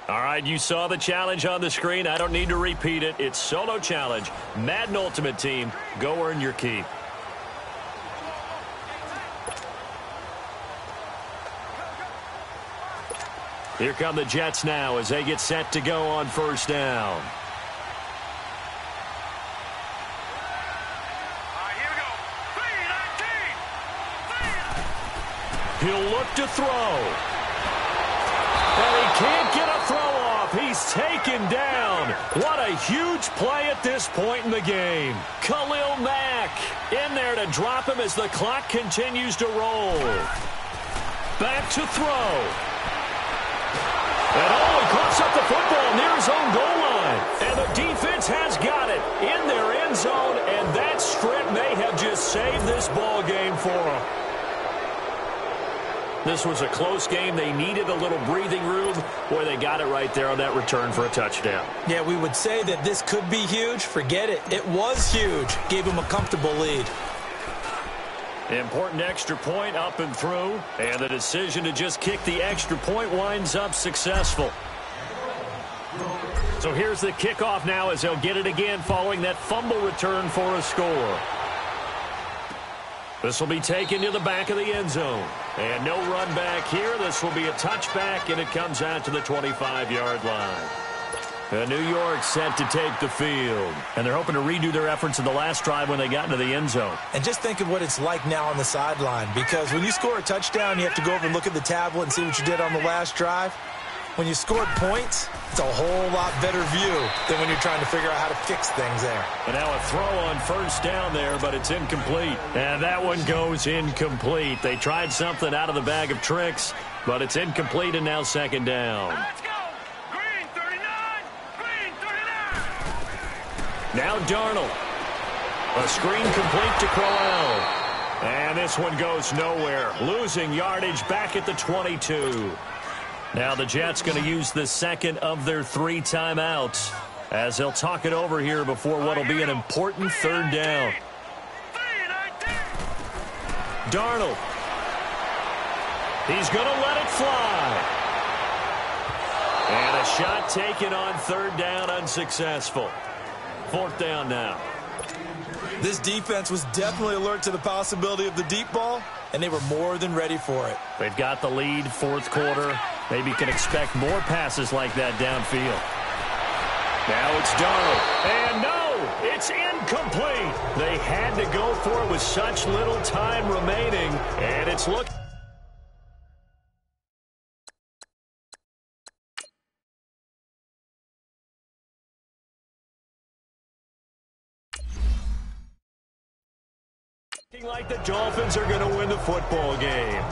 All right, you saw the challenge on the screen. I don't need to repeat it. It's solo challenge. Madden Ultimate Team, go earn your keep. Here come the Jets now as they get set to go on first down. He'll look to throw. And he can't get a throw off. He's taken down. What a huge play at this point in the game. Khalil Mack in there to drop him as the clock continues to roll. Back to throw. And he coughs up the football near his own goal line. And the defense has got it in their end zone. And that strip may have just saved this ball game for them. This was a close game. They needed a little breathing room. Boy, they got it right there on that return for a touchdown. Yeah, we would say that this could be huge. Forget it. It was huge. Gave him a comfortable lead. Important extra point up and through. And the decision to just kick the extra point winds up successful. So here's the kickoff now as they'll get it again following that fumble return for a score. This will be taken to the back of the end zone. And no run back here. This will be a touchback, and it comes out to the 25-yard line. New York set to take the field. And they're hoping to redo their efforts in the last drive when they got into the end zone. And just think of what it's like now on the sideline. Because when you score a touchdown, you have to go over and look at the tablet and see what you did on the last drive. When you scored points, it's a whole lot better view than when you're trying to figure out how to fix things there. And now a throw on first down there, but it's incomplete. And that one goes incomplete. They tried something out of the bag of tricks, but it's incomplete and now second down. Let's go! Green 39! Green 39! Now Darnold. A screen complete to Crowell. And this one goes nowhere. Losing yardage back at the 22. Now the Jets going to use the second of their 3 timeouts as they'll talk it over here before what will be an important third down. Darnold. He's going to let it fly. And a shot taken on third down, unsuccessful. Fourth down now. This defense was definitely alert to the possibility of the deep ball, and they were more than ready for it. They've got the lead, fourth quarter. Maybe you can expect more passes like that downfield. Now it's Darnold. And no, it's incomplete. They had to go for it with such little time remaining, and it's looking like the Dolphins are going to win the football game.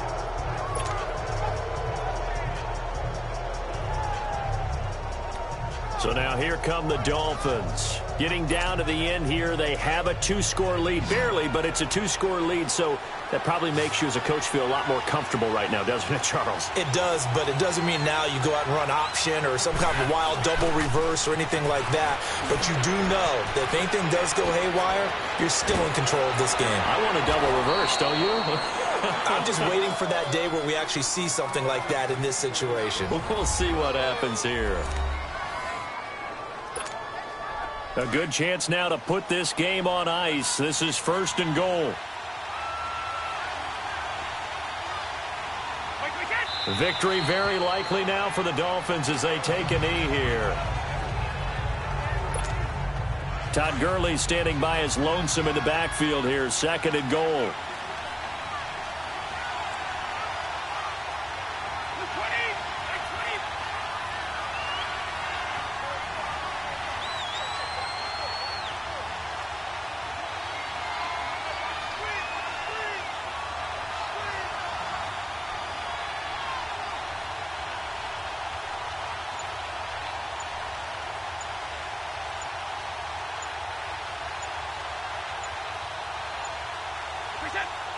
So now here come the Dolphins. Getting down to the end here, they have a two-score lead. Barely, but it's a two-score lead, so that probably makes you as a coach feel a lot more comfortable right now, doesn't it, Charles? It does, but it doesn't mean now you go out and run option or some kind of wild double reverse or anything like that. But you do know that if anything does go haywire, you're still in control of this game. I want a double reverse, don't you? I'm just waiting for that day where we actually see something like that in this situation. We'll see what happens here. A good chance now to put this game on ice. This is 1st and goal. Victory very likely now for the Dolphins as they take a knee here. Todd Gurley standing by as lonesome in the backfield here. 2nd and goal.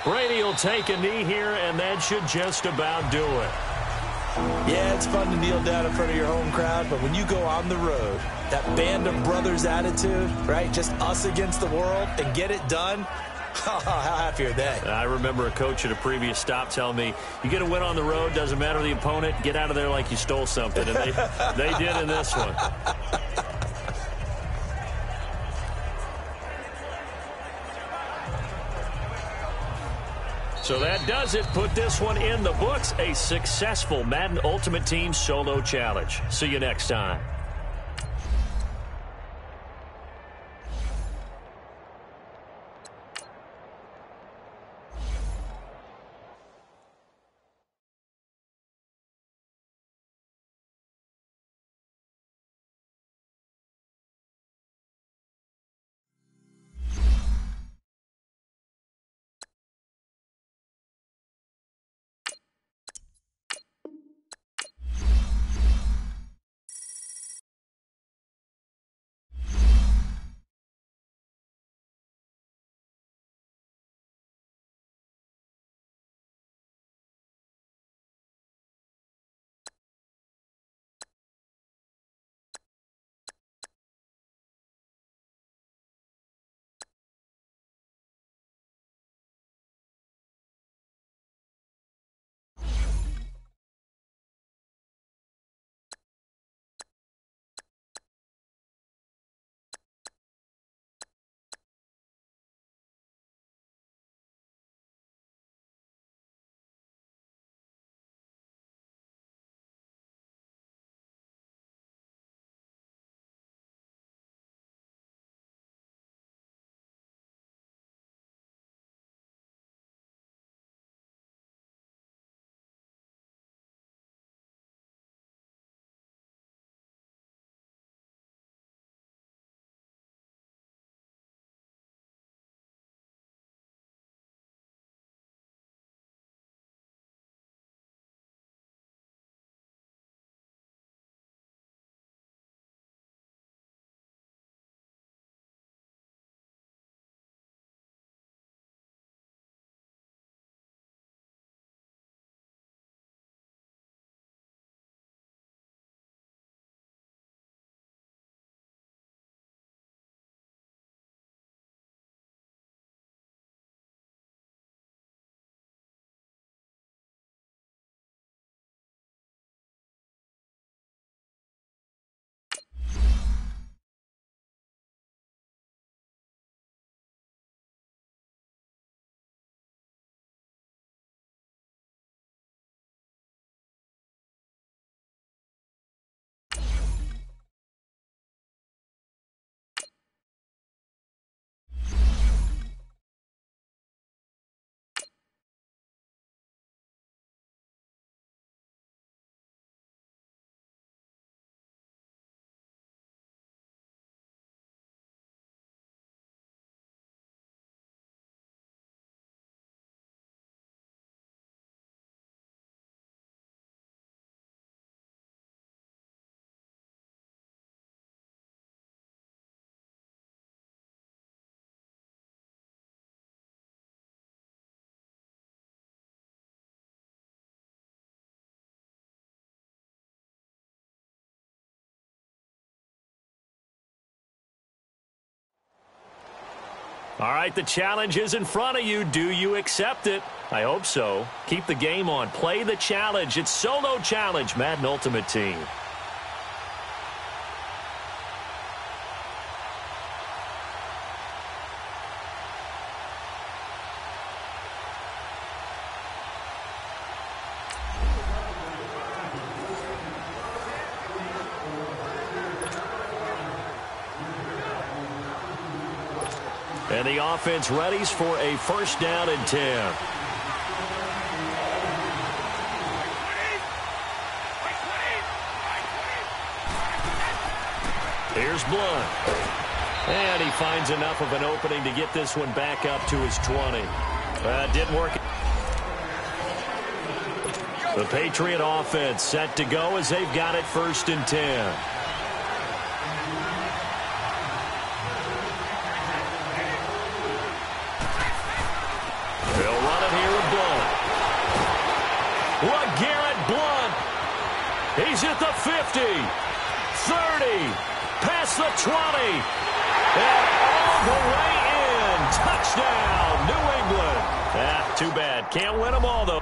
Brady will take a knee here, and that should just about do it. Yeah, it's fun to kneel down in front of your home crowd, but when you go on the road, that band of brothers attitude, right, just us against the world, and get it done, how happy are they? I remember a coach at a previous stop telling me, you get a win on the road, doesn't matter the opponent, get out of there like you stole something, and they did in this one. So that does it. Put this one in the books. A successful Madden Ultimate Team Solo Challenge. See you next time. All right, the challenge is in front of you. Do you accept it? I hope so. Keep the game on. Play the challenge. It's Solo Challenge, Madden Ultimate Team. And the offense readies for a first down and 10. Here's Blunt. And he finds enough of an opening to get this one back up to his 20. Didn't work. The Patriot offense set to go as they've got it first and 10. He's at the 50, 30, past the 20, and all the way in. Touchdown, New England. Too bad. Can't win them all, though.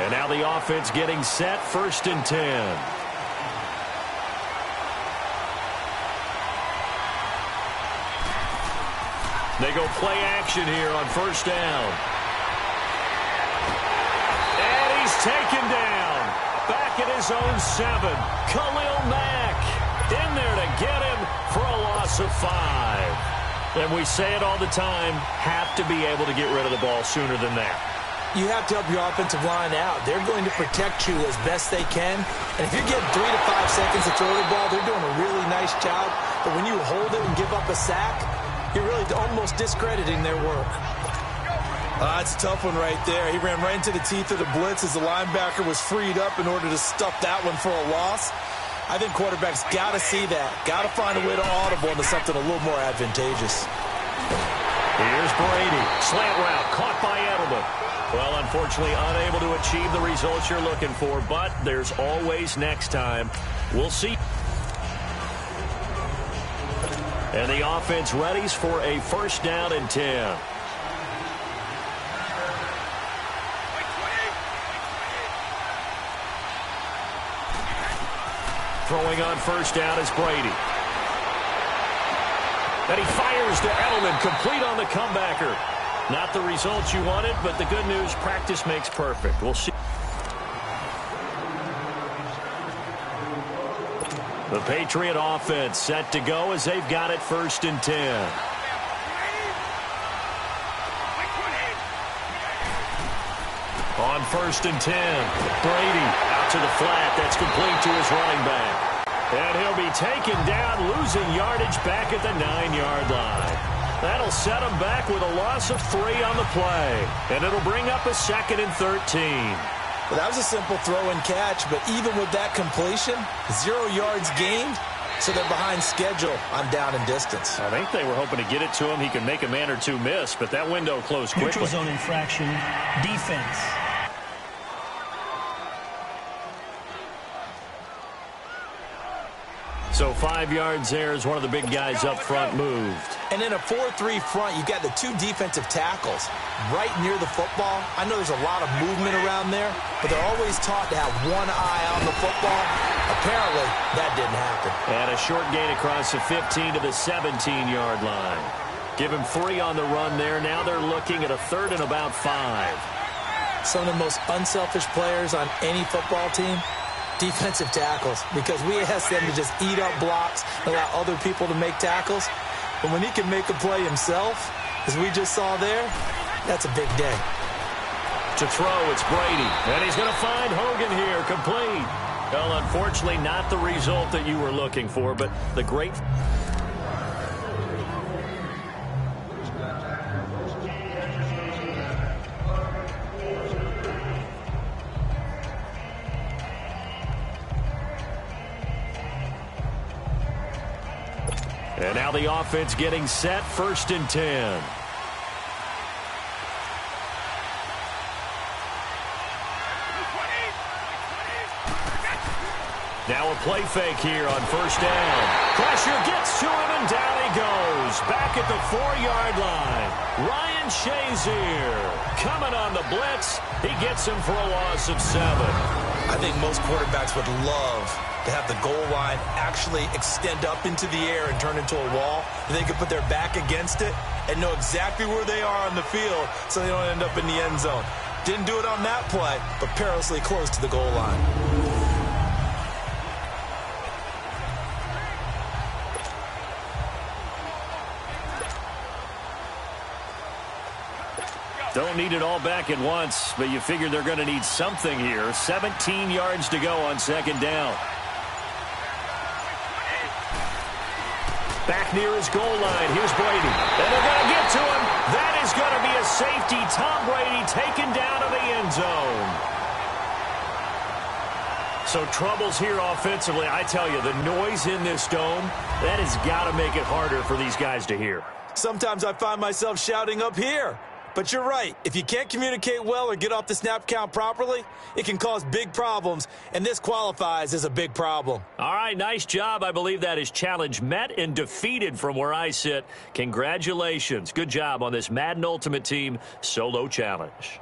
And now the offense getting set, first and 10. They go play action here on first down. Taken down. Back at his own 7. Khalil Mack in there to get him for a loss of 5. And we say it all the time, have to be able to get rid of the ball sooner than that. You have to help your offensive line out. They're going to protect you as best they can. And if you're getting 3 to 5 seconds to throw the ball, they're doing a really nice job. But when you hold it and give up a sack, you're really almost discrediting their work. That's a tough one right there. He ran right into the teeth of the blitz as the linebacker was freed up in order to stuff that one for a loss. I think quarterbacks got to see that. Got to find a way to audible into something a little more advantageous. Here's Brady. Slant route caught by Edelman. Well, unfortunately, unable to achieve the results you're looking for, but there's always next time. We'll see. And the offense readies for a first down and 10. Throwing on first down is Brady. And he fires to Edelman, complete on the comebacker. Not the results you wanted, but the good news, practice makes perfect. We'll see. The Patriot offense set to go as they've got it first and 10. On first and 10, Brady out to the flat. That's complete to his running back. And he'll be taken down, losing yardage back at the 9-yard line. That'll set him back with a loss of 3 on the play. And it'll bring up a 2nd and 13. Well, that was a simple throw and catch, but even with that completion, 0 yards gained, so they're behind schedule on down and distance. I think they were hoping to get it to him. He could make a man or two miss, but that window closed quickly. Neutral zone infraction, defense. So 5 yards there as one of the big guys up front moved. And in a 4-3 front, you've got the 2 defensive tackles right near the football. I know there's a lot of movement around there, but they're always taught to have one eye on the football. Apparently, that didn't happen. And a short gain across the 15 to the 17-yard line. Give him 3 on the run there. Now they're looking at a 3rd and about 5. Some of the most unselfish players on any football team, defensive tackles, because we ask them to just eat up blocks and allow other people to make tackles. But when he can make a play himself, as we just saw there, that's a big day. To throw, it's Brady. And he's going to find Hogan here, complete. Well, unfortunately, not the result that you were looking for, but the great... And now the offense getting set, 1st and 10. Now a play fake here on first down. Pressure gets to him, and down he goes. Back at the 4-yard line. Ryan Shazier coming on the blitz. He gets him for a loss of 7. I think most quarterbacks would love to have the goal line actually extend up into the air and turn into a wall. And they can put their back against it and know exactly where they are on the field so they don't end up in the end zone. Didn't do it on that play, but perilously close to the goal line. Don't need it all back at once, but you figure they're going to need something here. 17 yards to go on 2nd down. Back near his goal line. Here's Brady. And they're going to get to him. That is going to be a safety. Tom Brady taken down to the end zone. So troubles here offensively. I tell you, the noise in this dome, that has got to make it harder for these guys to hear. Sometimes I find myself shouting up here. But you're right. If you can't communicate well or get off the snap count properly, it can cause big problems, and this qualifies as a big problem. All right, nice job. I believe that is challenge met and defeated from where I sit. Congratulations. Good job on this Madden Ultimate Team solo challenge.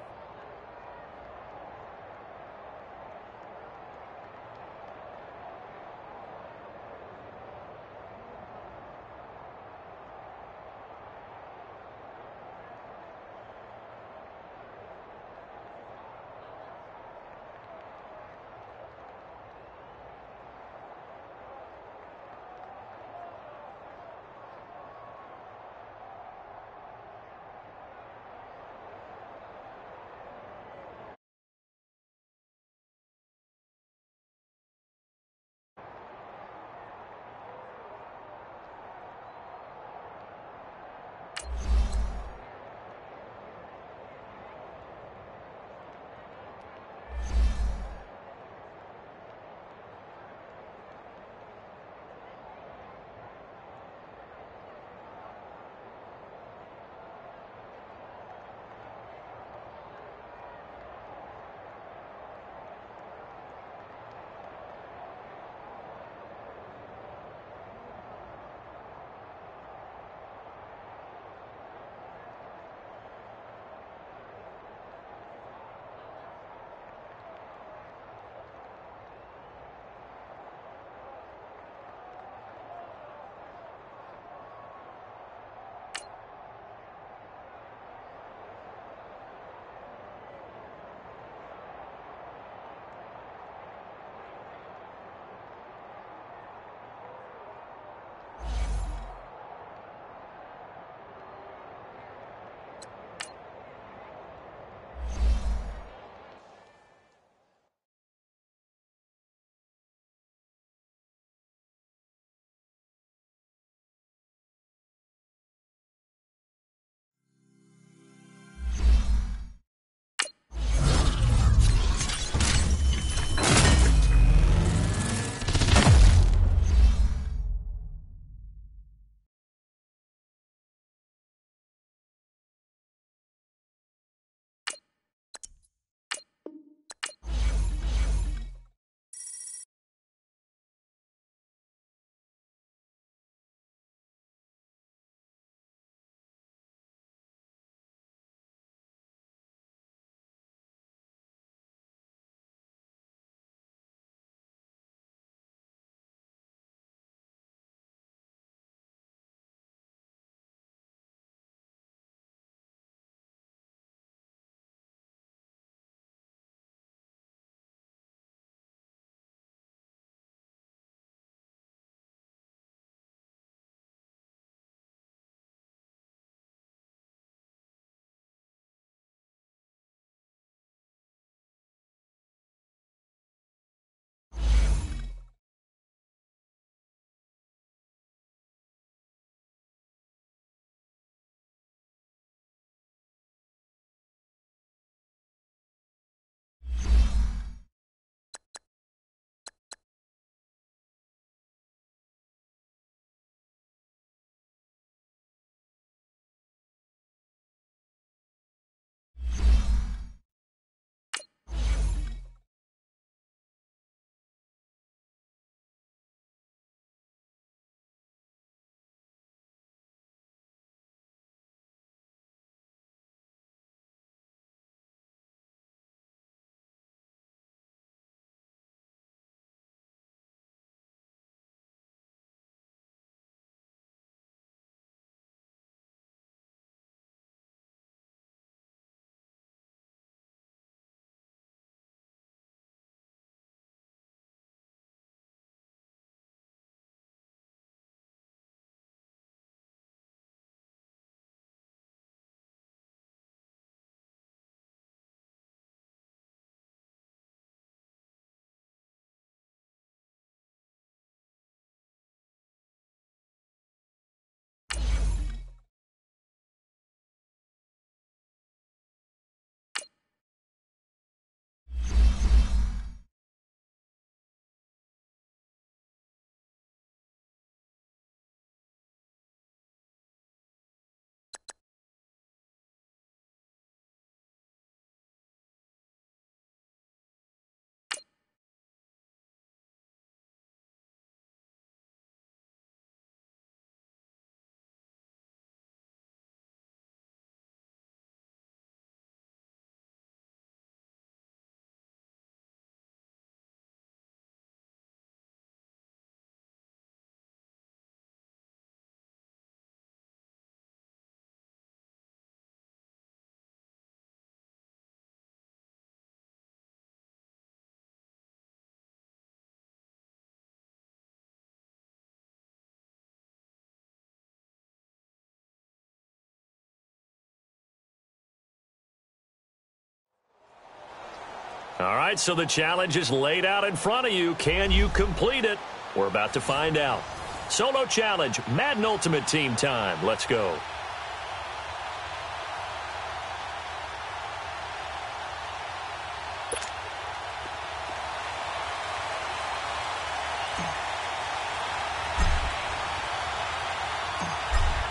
All right, so the challenge is laid out in front of you. Can you complete it? We're about to find out. Solo challenge, Madden Ultimate Team time. Let's go.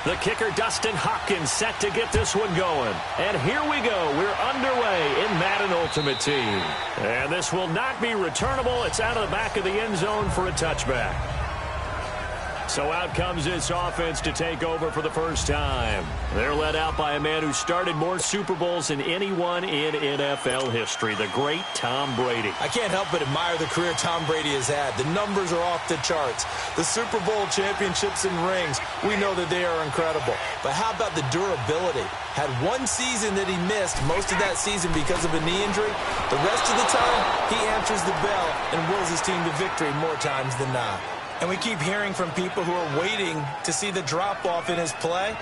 The kicker, Dustin Hopkins, set to get this one going. And here we go. We're underway in Madden Ultimate Team. And this will not be returnable. It's out of the back of the end zone for a touchback. So out comes this offense to take over for the first time. They're led out by a man who started more Super Bowls than anyone in NFL history, the great Tom Brady. I can't help but admire the career Tom Brady has had. The numbers are off the charts. The Super Bowl championships and rings, we know that they are incredible. But how about the durability? Had one season that he missed, most of that season because of a knee injury. The rest of the time, he answers the bell and wills his team to victory more times than not. And we keep hearing from people who are waiting to see the drop-off in his play.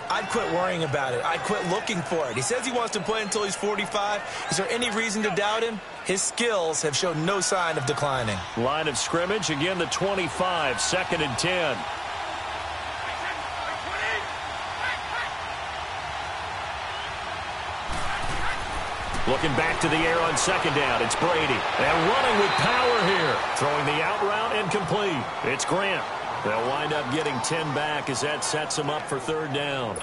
I'd quit worrying about it. I'd quit looking for it. He says he wants to play until he's 45. Is there any reason to doubt him? His skills have shown no sign of declining. Line of scrimmage, again the 25, 2nd and 10. Looking back to the air on 2nd down. It's Brady. And running with power here. Throwing the out route and complete. It's Grant. They'll wind up getting 10 back as that sets them up for 3rd down.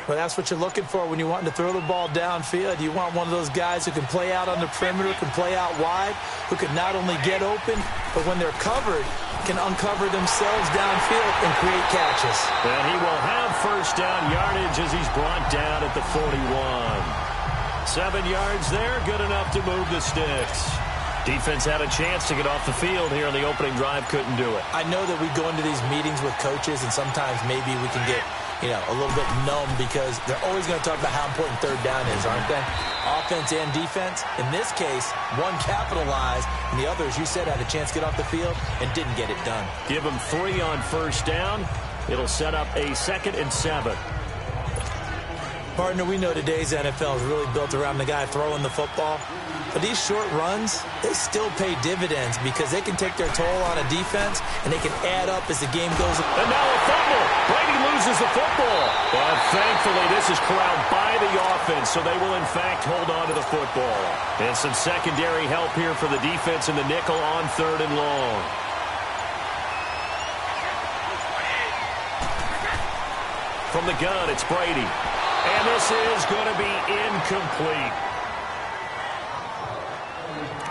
Well, that's what you're looking for when you're wanting to throw the ball downfield. You want one of those guys who can play out on the perimeter, can play out wide, who can not only get open, but when they're covered, can uncover themselves downfield and create catches. And he will have 1st down yardage as he's brought down at the 41. 7 yards there, good enough to move the sticks. Defense had a chance to get off the field here in the opening drive, couldn't do it. I know that we go into these meetings with coaches, and sometimes maybe we can get, a little bit numb because they're always going to talk about how important 3rd down is, aren't they? Offense and defense. In this case, one capitalized, and the other, as you said, had a chance to get off the field and didn't get it done. Give them 3 on 1st down. It'll set up a 2nd and 7. Partner, we know today's NFL is really built around the guy throwing the football. But these short runs, they still pay dividends because they can take their toll on a defense and they can add up as the game goes. And now a fumble. Brady loses the football. But thankfully, this is corralled by the offense, so they will, in fact, hold on to the football. And some secondary help here for the defense in the nickel on 3rd and long. From the gun, it's Brady. And this is going to be incomplete.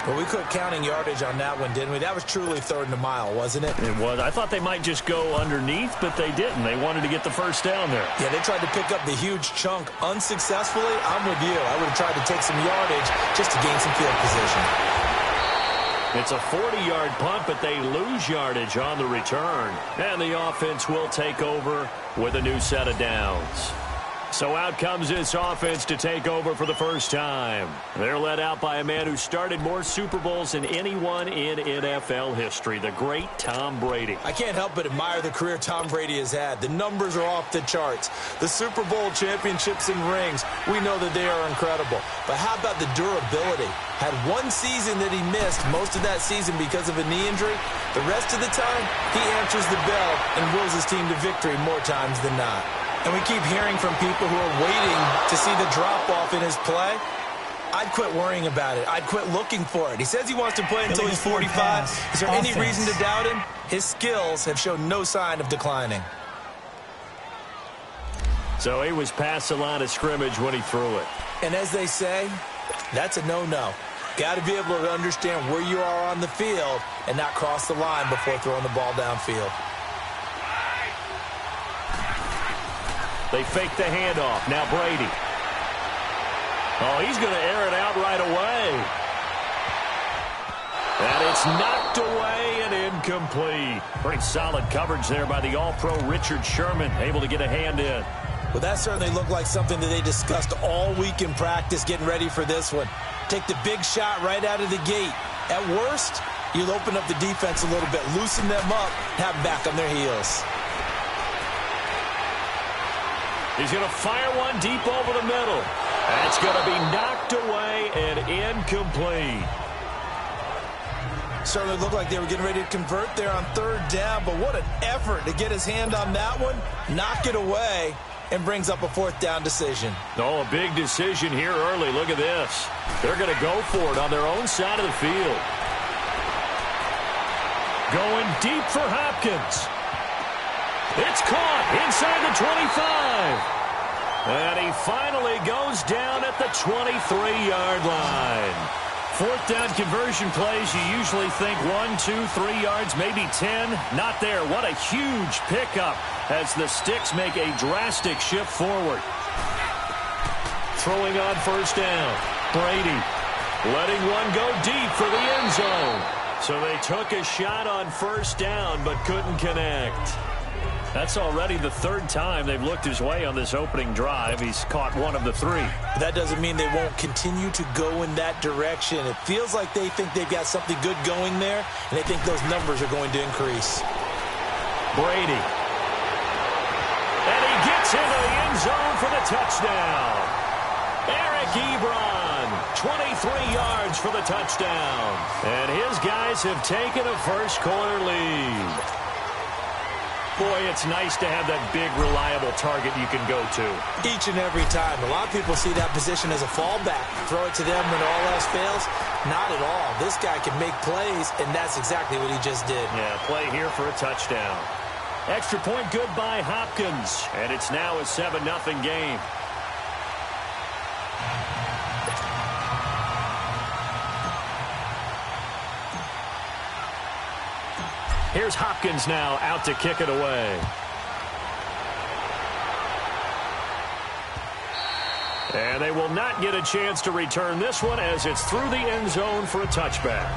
Well, we quit counting yardage on that one, didn't we? That was truly 3rd and a mile, wasn't it? It was. I thought they might just go underneath, but they didn't. They wanted to get the 1st down there. Yeah, they tried to pick up the huge chunk unsuccessfully. I'm with you. I would have tried to take some yardage just to gain some field position. It's a 40-yard punt, but they lose yardage on the return. And the offense will take over with a new set of downs. So out comes this offense to take over for the first time. They're led out by a man who started more Super Bowls than anyone in NFL history, the great Tom Brady. I can't help but admire the career Tom Brady has had. The numbers are off the charts. The Super Bowl championships and rings, we know that they are incredible. But how about the durability? Had one season that he missed, most of that season because of a knee injury. The rest of the time, he answers the bell and wills his team to victory more times than not. And we keep hearing from people who are waiting to see the drop-off in his play. I'd quit worrying about it. I'd quit looking for it. He says he wants to play until he's 45. Is there any reason to doubt him? His skills have shown no sign of declining. So he was past the line of scrimmage when he threw it. And as they say, that's a no-no. Got to be able to understand where you are on the field and not cross the line before throwing the ball downfield. They fake the handoff. Now Brady. Oh, he's going to air it out right away. And it's knocked away and incomplete. Pretty solid coverage there by the All-Pro Richard Sherman, able to get a hand in. Well, that certainly looked like something that they discussed all week in practice getting ready for this one. Take the big shot right out of the gate. At worst, you'll open up the defense a little bit, loosen them up, have them back on their heels. He's going to fire one deep over the middle. That's going to be knocked away and incomplete. Certainly looked like they were getting ready to convert there on third down, but what an effort to get his hand on that one, knock it away, and brings up a fourth down decision. Oh, a big decision here early. Look at this. They're going to go for it on their own side of the field. Going deep for Hopkins. It's caught inside the 25. And he finally goes down at the 23-yard line. Fourth down conversion plays, you usually think 1, 2, 3 yards, maybe 10. Not there. What a huge pickup as the Sticks make a drastic shift forward. Throwing on first down. Brady letting one go deep for the end zone. So they took a shot on first down but couldn't connect. That's already the third time they've looked his way on this opening drive. He's caught one of the three. That doesn't mean they won't continue to go in that direction. It feels like they think they've got something good going there, and they think those numbers are going to increase. Brady. And he gets into the end zone for the touchdown. Eric Ebron, 23 yards for the touchdown. And his guys have taken a first-quarter lead. Boy, it's nice to have that big, reliable target you can go to. Each and every time. A lot of people see that position as a fallback. Throw it to them when all else fails. Not at all. This guy can make plays, and that's exactly what he just did. Yeah, play here for a touchdown. Extra point good by Hopkins, and it's now a 7-0 game. Here's Hopkins now out to kick it away. And they will not get a chance to return this one as it's through the end zone for a touchback.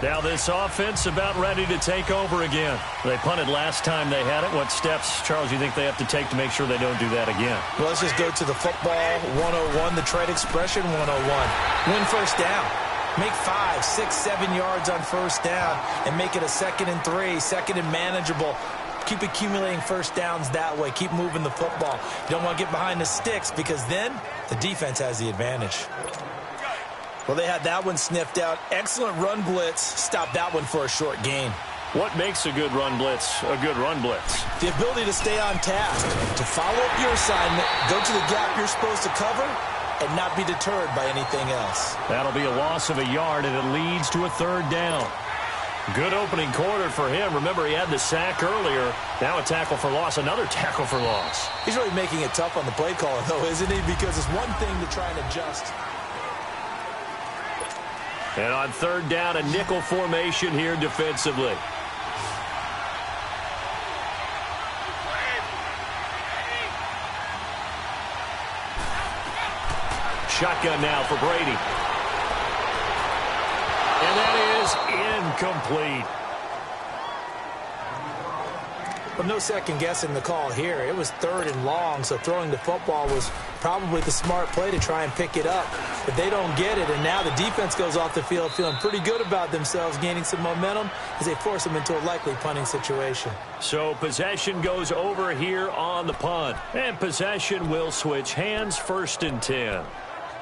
Now this offense about ready to take over again. They punted last time they had it. What steps, Charles, you think they have to take to make sure they don't do that again? Well, let's just go to the football 101, the trade expression 101. Win first down. Make 5, 6, 7 yards on first down and make it a 2nd and 3, second and manageable. Keep accumulating first downs that way. Keep moving the football. You don't want to get behind the sticks because then the defense has the advantage. Well, they had that one sniffed out. Excellent run blitz. Stop that one for a short gain. What makes a good run blitz a good run blitz? The ability to stay on task, to follow up your assignment, go to the gap you're supposed to cover, and not be deterred by anything else. That'll be a loss of a yard, and it leads to a third down. Good opening quarter for him. Remember, he had the sack earlier. Now a tackle for loss, another tackle for loss. He's really making it tough on the play caller, though, isn't he? Because it's one thing to try and adjust. And on third down, a nickel formation here defensively. Shotgun now for Brady. And that is incomplete. Well, no second guessing the call here. It was third and long, so throwing the football was probably the smart play to try and pick it up. But they don't get it, and now the defense goes off the field feeling pretty good about themselves, gaining some momentum as they force them into a likely punting situation. So possession goes over here on the punt. And possession will switch hands, 1st and 10.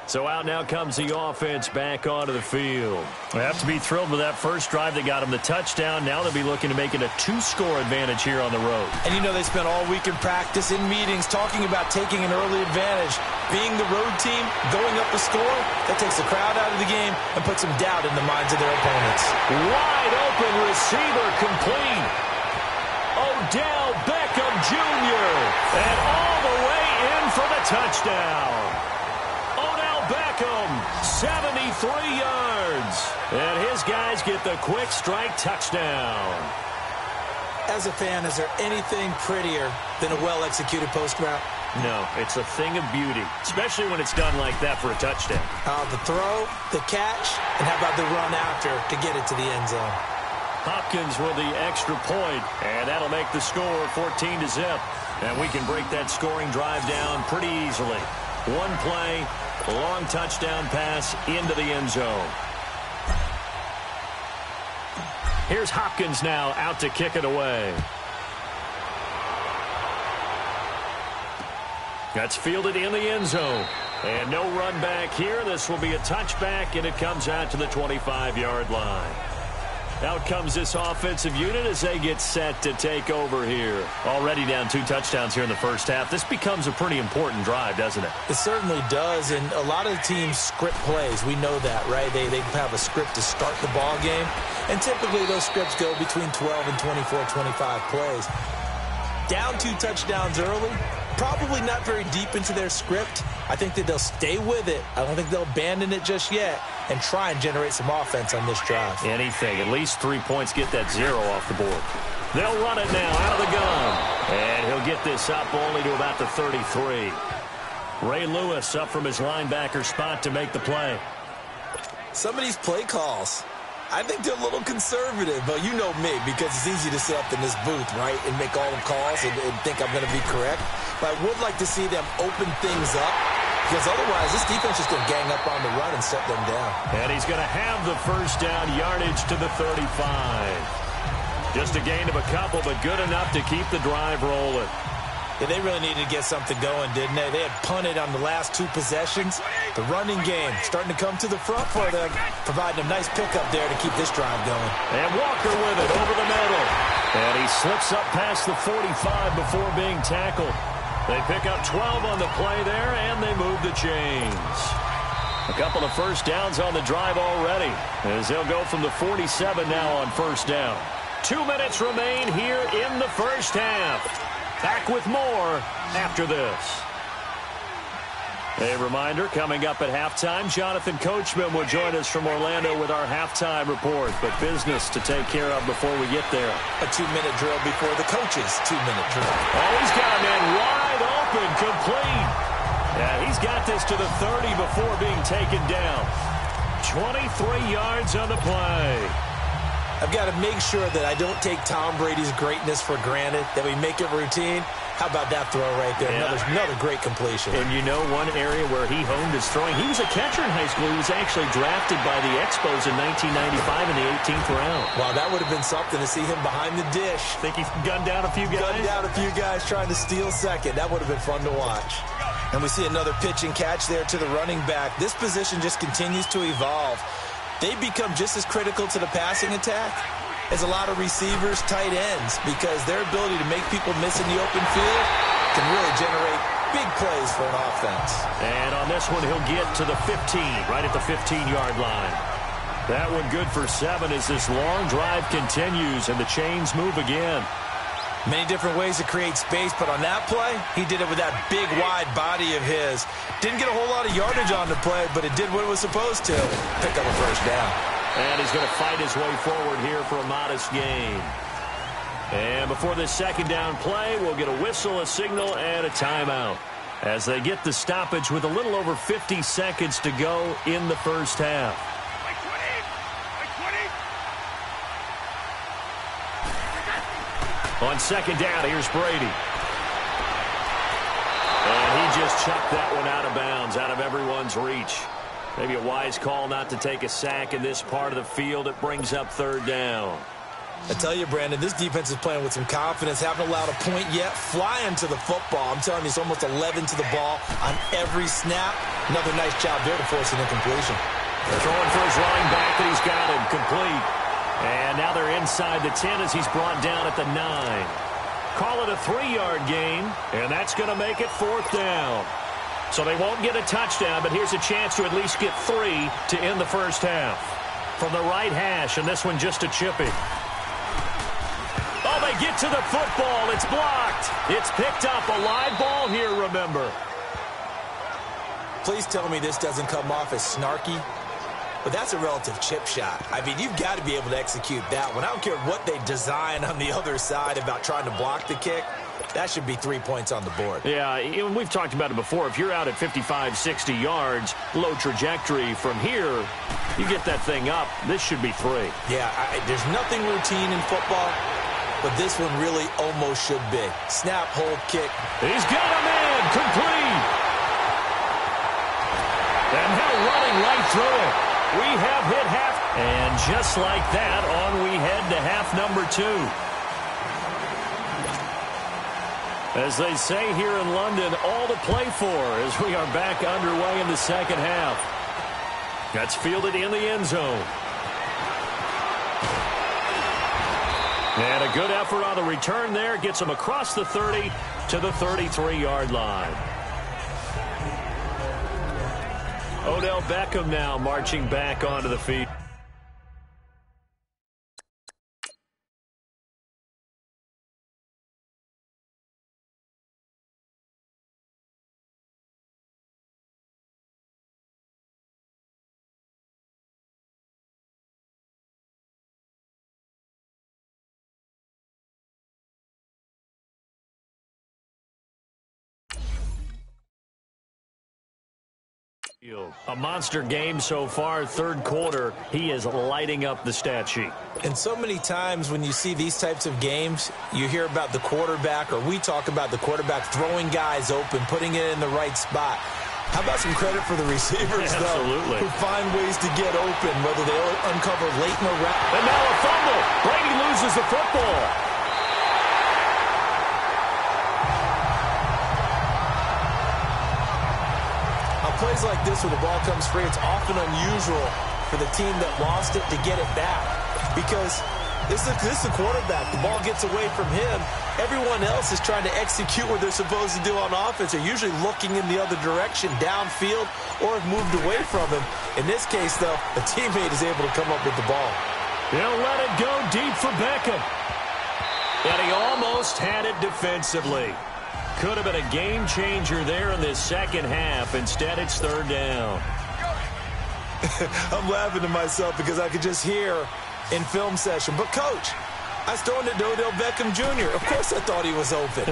So out now comes the offense back onto the field. They have to be thrilled with that first drive that got them the touchdown. Now they'll be looking to make it a 2-score advantage here on the road. And you know they spent all week in practice, in meetings, talking about taking an early advantage. Being the road team, going up the score, that takes the crowd out of the game and puts some doubt in the minds of their opponents. Wide open receiver complete. Odell Beckham Jr. And all the way in for the touchdown. 73 yards. And his guys get the quick strike touchdown. As a fan, is there anything prettier than a well-executed post route? No, it's a thing of beauty, especially when it's done like that for a touchdown. The throw, the catch, and how about the run after to get it to the end zone? Hopkins with the extra point, and that'll make the score 14-0. And we can break that scoring drive down pretty easily. One play, a long touchdown pass into the end zone. Here's Hopkins now out to kick it away. That's fielded in the end zone. And no run back here. This will be a touchback, and it comes out to the 25-yard line. Out comes this offensive unit as they get set to take over here. Already down 2 touchdowns here in the first half. This becomes a pretty important drive, doesn't it? It certainly does, and a lot of the teams script plays. We know that, right? They have a script to start the ball game, and typically those scripts go between 12 and 24, 25 plays. Down 2 touchdowns early, probably not very deep into their script. I think that they'll stay with it. I don't think they'll abandon it just yet and try and generate some offense on this drive. Anything. At least 3 points. Get that 0 off the board. They'll run it now out of the gun. And he'll get this up only to about the 33. Ray Lewis up from his linebacker spot to make the play. Some of these play calls, I think they're a little conservative, but you know me, because it's easy to sit up in this booth, right, and make all the calls and think I'm going to be correct. But I would like to see them open things up, because otherwise this defense is going to gang up on the run and set them down. And he's going to have the first down yardage to the 35. Just a gain of a couple, but good enough to keep the drive rolling. Yeah, they really needed to get something going, didn't they? They had punted on the last 2 possessions. The running game starting to come to the front for them, providing a nice pickup there to keep this drive going. And Walker with it over the middle. And he slips up past the 45 before being tackled. They pick up 12 on the play there, and they move the chains. A couple of first downs on the drive already, as they'll go from the 47 now on first down. 2 minutes remain here in the first half. Back with more after this. A reminder, coming up at halftime, Jonathan Coachman will join us from Orlando with our halftime report. But business to take care of before we get there. A 2-minute drill before the coach's 2-minute drill. Oh, he's got a man wide open, complete. Yeah, he's got this to the 30 before being taken down. 23 yards on the play. I've got to make sure that I don't take Tom Brady's greatness for granted, that we make it routine. How about that throw right there? Yeah. Another great completion. And you know one area where he honed his throwing? He was a catcher in high school. He was actually drafted by the Expos in 1995 in the 18th round. Wow, that would have been something to see him behind the dish. Think he gunned down a few guys? Gunned down a few guys trying to steal second. That would have been fun to watch. And we see another pitch and catch there to the running back. This position just continues to evolve. They become just as critical to the passing attack as a lot of receivers, tight ends, because their ability to make people miss in the open field can really generate big plays for an offense. And on this one, he'll get to the 15, right at the 15-yard line. That one good for 7 as this long drive continues and the chains move again. Many different ways to create space, but on that play, he did it with that big, wide body of his. Didn't get a whole lot of yardage on the play, but it did what it was supposed to. Pick up a first down. And he's going to fight his way forward here for a modest gain. And before this second down play, we'll get a whistle, a signal, and a timeout as they get the stoppage with a little over 50 seconds to go in the first half. On second down, here's Brady. And he just chucked that one out of bounds, out of everyone's reach. Maybe a wise call not to take a sack in this part of the field. It brings up third down. I tell you, Brandon, this defense is playing with some confidence. Haven't allowed a point yet. Flying to the football. I'm telling you, it's almost 11 to the ball on every snap. Another nice job there to force an incompletion. They're throwing for his running back, and he's got him complete. And now they're inside the 10 as he's brought down at the 9. Call it a 3-yard gain, and that's going to make it fourth down. So they won't get a touchdown, but here's a chance to at least get 3 to end the first half. From the right hash, and this one just a chippy. Oh, they get to the football. It's blocked. It's picked up. A live ball here, remember. Please tell me this doesn't come off as snarky. But that's a relative chip shot. I mean, you've got to be able to execute that one. I don't care what they design on the other side about trying to block the kick. That should be 3 points on the board. Yeah, we've talked about it before. If you're out at 55, 60 yards, low trajectory from here, you get that thing up. This should be 3. Yeah, there's nothing routine in football, but this one really almost should be. Snap, hold, kick. He's got a man complete. And now running right through it. We have hit half. And just like that, on we head to half number 2. As they say here in London, all to play for as we are back underway in the second half. That's fielded in the end zone. And a good effort on the return there. Gets him across the 30 to the 33-yard line. Odell Beckham now marching back onto the field. A monster game so far, third quarter. He is lighting up the stat sheet. And so many times when you see these types of games, you hear about the quarterback, or we talk about the quarterback throwing guys open, putting it in the right spot. How about some credit for the receivers, though, who find ways to get open, whether they uncover late in the route. And now a fumble. Brady loses the football. Plays like this where the ball comes free, it's often unusual for the team that lost it to get it back, because this is a quarterback. The ball gets away from him. Everyone else is trying to execute what they're supposed to do on offense. They're usually looking in the other direction, downfield, or have moved away from him. In this case, though, a teammate is able to come up with the ball. He'll let it go deep for Beckham. And he almost had it defensively. Could have been a game changer there in this second half. Instead, it's third down. I'm laughing to myself because I could just hear in film session. But, Coach, I was throwing it to Odell Beckham Jr. Of course I thought he was open.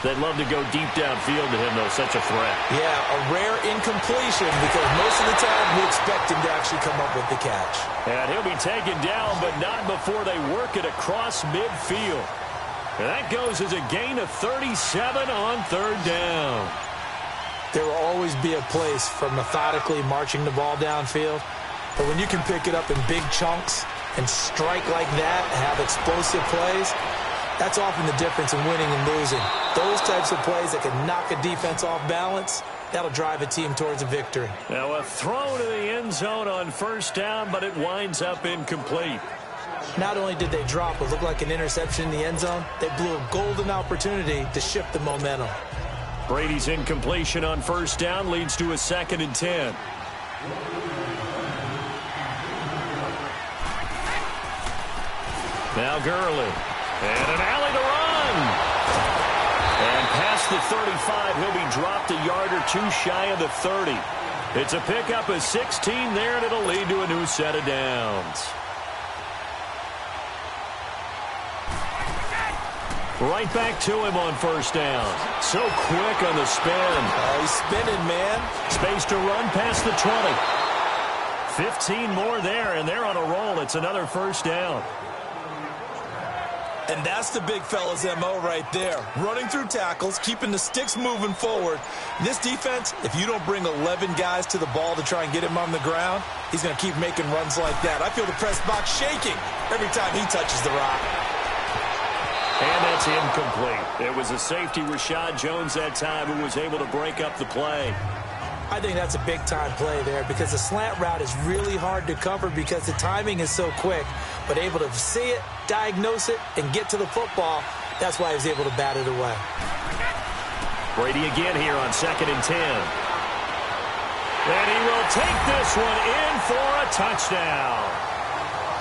They'd love to go deep downfield to him, though. Such a threat. Yeah, a rare incompletion because most of the time we expect him to actually come up with the catch. And he'll be taken down, but not before they work it across midfield. And that goes as a gain of 37 on third down. There will always be a place for methodically marching the ball downfield. But when you can pick it up in big chunks and strike like that, have explosive plays, that's often the difference in winning and losing. Those types of plays that can knock a defense off balance, that'll drive a team towards a victory. Now a throw to the end zone on first down, but it winds up incomplete. Not only did they drop what looked like an interception in the end zone, they blew a golden opportunity to shift the momentum. Brady's incompletion on first down leads to a 2nd and 10. Now Gurley. And an alley to run. And past the 35, he'll be dropped a yard or two shy of the 30. It's a pickup of 16 there, and it'll lead to a new set of downs. Right back to him on first down. So quick on the spin. Oh, he's spinning, man. Space to run past the 20. 15 more there, and they're on a roll. It's another first down. And that's the big fella's MO right there. Running through tackles, keeping the sticks moving forward. This defense, if you don't bring 11 guys to the ball to try and get him on the ground, he's going to keep making runs like that. I feel the press box shaking every time he touches the rock. And that's incomplete. It was a safety, Rashad Jones, that time, who was able to break up the play. I think that's a big-time play there because the slant route is really hard to cover because the timing is so quick. But able to see it, diagnose it, and get to the football, that's why he was able to bat it away. Brady again here on 2nd and 10. And he will take this one in for a touchdown.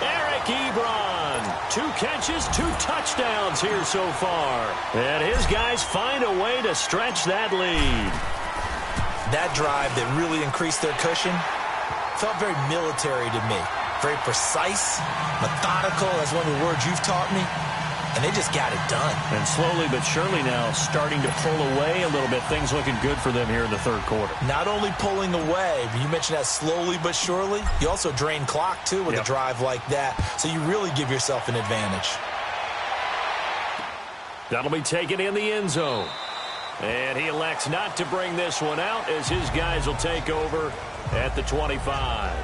Eric Ebron, 2 catches, 2 touchdowns here so far. And his guys find a way to stretch that lead. That drive that really increased their cushion felt very military to me. Very precise, methodical, that's one of the words you've taught me. And they just got it done. And slowly but surely now starting to pull away a little bit. Things looking good for them here in the third quarter. Not only pulling away, but you mentioned that slowly but surely. You also drain clock, too, with a drive like that. So you really give yourself an advantage. That'll be taken in the end zone. And he elects not to bring this one out as his guys will take over at the 25.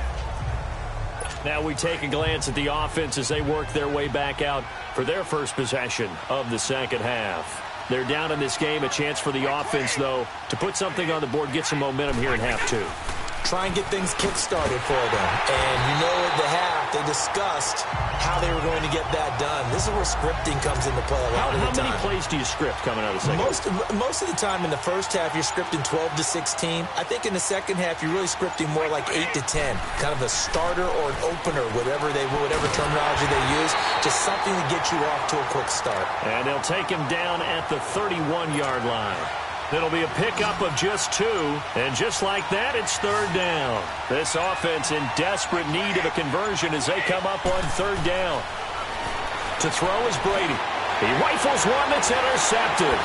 Now we take a glance at the offense as they work their way back out for their first possession of the second half. They're down in this game. A chance for the offense, though, to put something on the board, get some momentum here in half two. Try and get things kick-started for them. And you know at the half, they discussed how they were going to get that done. This is where scripting comes into play a lot of the time. How many plays do you script coming out of the second? Most of the time in the first half, you're scripting 12 to 16. I think in the second half, you're really scripting more like 8 to 10. Kind of a starter or an opener, whatever terminology they use. Just something to get you off to a quick start. And they'll take him down at the 31-yard line. It'll be a pickup of just 2, and just like that, it's third down. This offense in desperate need of a conversion as they come up on third down. To throw is Brady. He rifles one that's intercepted.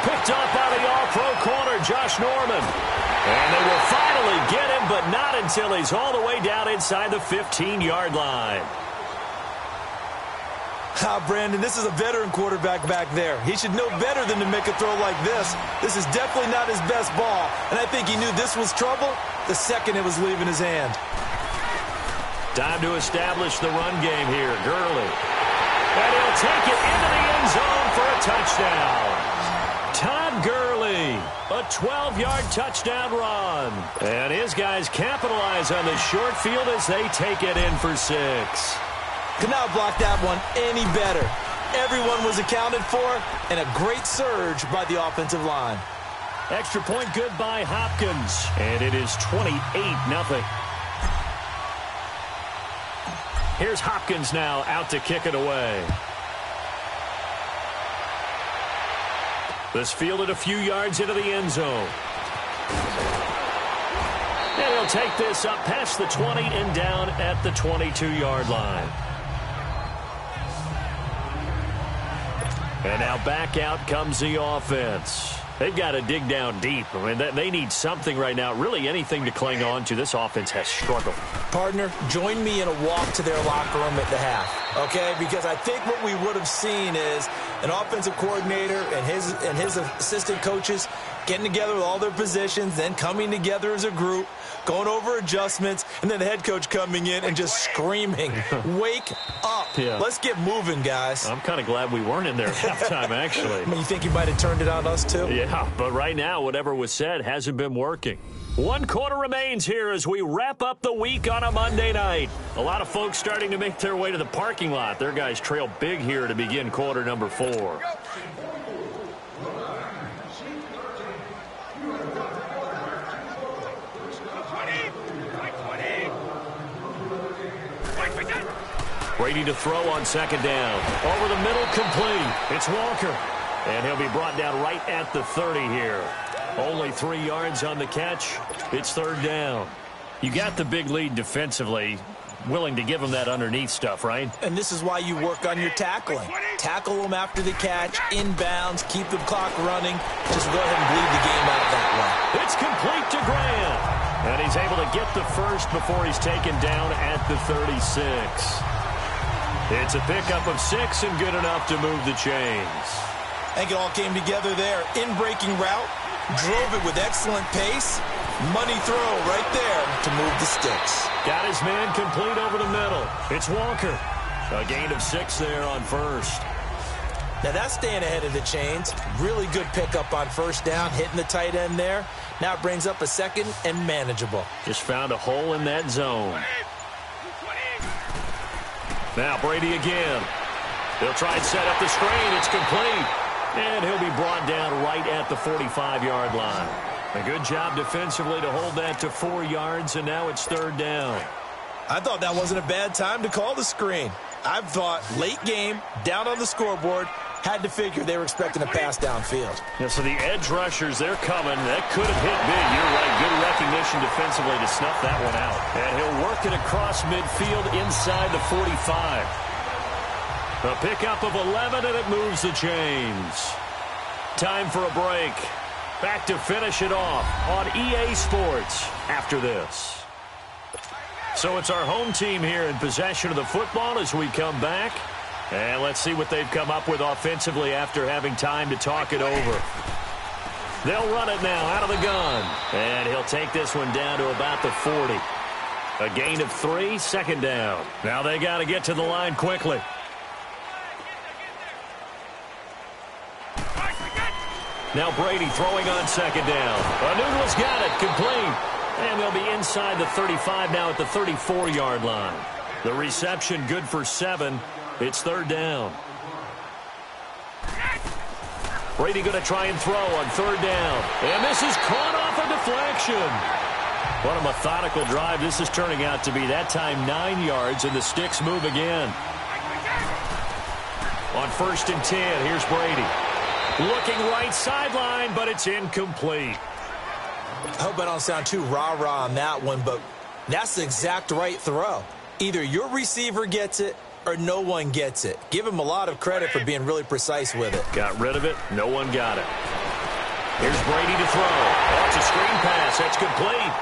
Picked up by the all-pro corner, Josh Norman. And they will finally get him, but not until he's all the way down inside the 15-yard line. Brandon, this is a veteran quarterback back there. He should know better than to make a throw like this. This is definitely not his best ball, and I think he knew this was trouble the second it was leaving his hand. Time to establish the run game here. Gurley. And he'll take it into the end zone for a touchdown. Todd Gurley, a 12-yard touchdown run. And his guys capitalize on the short field as they take it in for 6. Could not block that one any better. Everyone was accounted for, and a great surge by the offensive line. Extra point good by Hopkins, and it is 28-0. Here's Hopkins now out to kick it away. This fielded a few yards into the end zone. And he'll take this up past the 20 and down at the 22-yard line. And now back out comes the offense. They've got to dig down deep. I mean, they need something right now, really anything to cling on to. This offense has struggled. Partner, join me in a walk to their locker room at the half, okay? Because I think what we would have seen is an offensive coordinator and his assistant coaches getting together with all their positions, then coming together as a group, going over adjustments, and then the head coach coming in and just screaming, wake up. Yeah. Let's get moving, guys. I'm kind of glad we weren't in there at halftime, actually. I mean, you think you might have turned it on us, too? Yeah, but right now, whatever was said hasn't been working. 1 quarter remains here as we wrap up the week on a Monday night. A lot of folks starting to make their way to the parking lot. Their guys trail big here to begin quarter number 4. Brady to throw on second down. Over the middle, complete. It's Walker. And he'll be brought down right at the 30 here. Only 3 yards on the catch. It's third down. You got the big lead defensively. Willing to give them that underneath stuff, right? And this is why you work on your tackling. Tackle them after the catch, inbounds, keep the clock running. Just go ahead and bleed the game out that way. It's complete to Graham. And he's able to get the first before he's taken down at the 36. It's a pickup of 6 and good enough to move the chains. I think it all came together there. In-breaking route, drove it with excellent pace. Money throw right there to move the sticks. Got his man complete over the middle. It's Walker. A gain of 6 there on first. Now that's staying ahead of the chains. Really good pickup on first down, hitting the tight end there. Now it brings up a second and manageable. Just found a hole in that zone. Now Brady again. He'll try and set up the screen. It's complete. And he'll be brought down right at the 45-yard line. A good job defensively to hold that to 4 yards, and now it's third down. I thought that wasn't a bad time to call the screen. I thought late game, down on the scoreboard, had to figure they were expecting a pass downfield. Yeah, so the edge rushers, they're coming. That could have hit big. You're right. Good recognition defensively to snuff that one out. And he'll work it across midfield inside the 45. A pickup of 11, and it moves the chains. Time for a break. Back to finish it off on EA Sports after this. So it's our home team here in possession of the football as we come back. And let's see what they've come up with offensively after having time to talk it over. They'll run it now out of the gun. And he'll take this one down to about the 40. A gain of 3, second down. Now they got to get to the line quickly. Now Brady throwing on second down. Anugla's got it, complete. And they'll be inside the 35 now at the 34-yard line. The reception good for 7. It's third down. Brady going to try and throw on third down. And this is caught off a deflection. What a methodical drive this is turning out to be. That time 9 yards, and the sticks move again. On 1st and 10, here's Brady. Looking right sideline, but it's incomplete. I hope I don't sound too rah-rah on that one, but that's the exact right throw. Either your receiver gets it or no one gets it. Give him a lot of credit for being really precise with it. Got rid of it. No one got it. Here's Brady to throw. That's a screen pass. That's complete.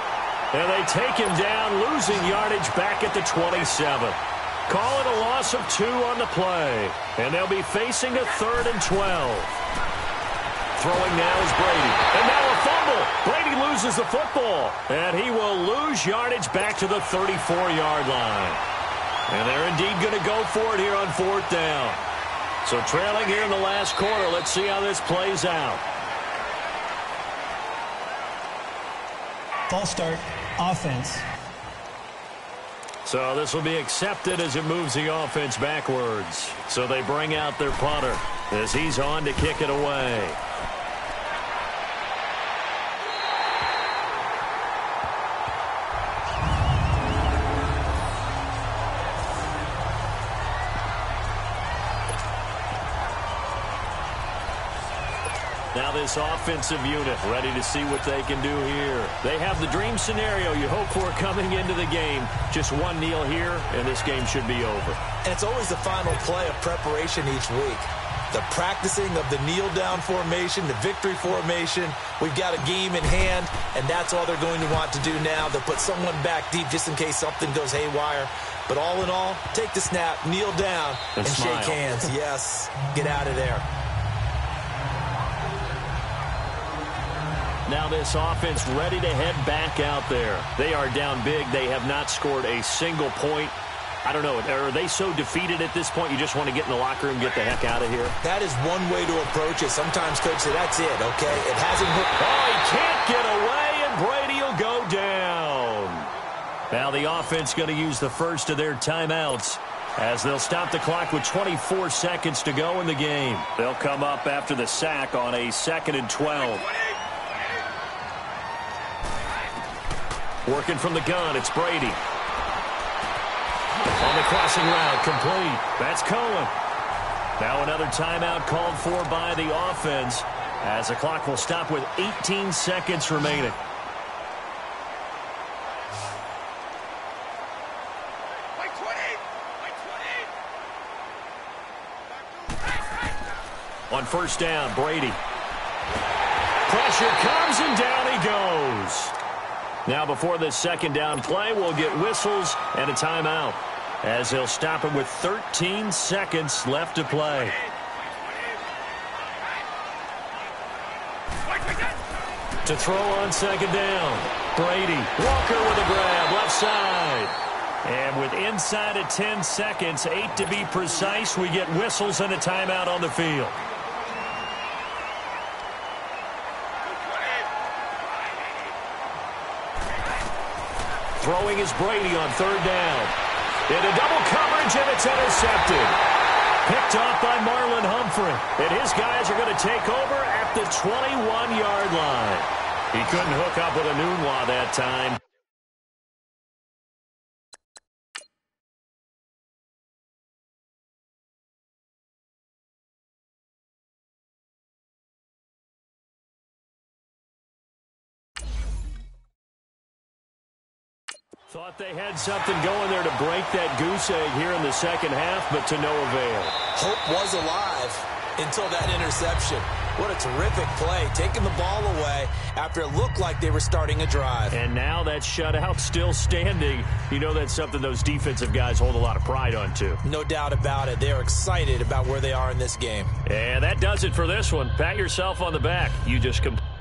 And they take him down, losing yardage back at the 27. Call it a loss of 2 on the play. And they'll be facing a 3rd and 12. Throwing now is Brady. And now a fumble. Brady loses the football. And he will lose yardage back to the 34-yard line. And they're indeed going to go for it here on 4th down. So trailing here in the last quarter. Let's see how this plays out. False start, offense. So this will be accepted as it moves the offense backwards. So they bring out their punter as he's on to kick it away. Now this offensive unit ready to see what they can do here. They have the dream scenario you hope for coming into the game. Just one kneel here, and this game should be over. And it's always the final play of preparation each week. The practicing of the kneel-down formation, the victory formation. We've got a game in hand, and that's all they're going to want to do now. They'll put someone back deep just in case something goes haywire. But all in all, take the snap, kneel down, and shake hands. Yes, get out of there. Now this offense ready to head back out there. They are down big. They have not scored a single point. I don't know. Are they so defeated at this point you just want to get in the locker room and get the heck out of here? That is one way to approach it. Sometimes, Coach, say that's it, okay? It hasn't worked. Oh, he can't get away, and Brady will go down. Now the offense going to use the first of their timeouts as they'll stop the clock with 24 seconds to go in the game. They'll come up after the sack on a 2nd and 12. Working from the gun, it's Brady. On the crossing route, complete. That's Cohen. Now another timeout called for by the offense as the clock will stop with 18 seconds remaining. On 1st down, Brady. Pressure comes and down he goes. Now before this 2nd down play, we'll get whistles and a timeout as they'll stop it with 13 seconds left to play. To throw on 2nd down, Brady. Walker with a grab, left side. And with inside of 10 seconds, 8 to be precise, we get whistles and a timeout on the field. Throwing is Brady on 3rd down. Into double coverage, and it's intercepted. Picked off by Marlon Humphrey. And his guys are going to take over at the 21-yard line. He couldn't hook up with Anunwa that time. Thought they had something going there to break that goose egg here in the 2nd half, but to no avail. Hope was alive until that interception. What a terrific play, taking the ball away after it looked like they were starting a drive. And now that shutout still standing. You know that's something those defensive guys hold a lot of pride on, too. No doubt about it. They are excited about where they are in this game. And that does it for this one. Pat yourself on the back. You just completed.